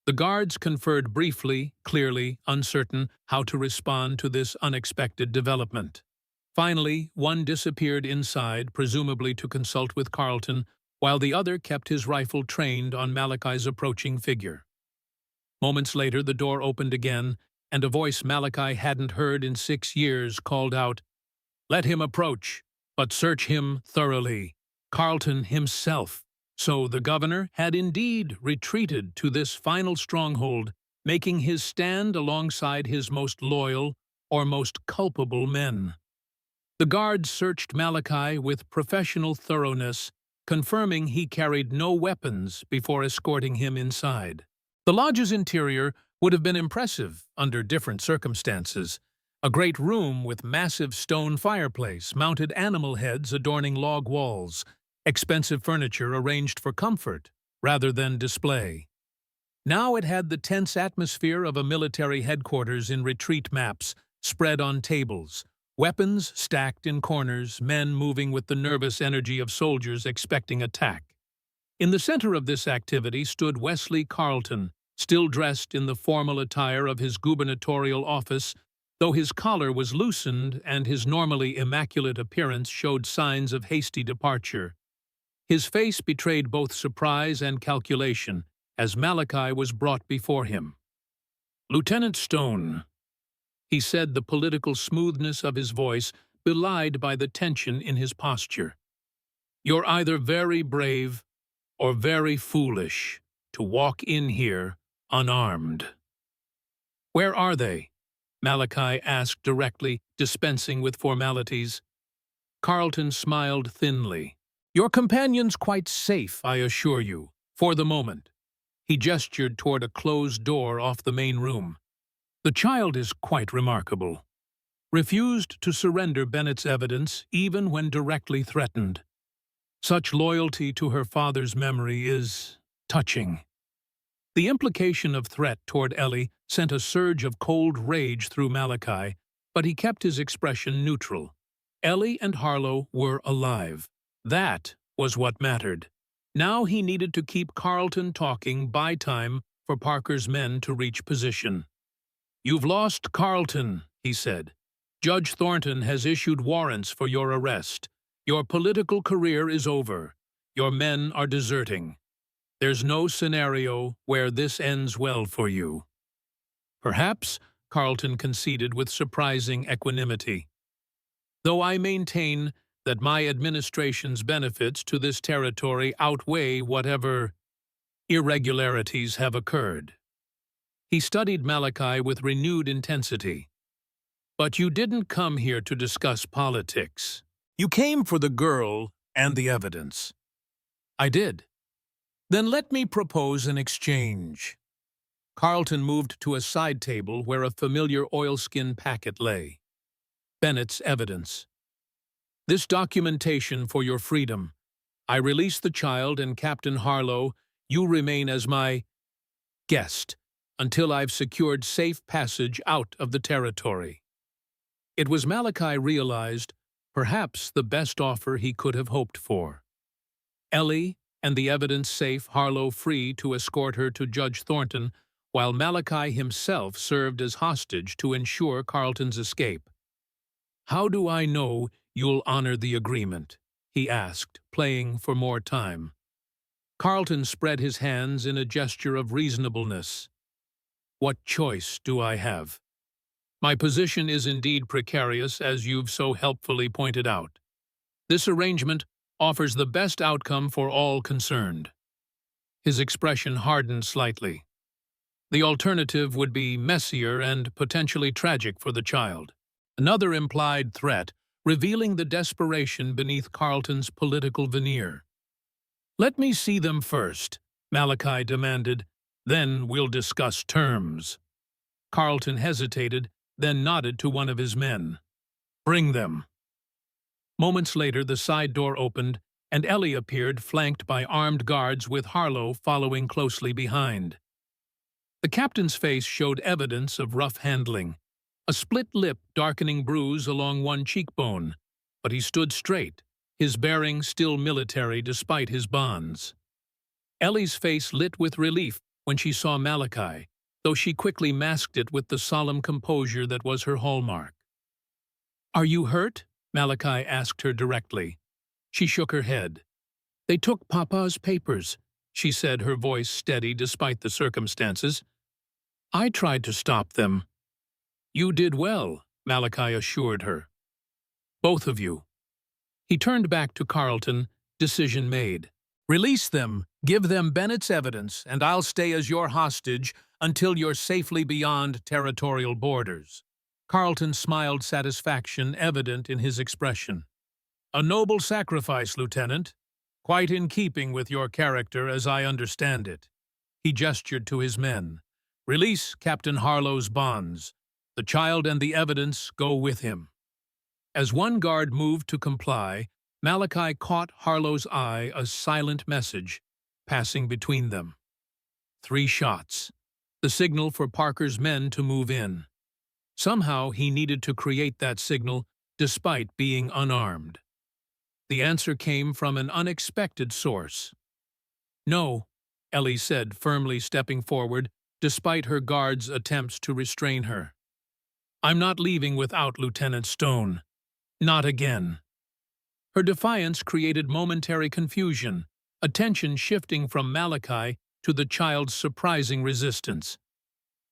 The guards conferred briefly, clearly, uncertain how to respond to this unexpected development. Finally, one disappeared inside, presumably to consult with Carlton, while the other kept his rifle trained on Malachi's approaching figure. Moments later, the door opened again, and a voice Malachi hadn't heard in 6 years called out, "Let him approach, but search him thoroughly." Carlton himself. So the governor had indeed retreated to this final stronghold, making his stand alongside his most loyal or most culpable men. The guards searched Malachi with professional thoroughness, confirming he carried no weapons before escorting him inside. The lodge's interior would have been impressive under different circumstances. A great room with massive stone fireplace, mounted animal heads adorning log walls, expensive furniture arranged for comfort rather than display. Now it had the tense atmosphere of a military headquarters in retreat maps spread on tables, weapons stacked in corners, men moving with the nervous energy of soldiers expecting attack. In the center of this activity stood Wesley Carlton, still dressed in the formal attire of his gubernatorial office, though his collar was loosened and his normally immaculate appearance showed signs of hasty departure. His face betrayed both surprise and calculation as Malachi was brought before him. "Lieutenant Stone," he said, the political smoothness of his voice belied by the tension in his posture. "You're either very brave or very foolish to walk in here unarmed." "Where are they?" Malachi asked directly, dispensing with formalities. Carlton smiled thinly. "Your companion's quite safe, I assure you, for the moment." He gestured toward a closed door off the main room. "The child is quite remarkable. Refused to surrender Bennett's evidence even when directly threatened. Such loyalty to her father's memory is touching." The implication of threat toward Ellie sent a surge of cold rage through Malachi, but he kept his expression neutral. Ellie and Harlow were alive. That was what mattered. Now he needed to keep Carlton talking, buy time for Parker's men to reach position. "You've lost Carlton," he said. "Judge Thornton has issued warrants for your arrest. Your political career is over. Your men are deserting. There's no scenario where this ends well for you." "Perhaps," Carlton conceded with surprising equanimity. "Though I maintain that my administration's benefits to this territory outweigh whatever irregularities have occurred." He studied Malachi with renewed intensity. "But you didn't come here to discuss politics. You came for the girl and the evidence." "I did." "Then let me propose an exchange." Carlton moved to a side table where a familiar oilskin packet lay. Bennett's evidence. "This documentation for your freedom. I release the child and Captain Harlow. You remain as my guest until I've secured safe passage out of the territory." It was, Malachi realized, perhaps the best offer he could have hoped for. Ellie and the evidence safe, Harlow free to escort her to Judge Thornton, while Malachi himself served as hostage to ensure Carlton's escape. "How do I know you'll honor the agreement?" he asked, playing for more time. Carlton spread his hands in a gesture of reasonableness. "What choice do I have? My position is indeed precarious, as you've so helpfully pointed out. This arrangement offers the best outcome for all concerned." His expression hardened slightly. The alternative would be messier and potentially tragic for the child. Another implied threat, revealing the desperation beneath Carlton's political veneer. "Let me see them first," Malachi demanded. "Then we'll discuss terms." Carlton hesitated, then nodded to one of his men. "Bring them." Moments later, the side door opened, and Ellie appeared, flanked by armed guards with Harlow following closely behind. The captain's face showed evidence of rough handling, a split lip darkening bruise along one cheekbone, but he stood straight, his bearing still military despite his bonds. Ellie's face lit with relief when she saw Malachi, though she quickly masked it with the solemn composure that was her hallmark. "Are you hurt?" Malachi asked her directly. She shook her head. "They took Papa's papers," she said, her voice steady despite the circumstances. "I tried to stop them." "You did well," Malachi assured her. "Both of you." He turned back to Carlton, decision made. "Release them, give them Bennett's evidence, and I'll stay as your hostage until you're safely beyond territorial borders." Carlton smiled, satisfaction evident in his expression. "A noble sacrifice, Lieutenant. Quite in keeping with your character as I understand it." He gestured to his men. "Release Captain Harlow's bonds. The child and the evidence go with him." As one guard moved to comply, Malachi caught Harlow's eye, a silent message passing between them. 3 shots. The signal for Parker's men to move in. Somehow he needed to create that signal despite being unarmed. The answer came from an unexpected source. "No," Ellie said, firmly stepping forward, despite her guard's attempts to restrain her. "I'm not leaving without Lieutenant Stone. Not again." Her defiance created momentary confusion, attention shifting from Malachi to the child's surprising resistance.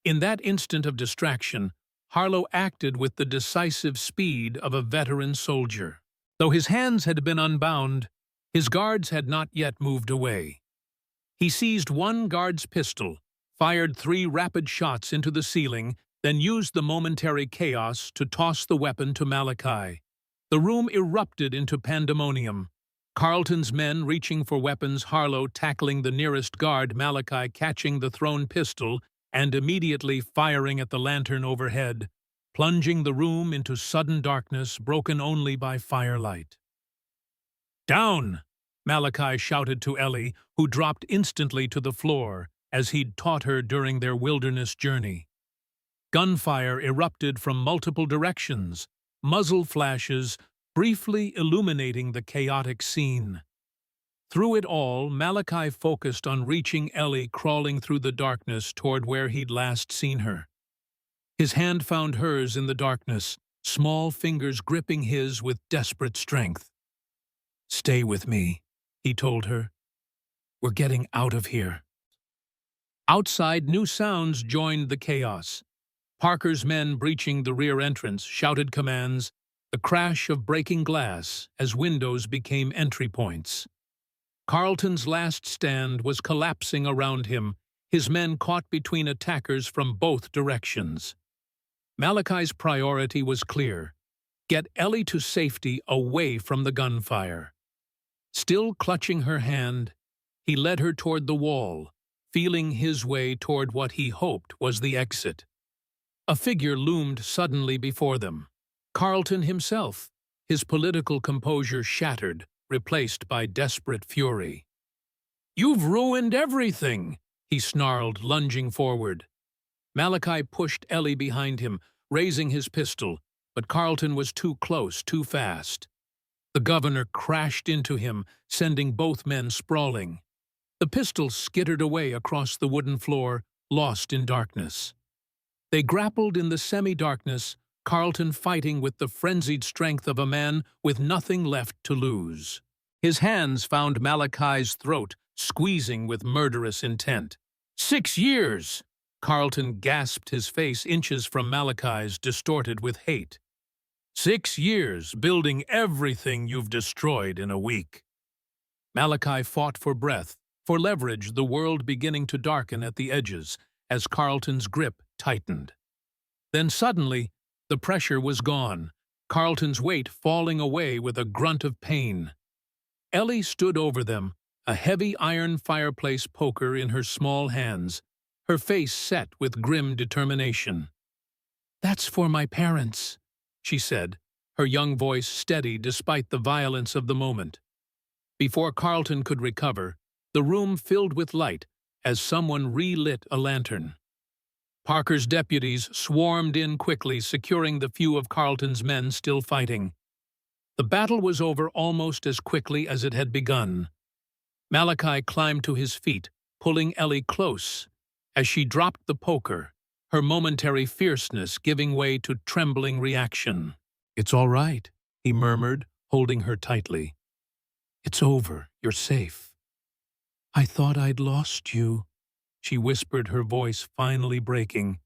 In that instant of distraction, Harlow acted with the decisive speed of a veteran soldier. Though his hands had been unbound, his guards had not yet moved away. He seized one guard's pistol, fired 3 rapid shots into the ceiling, then used the momentary chaos to toss the weapon to Malachi. The room erupted into pandemonium. Carlton's men reaching for weapons, Harlow tackling the nearest guard, Malachi catching the thrown pistol and immediately firing at the lantern overhead, plunging the room into sudden darkness broken only by firelight. "Down!" Malachi shouted to Ellie, who dropped instantly to the floor, as he'd taught her during their wilderness journey. Gunfire erupted from multiple directions, muzzle flashes briefly illuminating the chaotic scene. Through it all, Malachi focused on reaching Ellie crawling through the darkness toward where he'd last seen her. His hand found hers in the darkness, small fingers gripping his with desperate strength. "Stay with me," he told her. "We're getting out of here." Outside, new sounds joined the chaos. Parker's men breaching the rear entrance shouted commands, the crash of breaking glass as windows became entry points. Carlton's last stand was collapsing around him, his men caught between attackers from both directions. Malachi's priority was clear: get Ellie to safety away from the gunfire. Still clutching her hand, he led her toward the wall, feeling his way toward what he hoped was the exit. A figure loomed suddenly before them. Carlton himself, his political composure shattered, replaced by desperate fury. "You've ruined everything," he snarled, lunging forward. Malachi pushed Ellie behind him, raising his pistol, but Carlton was too close, too fast. The governor crashed into him, sending both men sprawling. The pistol skittered away across the wooden floor, lost in darkness. They grappled in the semi-darkness, Carlton fighting with the frenzied strength of a man with nothing left to lose. His hands found Malachi's throat, squeezing with murderous intent. 6 years! Carlton gasped, his face inches from Malachi's, distorted with hate. 6 years, building everything you've destroyed in a week. Malachi fought for breath, for leverage, the world beginning to darken at the edges as Carlton's grip tightened. Then suddenly, the pressure was gone, Carlton's weight falling away with a grunt of pain. Ellie stood over them, a heavy iron fireplace poker in her small hands, her face set with grim determination. "That's for my parents," she said, her young voice steady despite the violence of the moment. Before Carlton could recover, the room filled with light as someone relit a lantern. Parker's deputies swarmed in quickly, securing the few of Carlton's men still fighting. The battle was over almost as quickly as it had begun. Malachi climbed to his feet, pulling Ellie close. As she dropped the poker, her momentary fierceness giving way to trembling reaction. "It's all right," he murmured, holding her tightly. "It's over. You're safe." "I thought I'd lost you," she whispered, her voice finally breaking.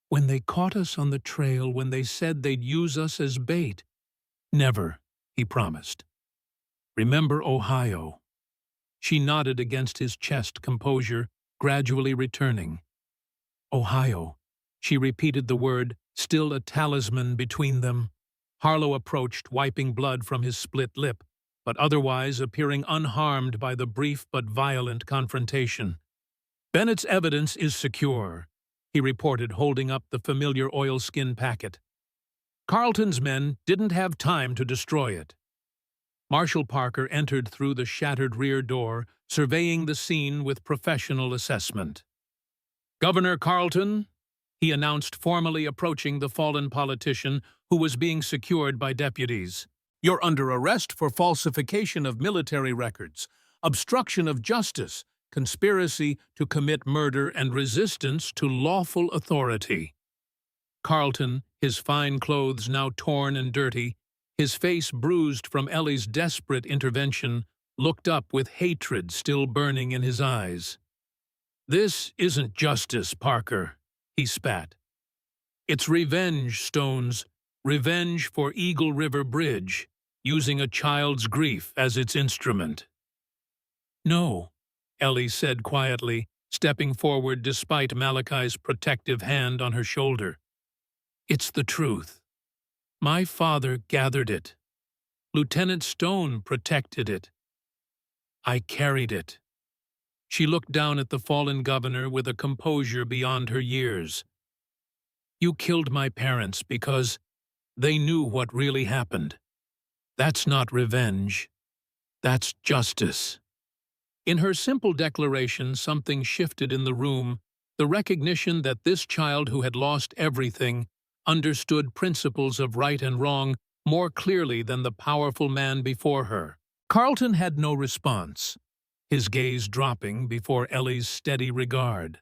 "When they caught us on the trail, when they said they'd use us as bait." "Never," he promised. "Remember Ohio." She nodded against his chest, composure gradually returning. "Ohio." She repeated the word, still a talisman between them. Harlow approached, wiping blood from his split lip, but otherwise appearing unharmed by the brief but violent confrontation. "Bennett's evidence is secure," he reported, holding up the familiar oilskin packet. "Carlton's men didn't have time to destroy it." Marshal Parker entered through the shattered rear door, surveying the scene with professional assessment. "Governor Carlton," he announced, formally approaching the fallen politician who was being secured by deputies. "You're under arrest for falsification of military records, obstruction of justice, conspiracy to commit murder, and resistance to lawful authority." Carlton, his fine clothes now torn and dirty, his face bruised from Ellie's desperate intervention, looked up with hatred still burning in his eyes. "This isn't justice, Parker," he spat. "It's revenge, Stones, revenge for Eagle River Bridge, using a child's grief as its instrument." "No," Ellie said quietly, stepping forward despite Malachi's protective hand on her shoulder. "It's the truth. My father gathered it. Lieutenant Stone protected it. I carried it." She looked down at the fallen governor with a composure beyond her years. "You killed my parents because they knew what really happened. That's not revenge. That's justice." In her simple declaration, something shifted in the room, the recognition that this child who had lost everything understood principles of right and wrong more clearly than the powerful man before her. Carlton had no response, his gaze dropping before Ellie's steady regard.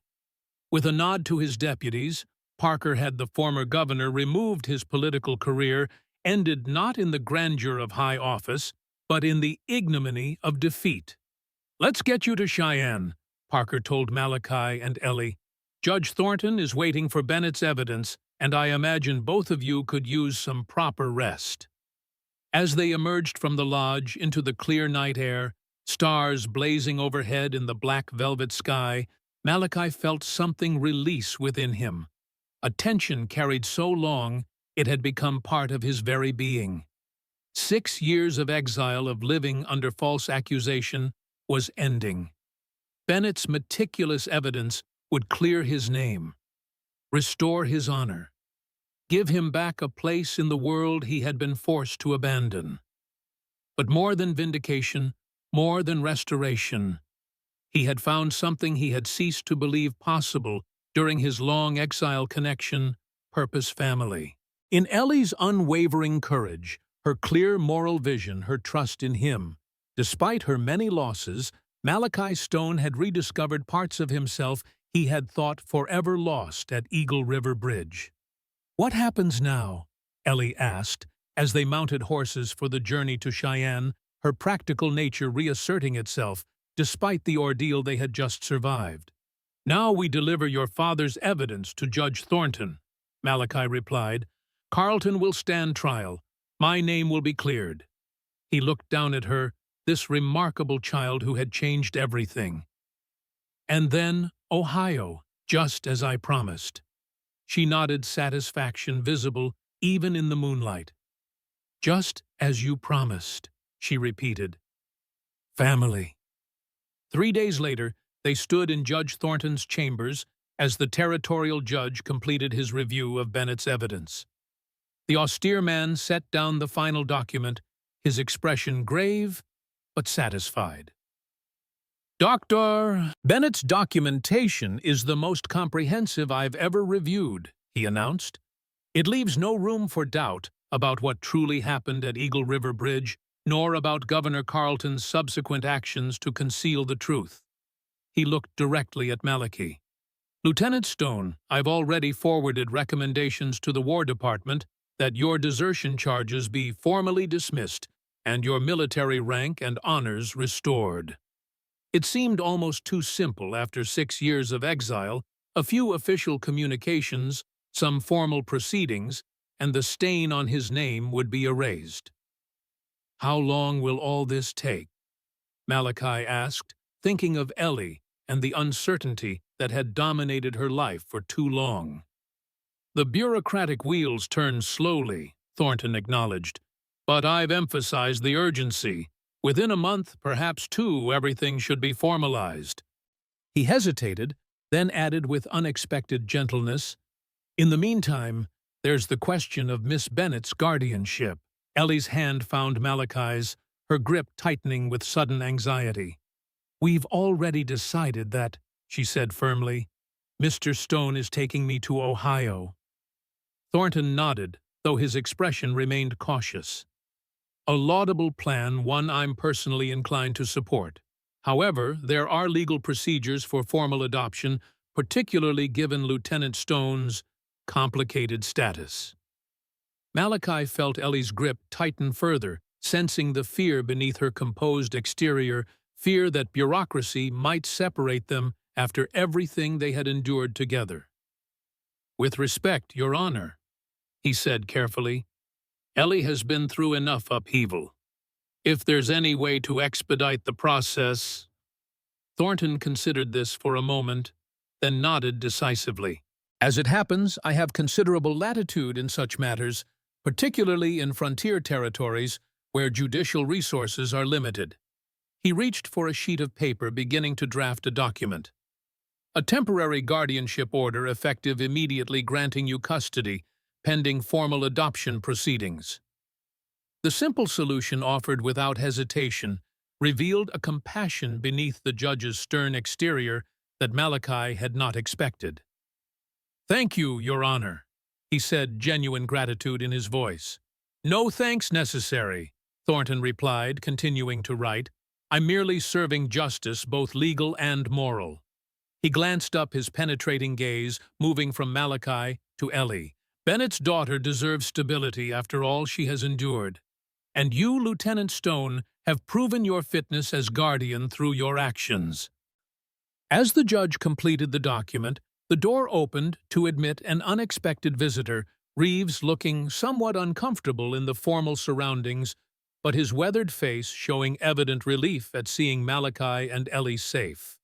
With a nod to his deputies, Parker had the former governor removed his political career, ended not in the grandeur of high office, but in the ignominy of defeat. "Let's get you to Cheyenne," Parker told Malachi and Ellie. "Judge Thornton is waiting for Bennett's evidence, and I imagine both of you could use some proper rest." As they emerged from the lodge into the clear night air, stars blazing overhead in the black velvet sky, Malachi felt something release within him. A tension carried so long it had become part of his very being. 6 years of exile, of living under false accusation, was ending. Bennett's meticulous evidence would clear his name, restore his honor, give him back a place in the world he had been forced to abandon. But more than vindication, more than restoration, he had found something he had ceased to believe possible during his long exile: connection, purpose, family. In Ellie's unwavering courage, her clear moral vision, her trust in him, despite her many losses, Malachi Stone had rediscovered parts of himself he had thought forever lost at Eagle River Bridge. "What happens now?" Ellie asked, as they mounted horses for the journey to Cheyenne, her practical nature reasserting itself despite the ordeal they had just survived. "Now we deliver your father's evidence to Judge Thornton," Malachi replied. "Carlton will stand trial. My name will be cleared." He looked down at her, this remarkable child who had changed everything. "And then, Ohio, just as I promised." She nodded, satisfaction visible even in the moonlight. "Just as you promised," she repeated. Family. 3 days later, they stood in Judge Thornton's chambers as the territorial judge completed his review of Bennett's evidence. The austere man set down the final document, his expression grave but satisfied. "Dr. Bennett's documentation is the most comprehensive I've ever reviewed," he announced. "It leaves no room for doubt about what truly happened at Eagle River Bridge, nor about Governor Carlton's subsequent actions to conceal the truth." He looked directly at Malachi. "Lieutenant Stone, I've already forwarded recommendations to the War Department that your desertion charges be formally dismissed and your military rank and honors restored." It seemed almost too simple after 6 years of exile, a few official communications, some formal proceedings, and the stain on his name would be erased. "How long will all this take?" Malachi asked, thinking of Ellie and the uncertainty that had dominated her life for too long. "The bureaucratic wheels turn slowly," Thornton acknowledged, "but I've emphasized the urgency. Within a month, perhaps 2, everything should be formalized." He hesitated, then added with unexpected gentleness, "In the meantime, there's the question of Miss Bennett's guardianship." Ellie's hand found Malachi's, her grip tightening with sudden anxiety. "We've already decided that," she said firmly. "Mr. Stone is taking me to Ohio." Thornton nodded, though his expression remained cautious. "A laudable plan, one I'm personally inclined to support. However, there are legal procedures for formal adoption, particularly given Lieutenant Stone's complicated status." Malachi felt Ellie's grip tighten further, sensing the fear beneath her composed exterior, fear that bureaucracy might separate them after everything they had endured together. "With respect, Your Honor," he said carefully, "Ellie has been through enough upheaval. If there's any way to expedite the process—" Thornton considered this for a moment, then nodded decisively. "As it happens, I have considerable latitude in such matters, particularly in frontier territories where judicial resources are limited." He reached for a sheet of paper, beginning to draft a document. "A temporary guardianship order effective immediately granting you custody, pending formal adoption proceedings." The simple solution offered without hesitation revealed a compassion beneath the judge's stern exterior that Malachi had not expected. "Thank you, Your Honor," he said, genuine gratitude in his voice. "No thanks necessary," Thornton replied, continuing to write. "I'm merely serving justice, both legal and moral." He glanced up, his penetrating gaze moving from Malachi to Ellie. "Bennett's daughter deserves stability after all she has endured. And you, Lieutenant Stone, have proven your fitness as guardian through your actions." As the judge completed the document, the door opened to admit an unexpected visitor, Reeves looking somewhat uncomfortable in the formal surroundings, but his weathered face showing evident relief at seeing Malachi and Ellie safe.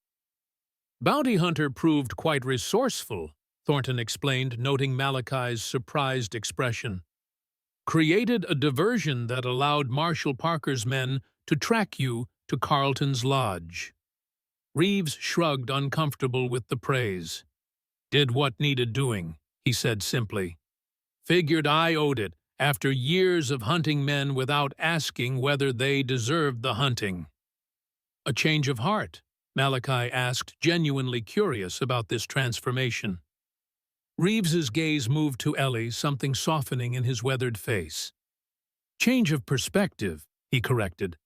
"Bounty Hunter proved quite resourceful," Thornton explained, noting Malachi's surprised expression. "Created a diversion that allowed Marshal Parker's men to track you to Carlton's lodge." Reeves shrugged, uncomfortable with the praise. "Did what needed doing," he said simply. "Figured I owed it, after years of hunting men without asking whether they deserved the hunting." "A change of heart?" Malachi asked, genuinely curious about this transformation. Reeves's gaze moved to Ellie, something softening in his weathered face. "Change of perspective," he corrected.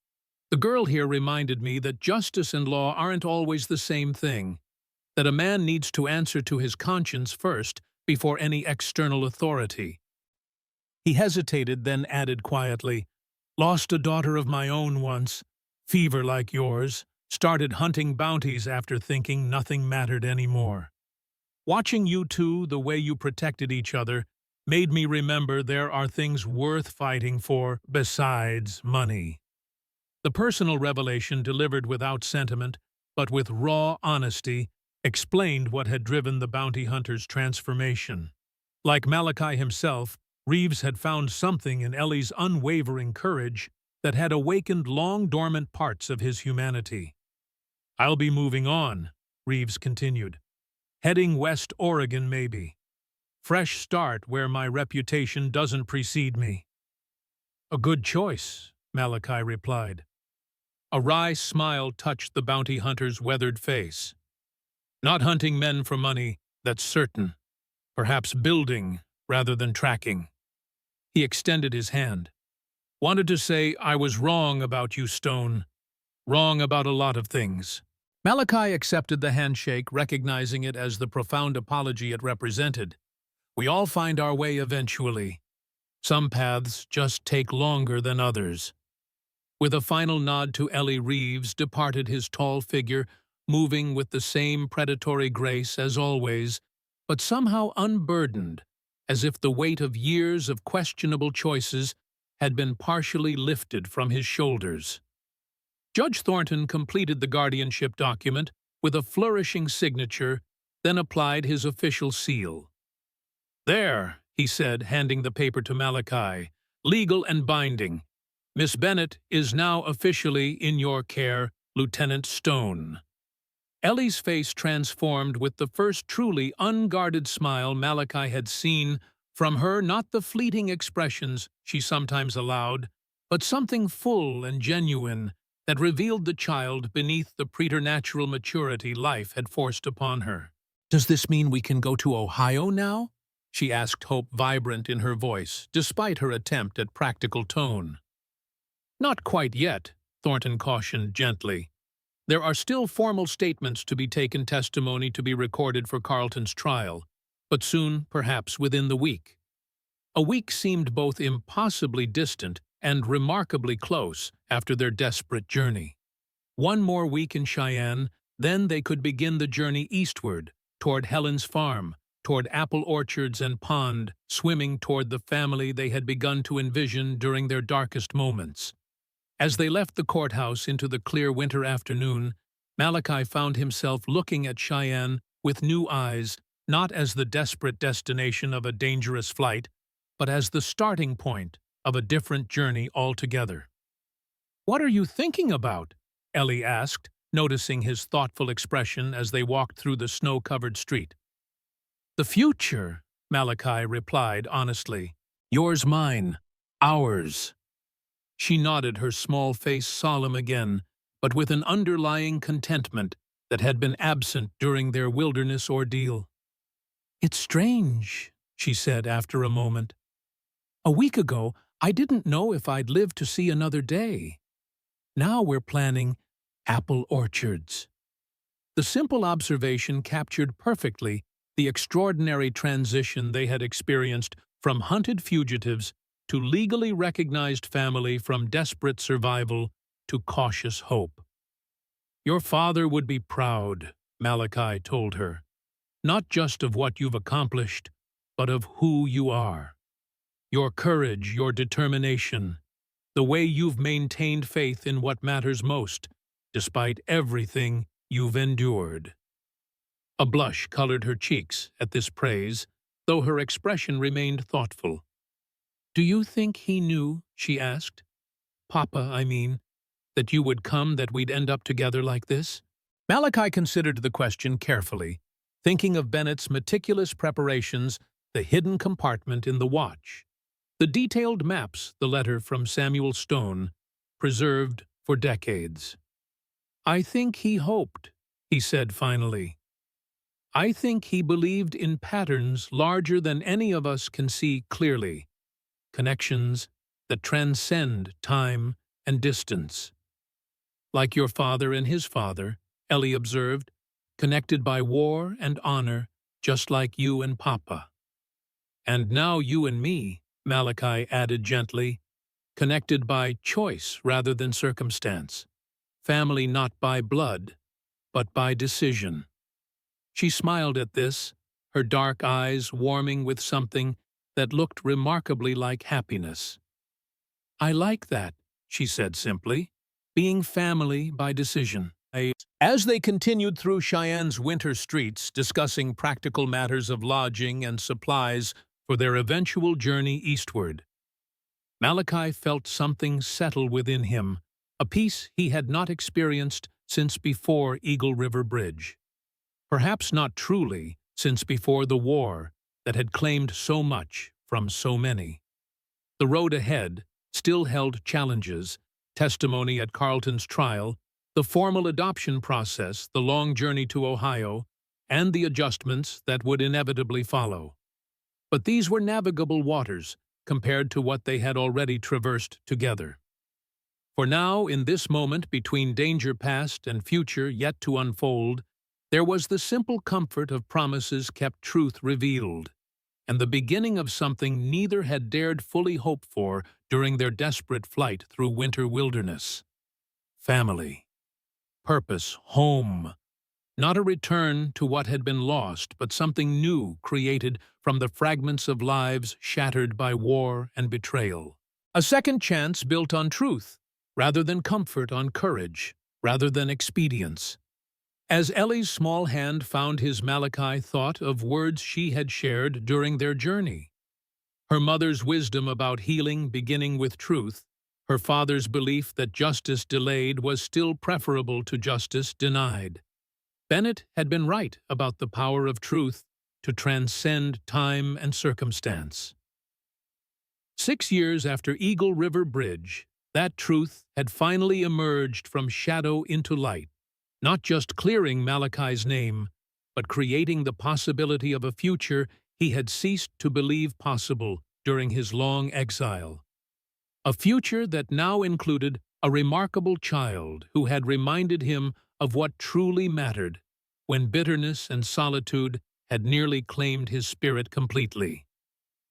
"The girl here reminded me that justice and law aren't always the same thing, that a man needs to answer to his conscience first before any external authority. He hesitated, then added quietly, "Lost a daughter of my own once, fever like yours, started hunting bounties after thinking nothing mattered anymore. Watching you two, the way you protected each other, made me remember there are things worth fighting for besides money." The personal revelation, delivered without sentiment, but with raw honesty, explained what had driven the bounty hunter's transformation. Like Malachi himself, Reeves had found something in Ellie's unwavering courage that had awakened long-dormant parts of his humanity. "I'll be moving on," Reeves continued. "Heading West Oregon, maybe. Fresh start where my reputation doesn't precede me." "A good choice," Malachi replied. A wry smile touched the bounty hunter's weathered face. "Not hunting men for money, that's certain. Perhaps building rather than tracking." He extended his hand. "Wanted to say I was wrong about you, Stone. Wrong about a lot of things." Malachi accepted the handshake, recognizing it as the profound apology it represented. "We all find our way eventually. Some paths just take longer than others." With a final nod to Ellie, Reeves departed his tall figure, moving with the same predatory grace as always, but somehow unburdened, as if the weight of years of questionable choices had been partially lifted from his shoulders. Judge Thornton completed the guardianship document with a flourishing signature, then applied his official seal. "There," he said, handing the paper to Malachi, "legal and binding. Miss Bennett is now officially in your care, Lieutenant Stone." Ellie's face transformed with the first truly unguarded smile Malachi had seen from her, not the fleeting expressions she sometimes allowed, but something full and genuine that revealed the child beneath the preternatural maturity life had forced upon her. "Does this mean we can go to Ohio now?" she asked, hope vibrant in her voice, despite her attempt at practical tone. "Not quite yet," Thornton cautioned gently. "There are still formal statements to be taken, testimony to be recorded for Carlton's trial, but soon, perhaps within the week." A week seemed both impossibly distant and remarkably close after their desperate journey. One more week in Cheyenne, then they could begin the journey eastward, toward Helen's farm, toward apple orchards and pond, swimming toward the family they had begun to envision during their darkest moments. As they left the courthouse into the clear winter afternoon, Malachi found himself looking at Cheyenne with new eyes, not as the desperate destination of a dangerous flight, but as the starting point of a different journey altogether. "What are you thinking about?" Ellie asked, noticing his thoughtful expression as they walked through the snow-covered street. "The future," Malachi replied honestly. "Yours, mine, ours." She nodded, her small face solemn again, but with an underlying contentment that had been absent during their wilderness ordeal. "It's strange," she said after a moment. "A week ago, I didn't know if I'd live to see another day. Now we're planning apple orchards." The simple observation captured perfectly the extraordinary transition they had experienced from hunted fugitives to legally recognized family, from desperate survival to cautious hope. "Your father would be proud," Malachi told her, "not just of what you've accomplished, but of who you are. Your courage, your determination, the way you've maintained faith in what matters most, despite everything you've endured." A blush colored her cheeks at this praise, though her expression remained thoughtful. "Do you think he knew," she asked, "Papa, I mean, that you would come, that we'd end up together like this?" Malachi considered the question carefully, thinking of Bennett's meticulous preparations, the hidden compartment in the watch, the detailed maps, the letter from Samuel Stone, preserved for decades. "I think he hoped," he said finally. "I think he believed in patterns larger than any of us can see clearly, connections that transcend time and distance." "Like your father and his father," Ellie observed, connected by war and honor, just like you and Papa. And now you and me, Malachi added gently, connected by choice rather than circumstance. Family not by blood, but by decision. She smiled at this, her dark eyes warming with something that looked remarkably like happiness. I like that, she said simply, being family by decision. As they continued through Cheyenne's winter streets, discussing practical matters of lodging and supplies for their eventual journey eastward, Malachi felt something settle within him, a peace he had not experienced since before Eagle River Bridge. Perhaps not truly, since before the war that had claimed so much from so many. The road ahead still held challenges, testimony at Carlton's trial, the formal adoption process, the long journey to Ohio, and the adjustments that would inevitably follow. But these were navigable waters compared to what they had already traversed together. For now, in this moment between danger past and future yet to unfold, there was the simple comfort of promises kept, truth revealed, and the beginning of something neither had dared fully hope for during their desperate flight through winter wilderness. Family. Purpose. Home. Not a return to what had been lost, but something new created from the fragments of lives shattered by war and betrayal. A second chance built on truth, rather than comfort, on courage, rather than expedience. As Ellie's small hand found his, Malachi thought of words she had shared during their journey. Her mother's wisdom about healing beginning with truth, her father's belief that justice delayed was still preferable to justice denied. Bennett had been right about the power of truth to transcend time and circumstance. 6 years after Eagle River Bridge, that truth had finally emerged from shadow into light, not just clearing Malachi's name, but creating the possibility of a future he had ceased to believe possible during his long exile. A future that now included a remarkable child who had reminded him of what truly mattered when bitterness and solitude had nearly claimed his spirit completely.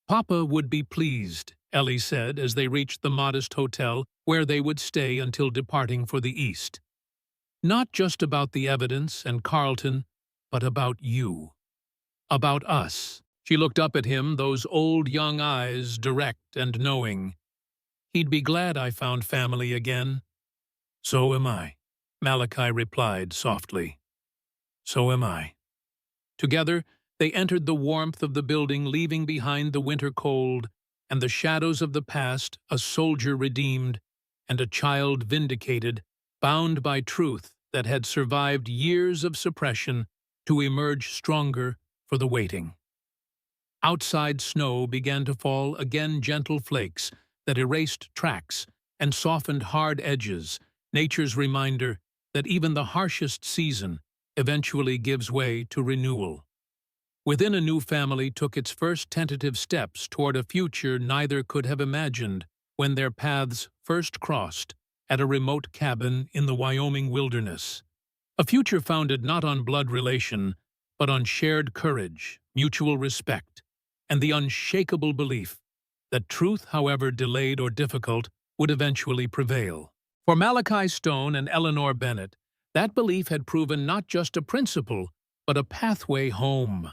Papa would be pleased, Ellie said as they reached the modest hotel where they would stay until departing for the east. Not just about the evidence and Carlton, but about you. About us. She looked up at him, those old young eyes, direct and knowing. He'd be glad I found family again. So am I, Malachi replied softly. So am I. Together, they entered the warmth of the building, leaving behind the winter cold and the shadows of the past, a soldier redeemed and a child vindicated, bound by truth that had survived years of suppression to emerge stronger for the waiting. Outside snow began to fall, again gentle flakes that erased tracks and softened hard edges, nature's reminder that even the harshest season eventually gives way to renewal. Within a new family took its first tentative steps toward a future neither could have imagined when their paths first crossed at a remote cabin in the Wyoming wilderness. A future founded not on blood relation, but on shared courage, mutual respect, and the unshakable belief that truth, however delayed or difficult, would eventually prevail. For Malachi Stone and Eleanor Bennett, that belief had proven not just a principle, but a pathway home.